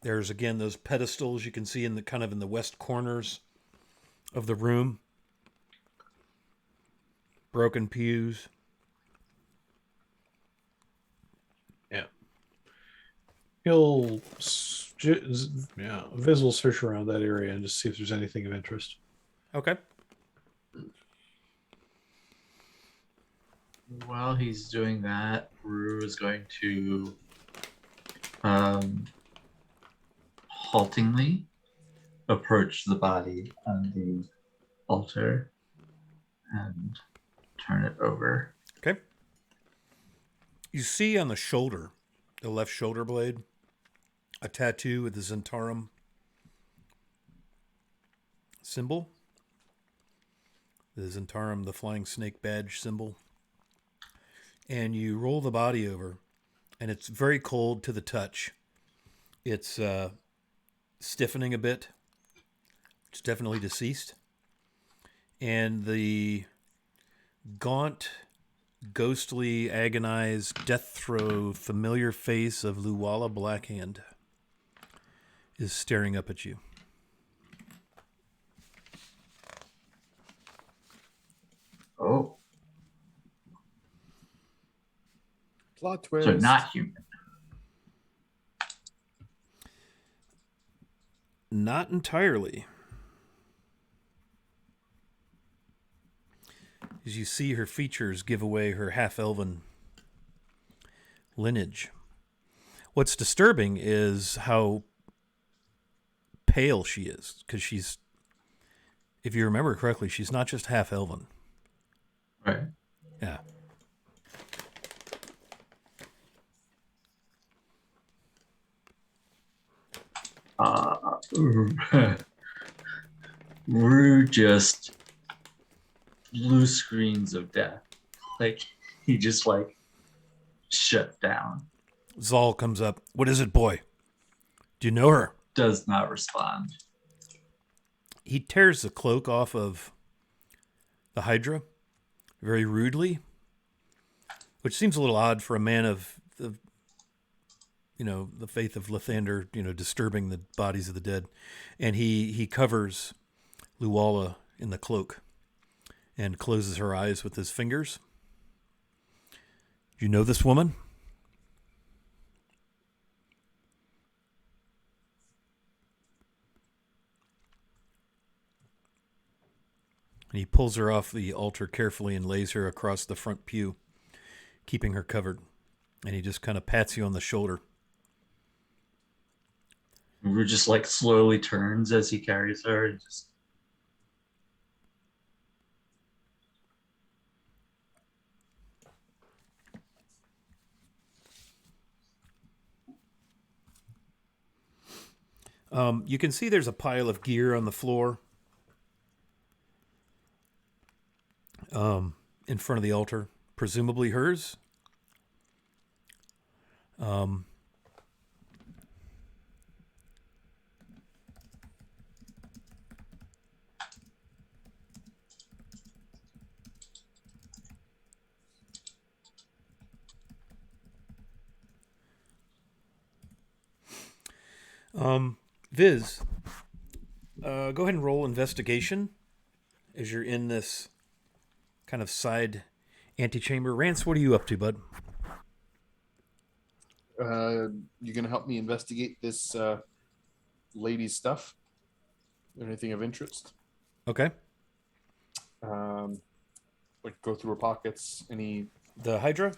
There's again those pedestals you can see in the west corners of the room. Broken pews. Yeah. Viz will search around that area and just see if there's anything of interest. Okay. While he's doing that, Rue is going to haltingly approach the body on the altar and turn it over. Okay. You see on the shoulder, the left shoulder blade, a tattoo with the Zentarum symbol. The Zentarum, the flying snake badge symbol. And you roll the body over, and it's very cold to the touch. It's stiffening a bit. It's definitely deceased. And the gaunt, ghostly, agonized, death throe, familiar face of Luwala Blackhand is staring up at you. Oh. Plot twist. So not human. Not entirely. As you see her features give away her half-elven lineage. What's disturbing is how pale she is, because she's, if you remember correctly, she's not just half-elven. Right. Yeah. Rue just blue screens of death. Like, he just, shut down. Zal comes up. What is it, boy? Do you know her? Does not respond. He tears the cloak off of the Hydra very rudely, which seems a little odd for a man of the faith of Lathander, disturbing the bodies of the dead. And he covers Luala in the cloak and closes her eyes with his fingers. You know this woman? And he pulls her off the altar carefully and lays her across the front pew, keeping her covered. And he just kind of pats you on the shoulder. Rue just like slowly turns as he carries her and just. You can see there's a pile of gear on the floor in front of the altar, presumably hers. Viz, go ahead and roll investigation as you're in this kind of side antechamber. Rance, what are you up to, bud? You gonna help me investigate this lady's stuff? Anything of interest? Okay. Like go through her pockets. Any? The Hydra?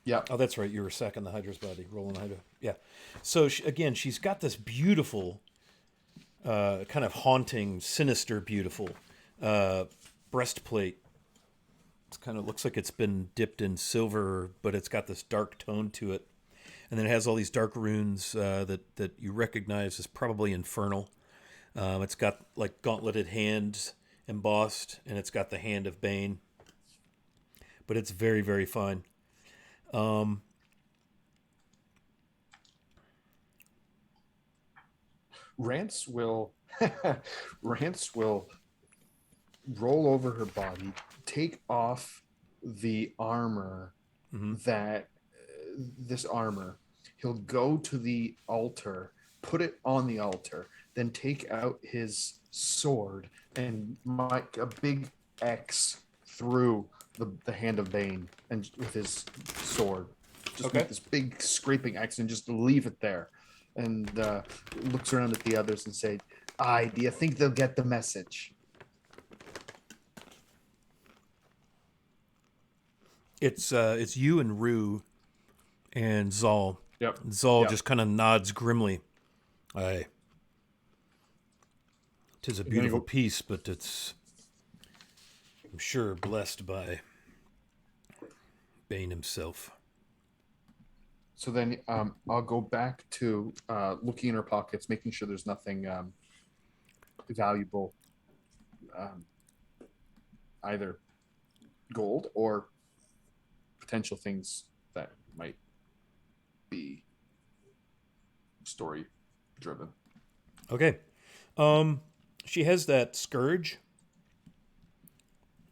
Yeah. Oh, that's right. You were sacking the Hydra's body, rolling Hydra. Yeah. So she's got this beautiful, kind of haunting, sinister, beautiful breastplate. It kind of looks like it's been dipped in silver, but it's got this dark tone to it. And then it has all these dark runes that you recognize as probably infernal. It's got like gauntleted hands embossed, and it's got the hand of Bane. But it's very, very fine. Rance will Rance will roll over her body, take off the armor that this armor. He'll go to the altar, put it on the altar, then take out his sword and make a big X through the hand of Bane and with his sword. Just make this big scraping X and just leave it there. And looks around at the others and say, do you think they'll get the message? It's you and Rue and Zal. Yep. Zal just kind of nods grimly. Aye. 'Tis a beautiful piece, but it's, I'm sure, blessed by Bane himself. So then I'll go back to looking in her pockets, making sure there's nothing valuable, either gold or potential things that might be story driven. Okay. She has that scourge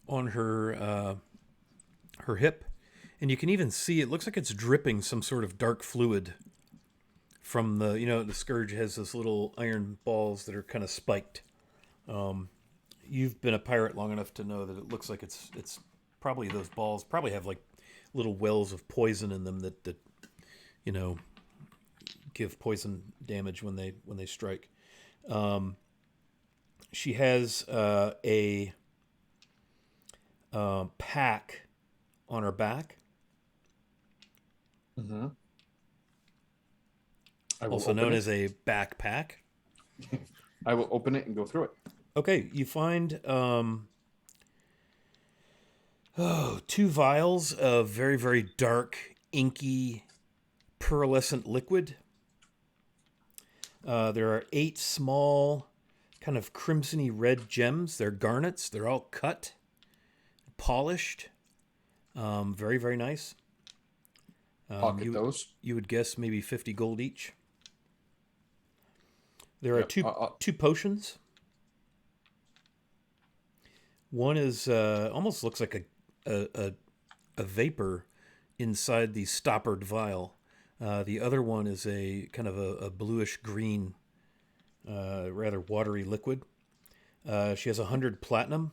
on her her hip, and you can even see it looks like it's dripping some sort of dark fluid from the the scourge has those little iron balls that are kind of spiked. You've been a pirate long enough to know that it looks like it's probably those balls probably have like little wells of poison in them that give poison damage when they strike. She has a pack on her back. Mm-hmm. Also known as a backpack. I will open it and go through it. Okay, you find 2 vials of very, very dark, inky, pearlescent liquid. There are 8 small, kind of crimsony red gems. They're garnets. They're all cut, polished. Very, very nice. Pocket those. You would guess maybe 50 gold each. There are two potions. One is almost looks like a vapor inside the stoppered vial. The other one is a kind of a bluish green, rather watery liquid. She has 100 platinum,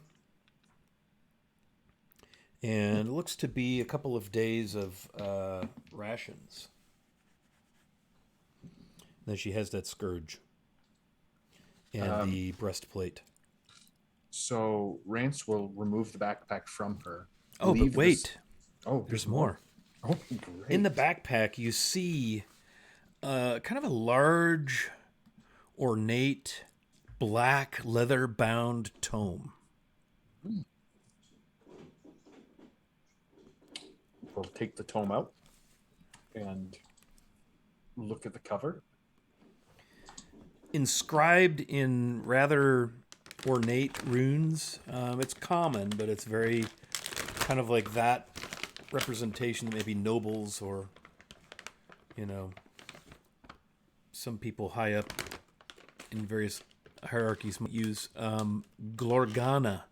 and it looks to be a couple of days of rations. Then she has that scourge and the breastplate. So Rance will remove the backpack from her. Oh, but wait. There's more. Oh, great. In the backpack, you see kind of a large, ornate, black leather-bound tome. We'll take the tome out and look at the cover. Inscribed in rather ornate runes. It's common, but it's very kind of like that representation that maybe nobles or, some people high up in various hierarchies might use. Glorgana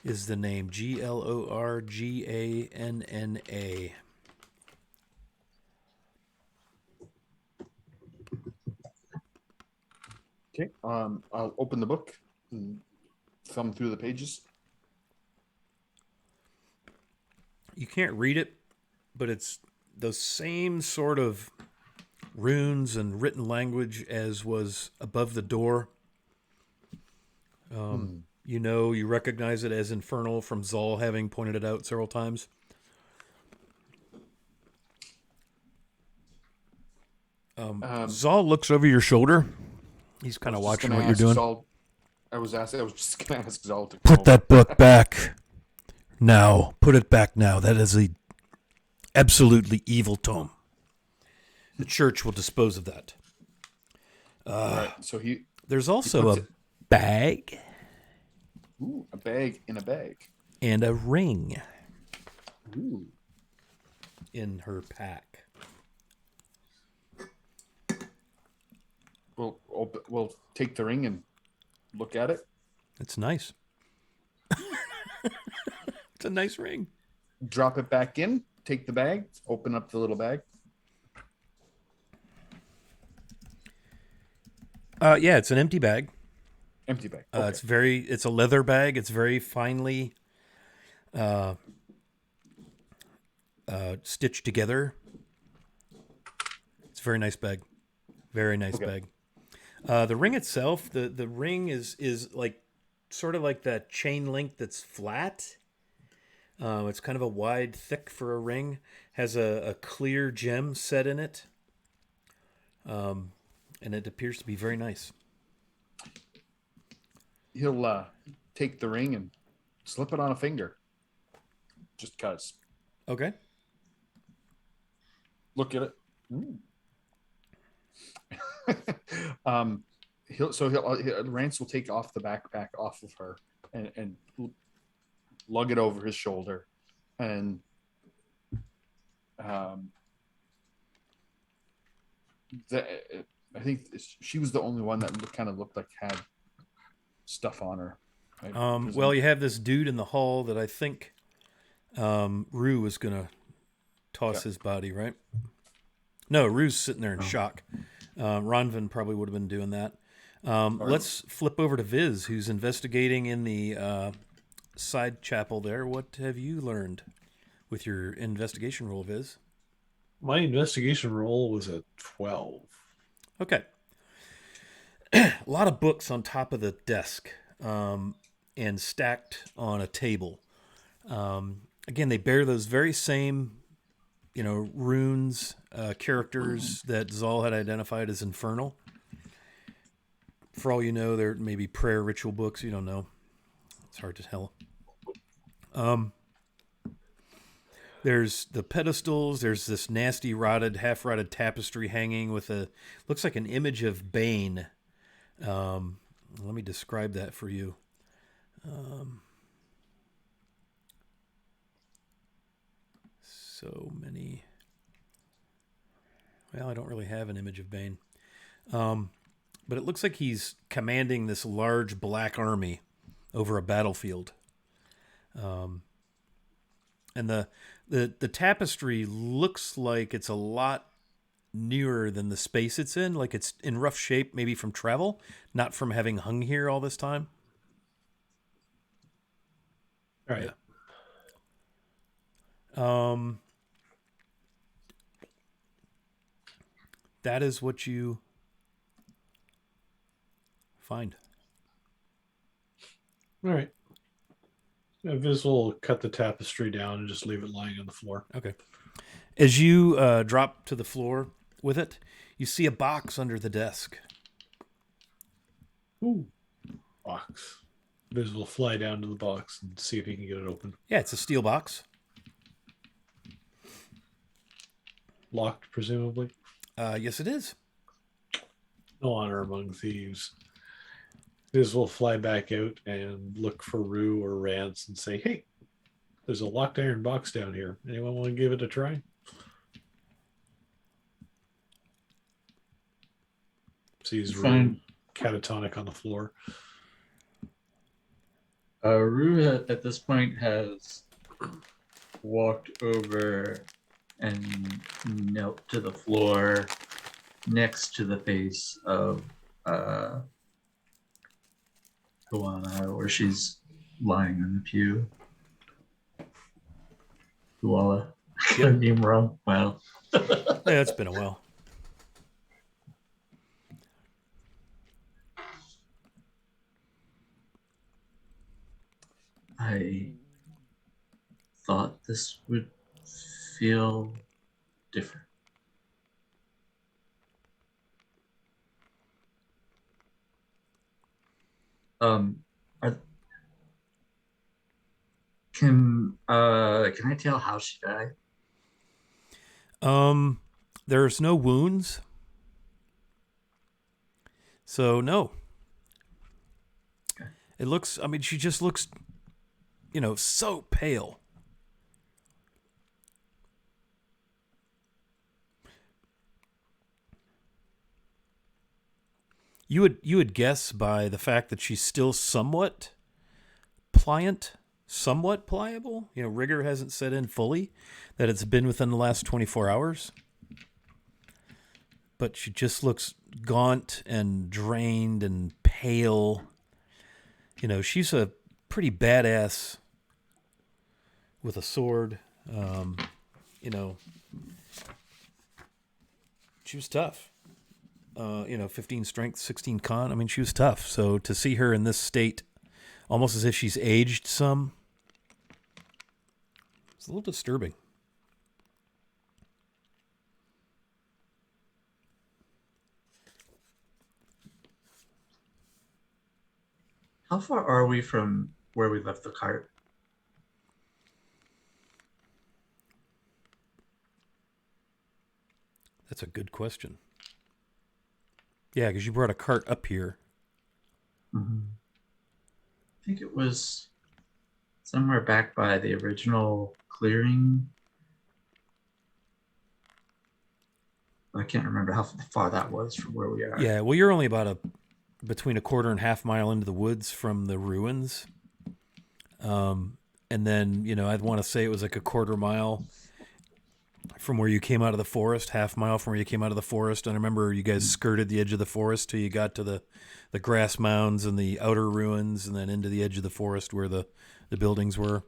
is the name. Glorganna. Okay. I'll open the book and thumb through the pages. You can't read it, but it's the same sort of runes and written language as was above the door. You recognize it as infernal from Zal having pointed it out several times. Zal looks over your shoulder. He's kind of watching what you're doing. I was just going to ask Zal to Put that book back now. Put it back now. That is a absolutely evil tome. The church will dispose of that. Right, so there's also a bag. Ooh, a bag in a bag. And a ring. Ooh. In her pack. We'll take the ring and look at it. It's nice. It's a nice ring. Drop it back in. Take the bag. Open up the little bag. Yeah, it's an empty bag. Empty bag. Okay. It's a leather bag. It's very finely stitched together. It's a very nice bag. Very nice bag. The ring itself, the ring is like sort of like that chain link that's flat. It's kind of a wide, thick for a ring. Has a clear gem set in it. And it appears to be very nice. He'll take the ring and slip it on a finger. Just cuz. Okay. Look at it. Rance will take off the backpack off of her and lug it over his shoulder, and I think she was the only one that kind of looked like had stuff on her. Well, you have this dude in the hall that I think Rue was gonna toss his body, right? No, Rue's sitting there in shock. Ronvin probably would have been doing that. Let's flip over to Viz, who's investigating in the side chapel there. What have you learned with your investigation roll, Viz? My investigation roll was at 12. Okay. A lot of books on top of the desk and stacked on a table. Again, they bear those very same runes, characters that Zal had identified as infernal. For all you know, there may be prayer ritual books. You don't know. It's hard to tell. There's the pedestals. There's this nasty half-rotted tapestry hanging with looks like an image of Bane. Let me describe that for you. So many. Well, I don't really have an image of Bane. But it looks like he's commanding this large black army over a battlefield. And the tapestry looks like it's a lot newer than the space it's in. Like it's in rough shape, maybe from travel, not from having hung here all this time. All right. Yeah. That is what you find. All right. Viz will cut the tapestry down and just leave it lying on the floor. Okay. As you drop to the floor with it, you see a box under the desk. Ooh. Box. Viz will fly down to the box and see if he can get it open. Yeah, it's a steel box. Locked, presumably. Yes, it is. No honor among thieves. Viz will fly back out and look for Rue or Rance and say, hey, there's a locked iron box down here. Anyone want to give it a try? Sees Rue catatonic on the floor. Rue at this point has walked over and knelt to the floor next to the face of Koala, where she's lying on the pew. Koala. Yep. Name wrong. Well. Yeah, it's been a while. I thought this would feel different. Can I tell how she died? There's no wounds. So no. Okay. It looks, I mean, she just looks, so pale. You would guess by the fact that she's still somewhat pliant, somewhat pliable. Rigor hasn't set in fully, that it's been within the last 24 hours. But she just looks gaunt and drained and pale. She's a pretty badass with a sword. She was tough. 15 strength, 16 con. I mean, she was tough. So to see her in this state, almost as if she's aged some, it's a little disturbing. How far are we from where we left the cart? That's a good question. Yeah, because you brought a cart up here. Mm-hmm. I think it was somewhere back by the original clearing. I can't remember how far that was from where we are. Yeah, well, you're only about between a quarter and half mile into the woods from the ruins. And then, I'd want to say it was like a quarter mile from where you came out of the forest, half mile from where you came out of the forest. And I remember you guys skirted the edge of the forest till you got to the grass mounds and the outer ruins and then into the edge of the forest where the buildings were.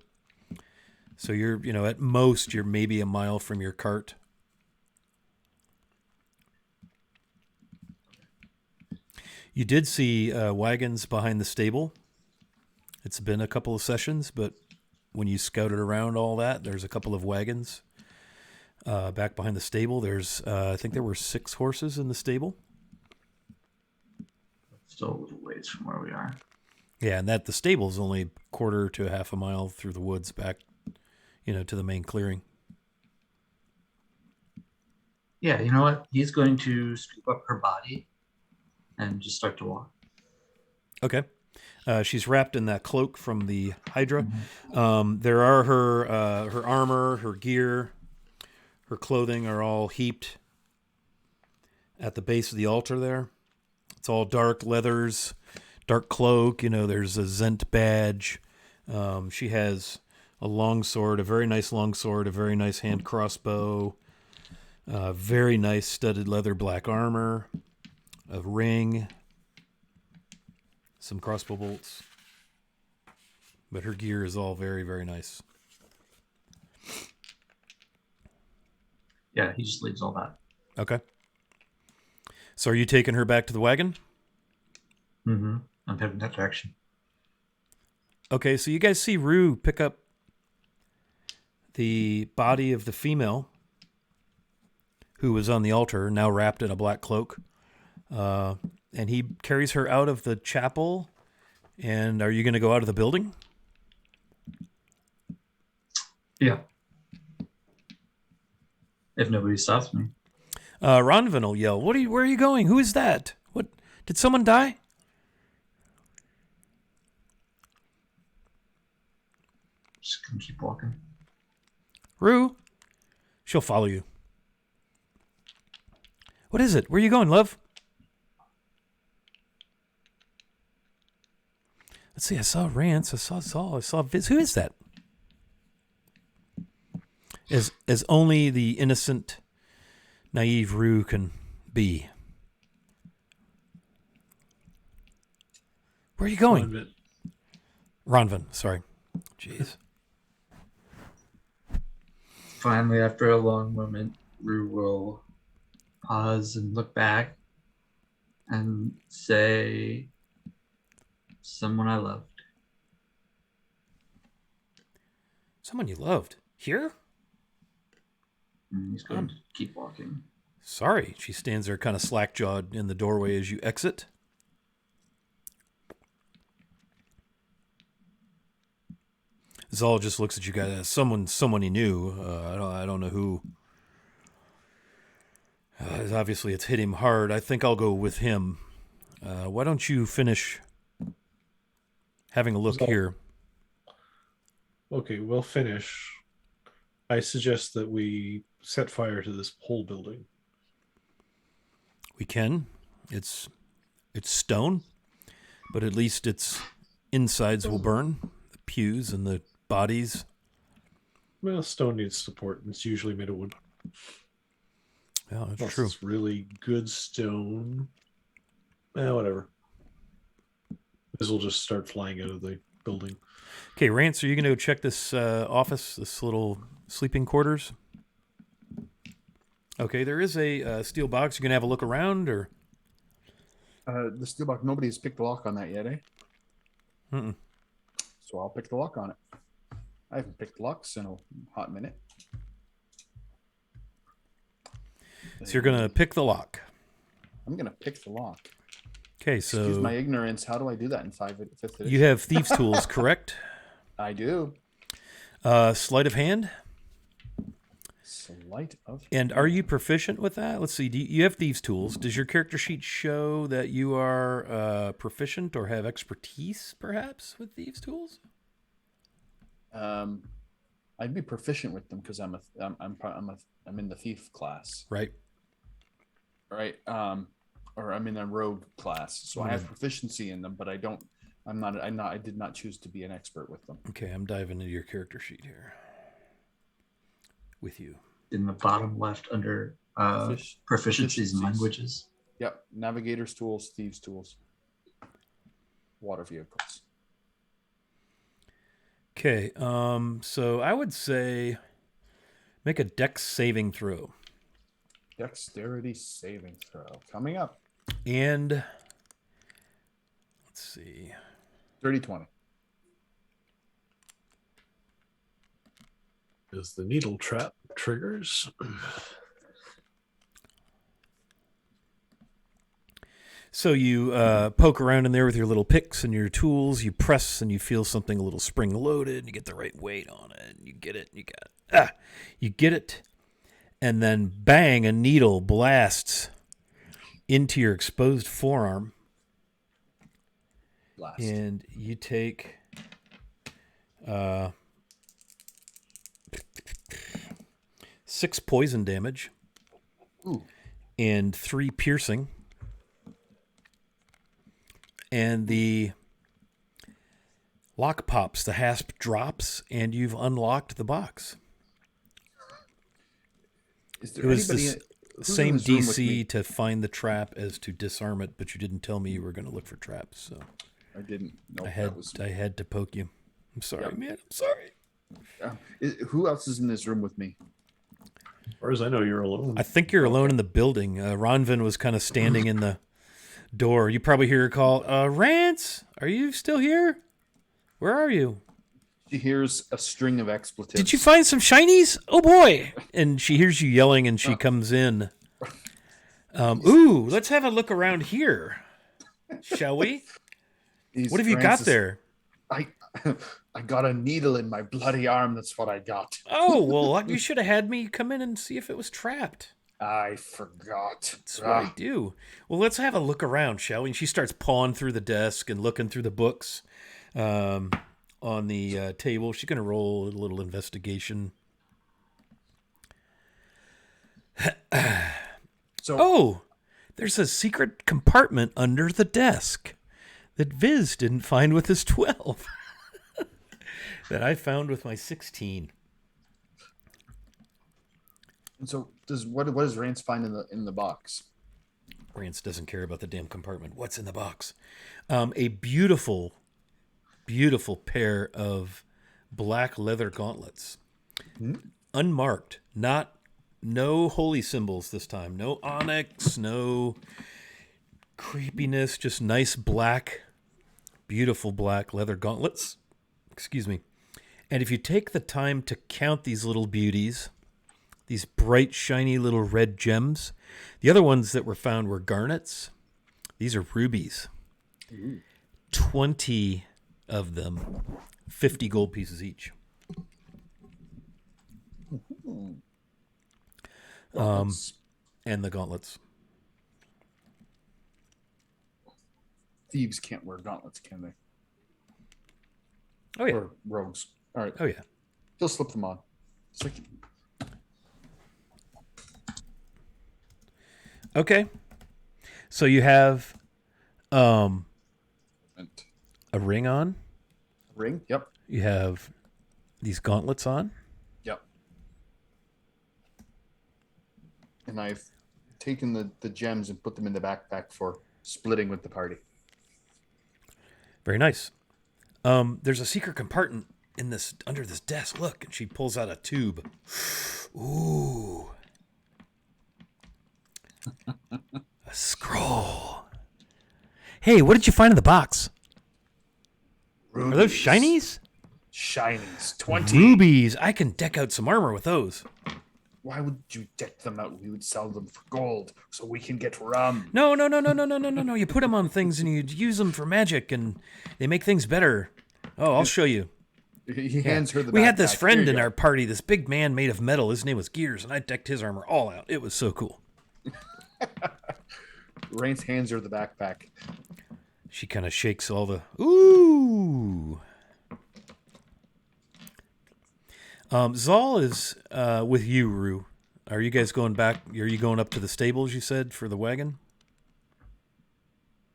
So you're, at most, you're maybe a mile from your cart. You did see wagons behind the stable. It's been a couple of sessions, but when you scouted around all that, there's a couple of wagons back behind the stable. There's, I think there were 6 horses in the stable. Still a little ways from where we are. Yeah, and the stable's only a quarter to half a mile through the woods back, to the main clearing. Yeah, you know what? He's going to scoop up her body and just start to walk. Okay. She's wrapped in that cloak from the Hydra. There are her armor, her gear, her clothing are all heaped at the base of the altar there. It's all dark leathers, dark cloak. There's a Zent badge. She has a long sword, a very nice long sword, a very nice hand crossbow, Very nice studded leather black armor, a ring, some crossbow bolts. But her gear is all very, very nice. Yeah, he just leaves all that. Okay. So are you taking her back to the wagon? Mm-hmm. I'm heading that direction. Okay, so you guys see Rue pick up the body of the female who was on the altar, now wrapped in a black cloak. And he carries her out of the chapel. And are you going to go out of the building? Yeah. If nobody stops me. Ronvin will yell, where are you going? Who is that? What? Did someone die? Just gonna keep walking. Rue? She'll follow you. What is it? Where are you going, love? Let's see. I saw Rance. I saw Zal. I saw Viz. Who is that? As only the innocent, naive Rue can be. Where are you going? Ronvin. Sorry. Jeez. Finally, after a long moment, Rue will pause and look back and say, someone I loved. Someone you loved. Here? And he's going to keep walking. Sorry. She stands there kind of slack-jawed in the doorway as you exit. Zal just looks at you guys as someone he knew. I don't know who. Obviously, it's hit him hard. I think I'll go with him. Why don't you finish having a look here? Okay, we'll finish. I suggest that we set fire to this whole building. We can. It's stone, but at least its insides will burn. The pews and the bodies. Well, stone needs support. It's usually made of wood. Yeah, that's Plus true. It's really good stone. Whatever. This will just start flying out of the building. Okay, Rance, are you going to go check this office, this little sleeping quarters? Okay, there is a steel box. You going to have a look around, or? The steel box, nobody's picked the lock on that yet, eh? Mm-mm. So I'll pick the lock on it. I haven't picked locks in a hot minute. So you're going to pick the lock. I'm going to pick the lock. Okay, Excuse my so ignorance. How do I do that in 5th edition? you have thieves' tools, correct? I do. Sleight of hand. Sleight of And are you proficient with that? Let's see. You have thieves' tools. Does your character sheet show that you are proficient or have expertise, perhaps, with thieves' tools? I'd be proficient with them because I'm in the thief class, Right. right? Or I'm in a rogue class, so I have proficiency in them, but I did not choose to be an expert with them. Okay, I'm diving into your character sheet here with you. In the bottom left under proficiencies and languages. Yep, navigator's tools, thieves' tools, water vehicles. Okay, so I would say make a dex saving throw. Dexterity saving throw coming up. And let's see. 30-20. As the needle trap triggers. So you poke around in there with your little picks and your tools. You press and you feel something a little spring loaded. You get the right weight on it. You get it. You get it. And then bang, a needle blasts into your exposed forearm. Blast. And you take 6 poison damage. Ooh. And 3 piercing. And the lock pops, the hasp drops, and you've unlocked the box. Is It there was anybody? the Who's in same this room with DC me? to find the trap as to disarm it, but you didn't tell me you were going to look for traps, so I didn't know. I had to poke you. I'm sorry, Yep. man. I'm sorry. Who else is in this room with me? As far as I know, you're alone. I think you're alone in the building. Ronvin was kind of standing in the door. You probably hear her call, Rance, are you still here? Where are you? She hears a string of expletives. Did you find some shinies? Oh boy! And she hears you yelling, and she comes in. Ooh, let's have a look around here, shall we? What have you got there? I got a needle in my bloody arm. That's what I got. Oh, well, you should have had me come in and see if it was trapped. I forgot. That's what I do. Well, let's have a look around, shall we? And she starts pawing through the desk and looking through the books on the table. She's going to roll a little investigation. Oh, there's a secret compartment under the desk that Viz didn't find with his 12 that I found with my 16. And so, what does Rance find in the box? Rance doesn't care about the damn compartment. What's in the box? A beautiful, beautiful pair of black leather gauntlets, unmarked. No holy symbols this time. No onyx. No creepiness. Just nice black, beautiful black leather gauntlets. Excuse me. And if you take the time to count these little beauties, these bright, shiny little red gems. The other ones that were found were garnets. These are rubies. 20 of them. 50 gold pieces each. And the gauntlets. Thieves can't wear gauntlets, can they? Oh, yeah. Or rogues. All right. Oh, yeah. He'll slip them on. It's like... Okay. So you have a ring on. Ring? Yep. You have these gauntlets on. Yep. And I've taken the gems and put them in the backpack for splitting with the party. Very nice. There's a secret compartment under this desk. Look, and she pulls out a tube. Ooh. A scroll. Hey, what did you find in the box? Rubies. Are those shinies? Shinies. 20. Rubies. I can deck out some armor with those. Why would you deck them out? We would sell them for gold so we can get rum. No. You put them on things and you use them for magic and they make things better. Oh, I'll show you. He hands her the We had backpack. this friend Here you in go. our party, this big man made of metal. His name was Gears, and I decked his armor all out. It was so cool. Rance hands her the backpack. She kind of shakes all the... Ooh! Zal is with you, Rue. Are you guys going back? Are you going up to the stables, you said, for the wagon?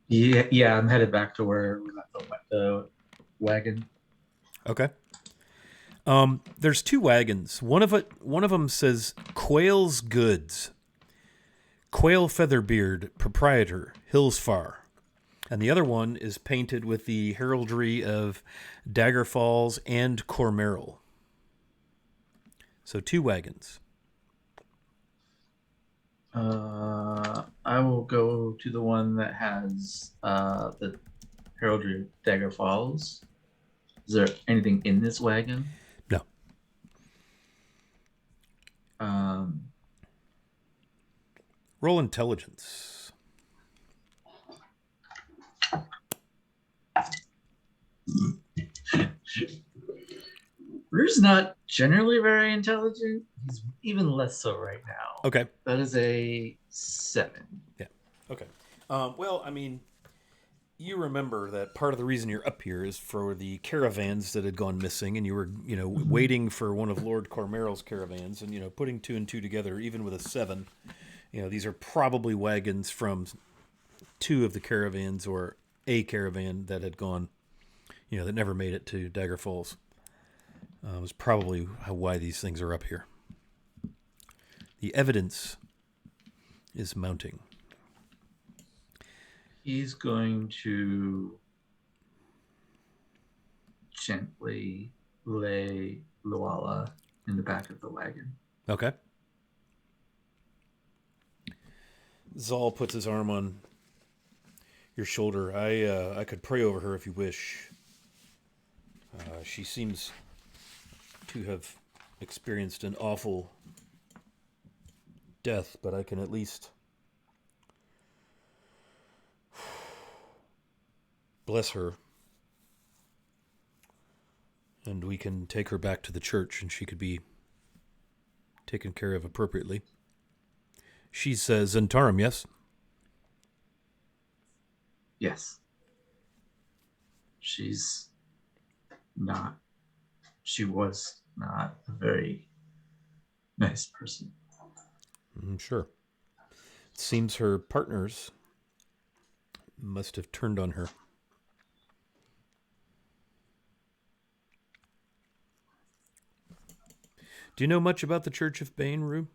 Yeah, I'm headed back to where we left the wagon. Okay. There's two wagons. One of them says Quail's Goods. Quail Featherbeard, proprietor, Hillsfar. And the other one is painted with the heraldry of Dagger Falls and Cormeril. So 2 wagons. I will go to the one that has the heraldry of Dagger Falls. Is there anything in this wagon? No. Roll intelligence. Rue's not generally very intelligent. He's even less so right now. Okay. That is a 7. Yeah. Okay. Well, I mean, you remember that part of the reason you're up here is for the caravans that had gone missing, and you were, waiting for one of Lord Cormeril's caravans, and, putting 2 and 2 together, even with a 7, these are probably wagons from 2 of the caravans or a caravan that had gone, that never made it to Dagger Falls. Is probably why these things are up here. The evidence is mounting. He's going to gently lay Luala in the back of the wagon. Okay. Zal puts his arm on your shoulder. I could pray over her if you wish. She seems to have experienced an awful death, but I can at least bless her. And we can take her back to the church and she could be taken care of appropriately. She's Zentarum, yes? Yes. She was not a very nice person. Sure. It seems her partners must have turned on her. Do you know much about the Church of Bane, Rue?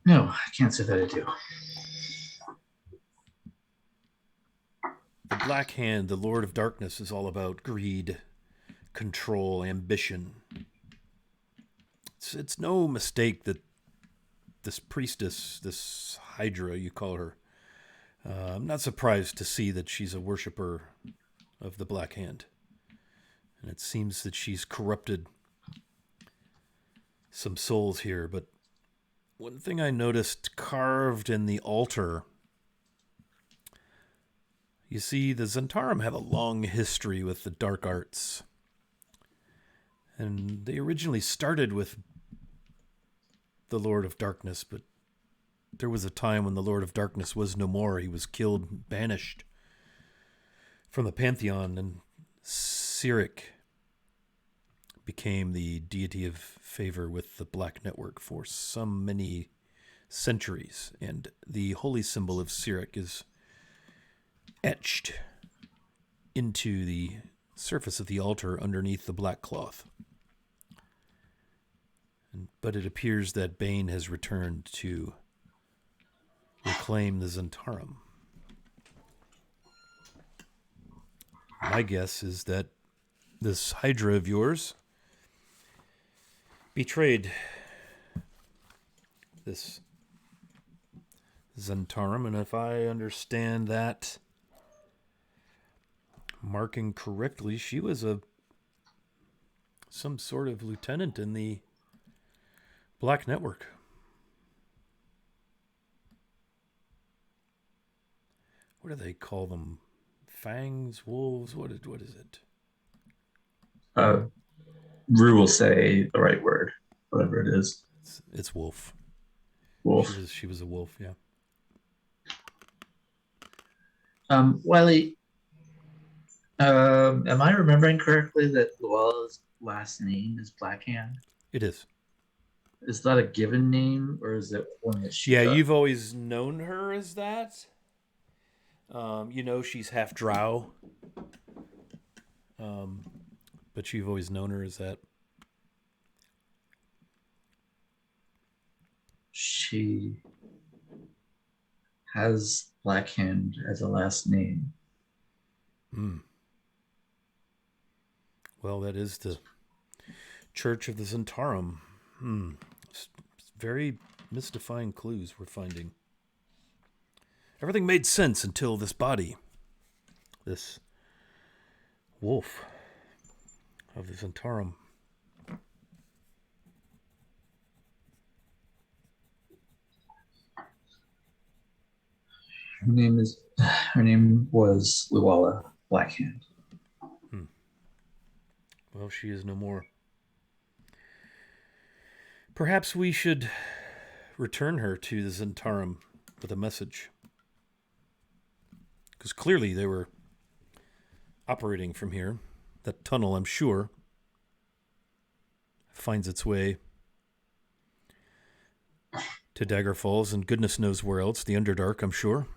No, I can't say that I do. The Black Hand, the Lord of Darkness, is all about greed, control, ambition. It's no mistake that this priestess, this Hydra, you call her, I'm not surprised to see that she's a worshiper of the Black Hand. And it seems that she's corrupted some souls here, but one thing I noticed carved in the altar, you see, the Zentarum have a long history with the dark arts. And they originally started with the Lord of Darkness, but there was a time when the Lord of Darkness was no more. He was killed, banished from the pantheon, and Cyric became the deity of favor with the Black Network for some many centuries. And the holy symbol of Cyric is etched into the surface of the altar underneath the black cloth. But it appears that Bane has returned to reclaim the Zentarum. My guess is that this Hydra of yours betrayed this Zentarum, and if I understand that marking correctly, she was some sort of lieutenant in the Black Network. What do they call them? Fangs, wolves? What is it? Rue will say the right word, whatever it is. It's wolf. Wolf. She was a wolf, yeah. Wiley, am I remembering correctly that Luala's last name is Blackhand? It is. Is that a given name, or is it one that she? Yeah, got? you've always known her as that. She's half drow. But you've always known her as that. She has Blackhand as a last name. Well, that is the Church of the Zentarum. It's very mystifying clues we're finding. Everything made sense until this body. This wolf of the Zentarum. Her name was Luala Blackhand. Well, she is no more. Perhaps we should return her to the Zentarum with a message. Because clearly they were operating from here. That tunnel, I'm sure, finds its way to Dagger Falls and goodness knows where else. The Underdark, I'm sure.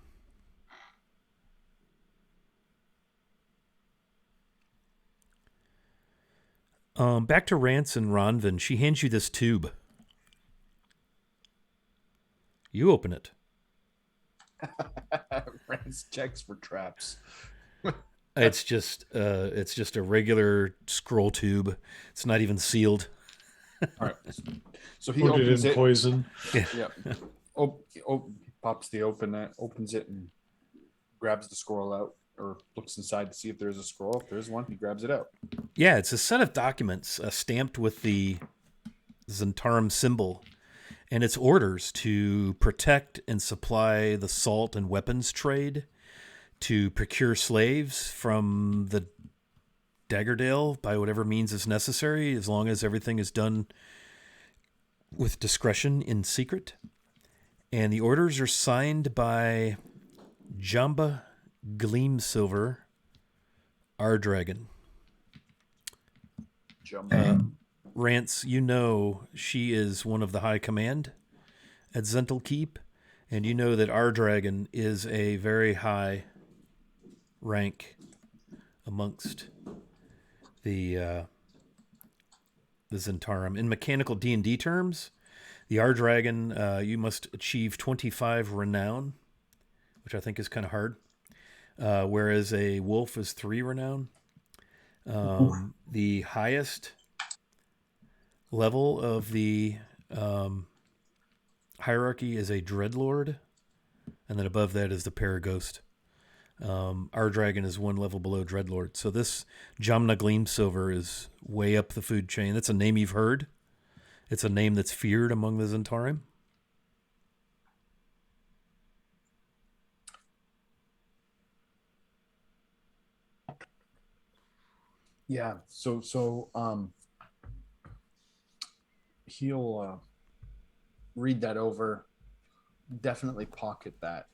Back to Rance and Ronvin. She hands you this tube. You open it. Rance checks for traps. It's just a regular scroll tube. It's not even sealed. All right. So he Put it opens in it. poison. Yeah. Pops opens it and grabs the scroll out, or looks inside to see if there's a scroll. If there's one, he grabs it out. Yeah, it's a set of documents stamped with the Zentarum symbol, and it's orders to protect and supply the salt and weapons trade, to procure slaves from the Daggerdale by whatever means is necessary, as long as everything is done with discretion in secret. And the orders are signed by Jamba Gleamsilver, our dragon. Rance, you know she is one of the high command at Zental Keep, and you know that our dragon is a very high rank amongst the Zentarum. In mechanical D&D terms, the R Dragon, you must achieve 25 renown, which I think is kind of hard, whereas a wolf is 3 renown. The highest level of the hierarchy is a Dreadlord, and then above that is the Paraghost. Our dragon is 1 level below Dreadlord. So this Jamna Gleamsilver is way up the food chain. That's a name you've heard. It's a name that's feared among the Zentarim. Yeah. So he'll read that over. Definitely pocket that.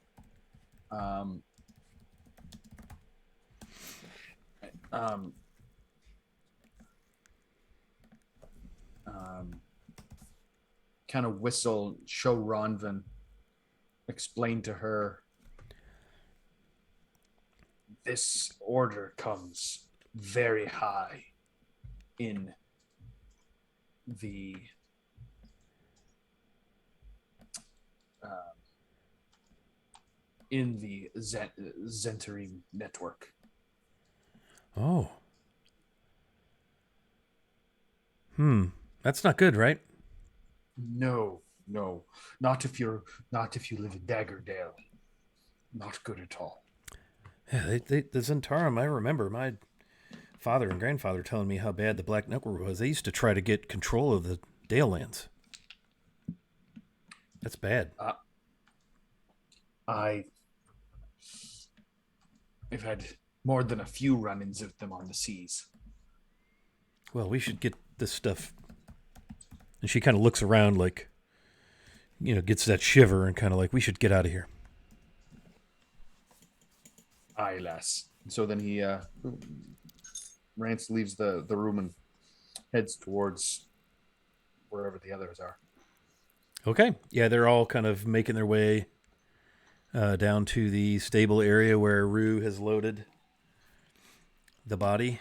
Kind of whistle, show Ronvin, explain to her, this order comes very high in the Zentarim network. Oh. That's not good, right? No, not if you live in Daggerdale. Not good at all. Yeah, the Zentarum, I remember my father and grandfather telling me how bad the Black Network was. They used to try to get control of the Dalelands. That's bad. I've had more than a few run-ins with them on the seas. Well, we should get this stuff. And she kind of looks around like, gets that shiver and kind of like, we should get out of here. Aye, lass. So then he, Rance leaves the room and heads towards wherever the others are. Okay. Yeah, they're all kind of making their way down to the stable area where Rue has loaded the body.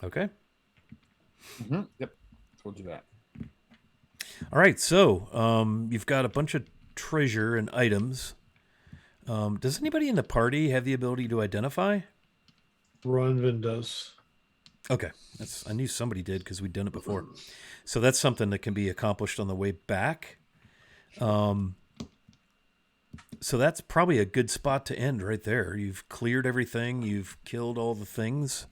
Okay. Mm-hmm. Yep. Told you that. All right. So you've got a bunch of treasure and items. Does anybody in the party have the ability to identify? Ronvin does. Okay. I knew somebody did because we'd done it before. So that's something that can be accomplished on the way back. So that's probably a good spot to end right there. You've cleared everything. You've killed all the things.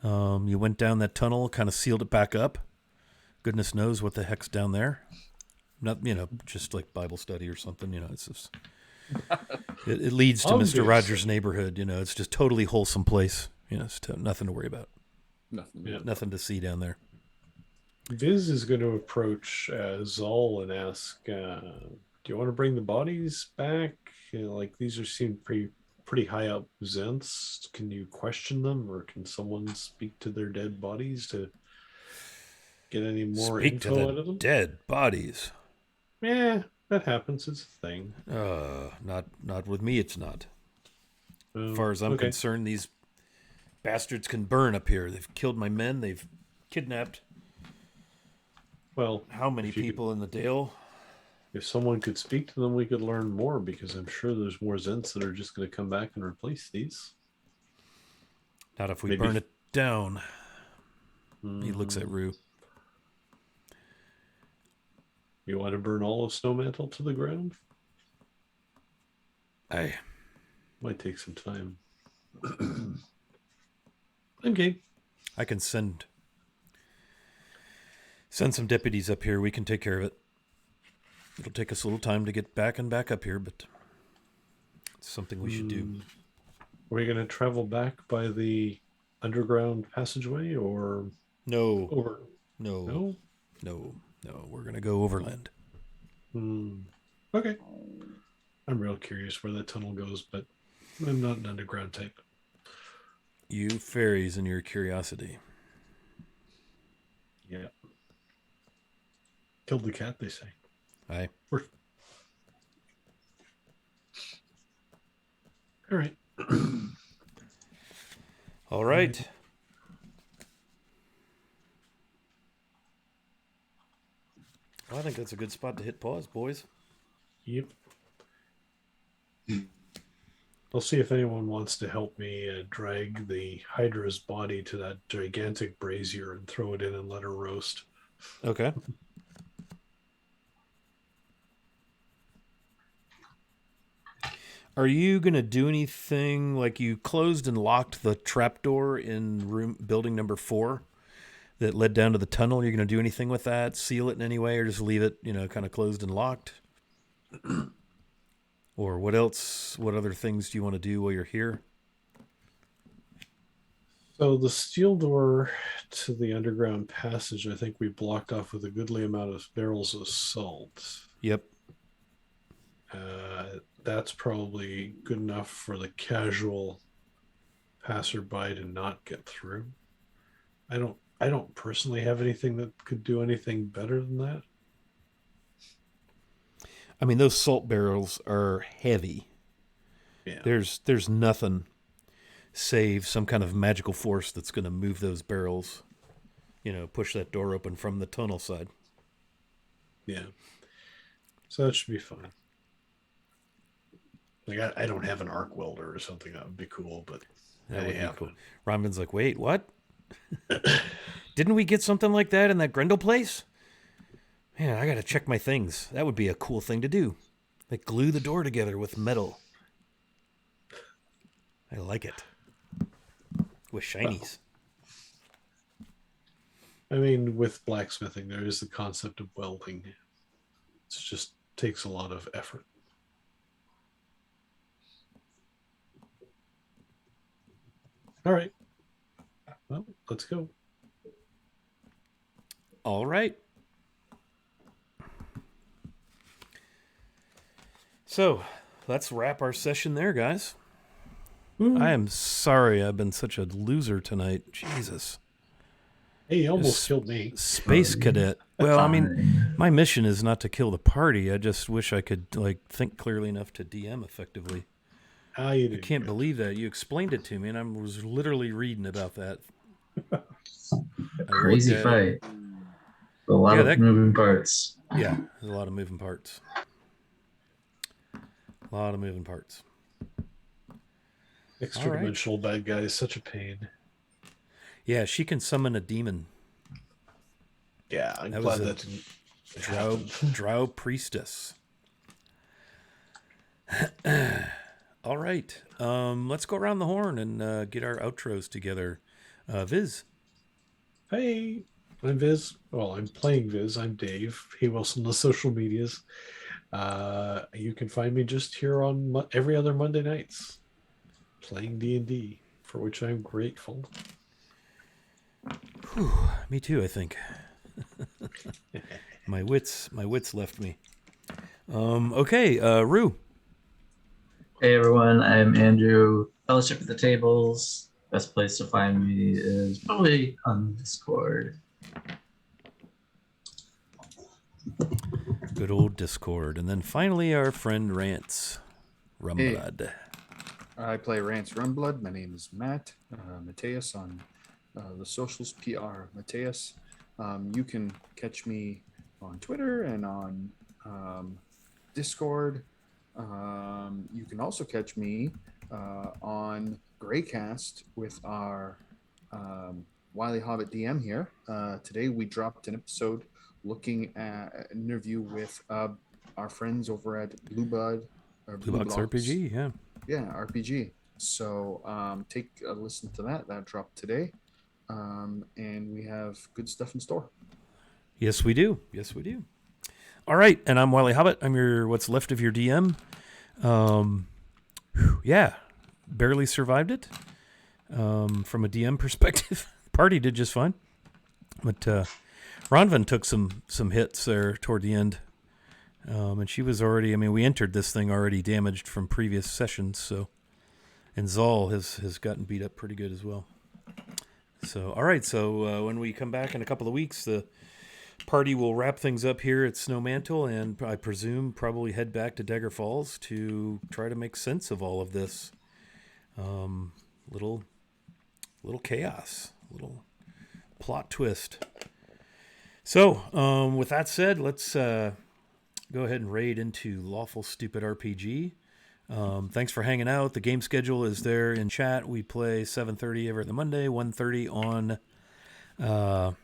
You went down that tunnel, kind of sealed it back up. Goodness knows what the heck's down there. Not, just like Bible study or something. It's just it leads to Mr. Rogers' neighborhood. It's just totally wholesome place. It's nothing to worry about. Nothing to see down there. Viz is going to approach Zol and ask, do you want to bring the bodies back? These seem pretty high up Zents. Can you question them, or can someone speak to their dead bodies to get any more Speak info to out of them? Dead bodies. Yeah, That happens. It's a thing. Not with me. It's not. As far as I'm Okay. concerned, these bastards can burn up here. They've killed my men. They've kidnapped Well, how many people in the Dale? if someone could speak to them, we could learn more, because I'm sure there's more Zents that are just going to come back and replace these. Not if we Maybe. burn it down. He looks at Rue. You want to burn all of Snow Mantle to the ground? Might take some time. Okay. I can send some deputies up here. We can take care of it. It'll take us a little time to get back up here, but it's something we should do. Are we going to travel back by the underground passageway, or No. over? No. We're going to go overland. Okay. I'm real curious where that tunnel goes, but I'm not an underground type. You fairies and your curiosity. Yeah. Killed the cat, they say. Aye. All right. All right. Well, I think that's a good spot to hit pause, boys. Yep. I'll see if anyone wants to help me drag the Hydra's body to that gigantic brazier and throw it in and let her roast. Okay. Are you going to do anything like you closed and locked the trapdoor in building number 4 that led down to the tunnel? You're going to do anything with that? Seal it in any way, or just leave it, kind of closed and locked? Or what else? What other things do you want to do while you're here? So the steel door to the underground passage, I think we blocked off with a goodly amount of barrels of salt. Yep. That's probably good enough for the casual passerby to not get through. I don't personally have anything that could do anything better than that. I mean, those salt barrels are heavy. Yeah. There's nothing save some kind of magical force that's going to move those barrels, push that door open from the tunnel side. Yeah. So that should be fine. Like, I don't have an arc welder or something. That would be cool, but that would be cool. Robin's like, wait, what? Didn't we get something like that in that Grendel place? Man, I got to check my things. That would be a cool thing to do. Like glue the door together with metal. I like it. With shinies. I mean, with blacksmithing, there is the concept of welding. It just takes a lot of effort. All right. Well, let's go. All right. So, let's wrap our session there, guys. I am sorry I've been such a loser tonight. Jesus. Hey, you almost killed me. Space cadet. Well, I mean, my mission is not to kill the party. I just wish I could think clearly enough to DM effectively. I can't believe that. You explained it to me, and I was literally reading about that. Crazy fight. A lot of moving parts. Yeah, there's a lot of moving parts. Extra-dimensional bad guy is such a pain. Yeah, she can summon a demon. Yeah, I'm glad that didn't Drow priestess. All right. Let's go around the horn and get our outros together. Viz. Hey, I'm Viz. Well, I'm playing Viz. I'm Dave. Hey, Wilson, the social medias. You can find me just here on every other Monday nights playing D&D, for which I'm grateful. Whew, me too, I think. my wits left me. Okay, Rue. Hey everyone, I'm Andrew. Fellowship at the Tables. Best place to find me is probably on Discord. Good old Discord. And then finally, our friend Rance Rumblood. I play Rance Runblood. My name is Matt Mateus on the socials. PR Mateus. You can catch me on Twitter and on Discord. You can also catch me on Greycast with our Wily Hobbit DM here. Today we dropped an episode looking at an interview with our friends over at Blue Box RPG, yeah. Yeah, RPG. So take a listen to that. That dropped today. And we have good stuff in store. Yes, we do. Yes, we do. All right, and I'm Wily Hobbit. I'm your what's left of your DM. Yeah, barely survived it. From a DM perspective, party did just fine. But Ronvan took some hits there toward the end. And she was already, I mean, we entered this thing already damaged from previous sessions, so. And Zal has gotten beat up pretty good as well. So, all right, so when we come back in a couple of weeks, the party will wrap things up here at Snow Mantle, and I presume probably head back to Dagger Falls to try to make sense of all of this. Little chaos, little plot twist. So, with that said, let's go ahead and raid into Lawful Stupid RPG. Thanks for hanging out. The game schedule is there in chat. We play 7:30 every other Monday, 1:30 on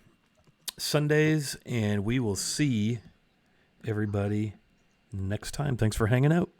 Sundays, and we will see everybody next time. Thanks for hanging out.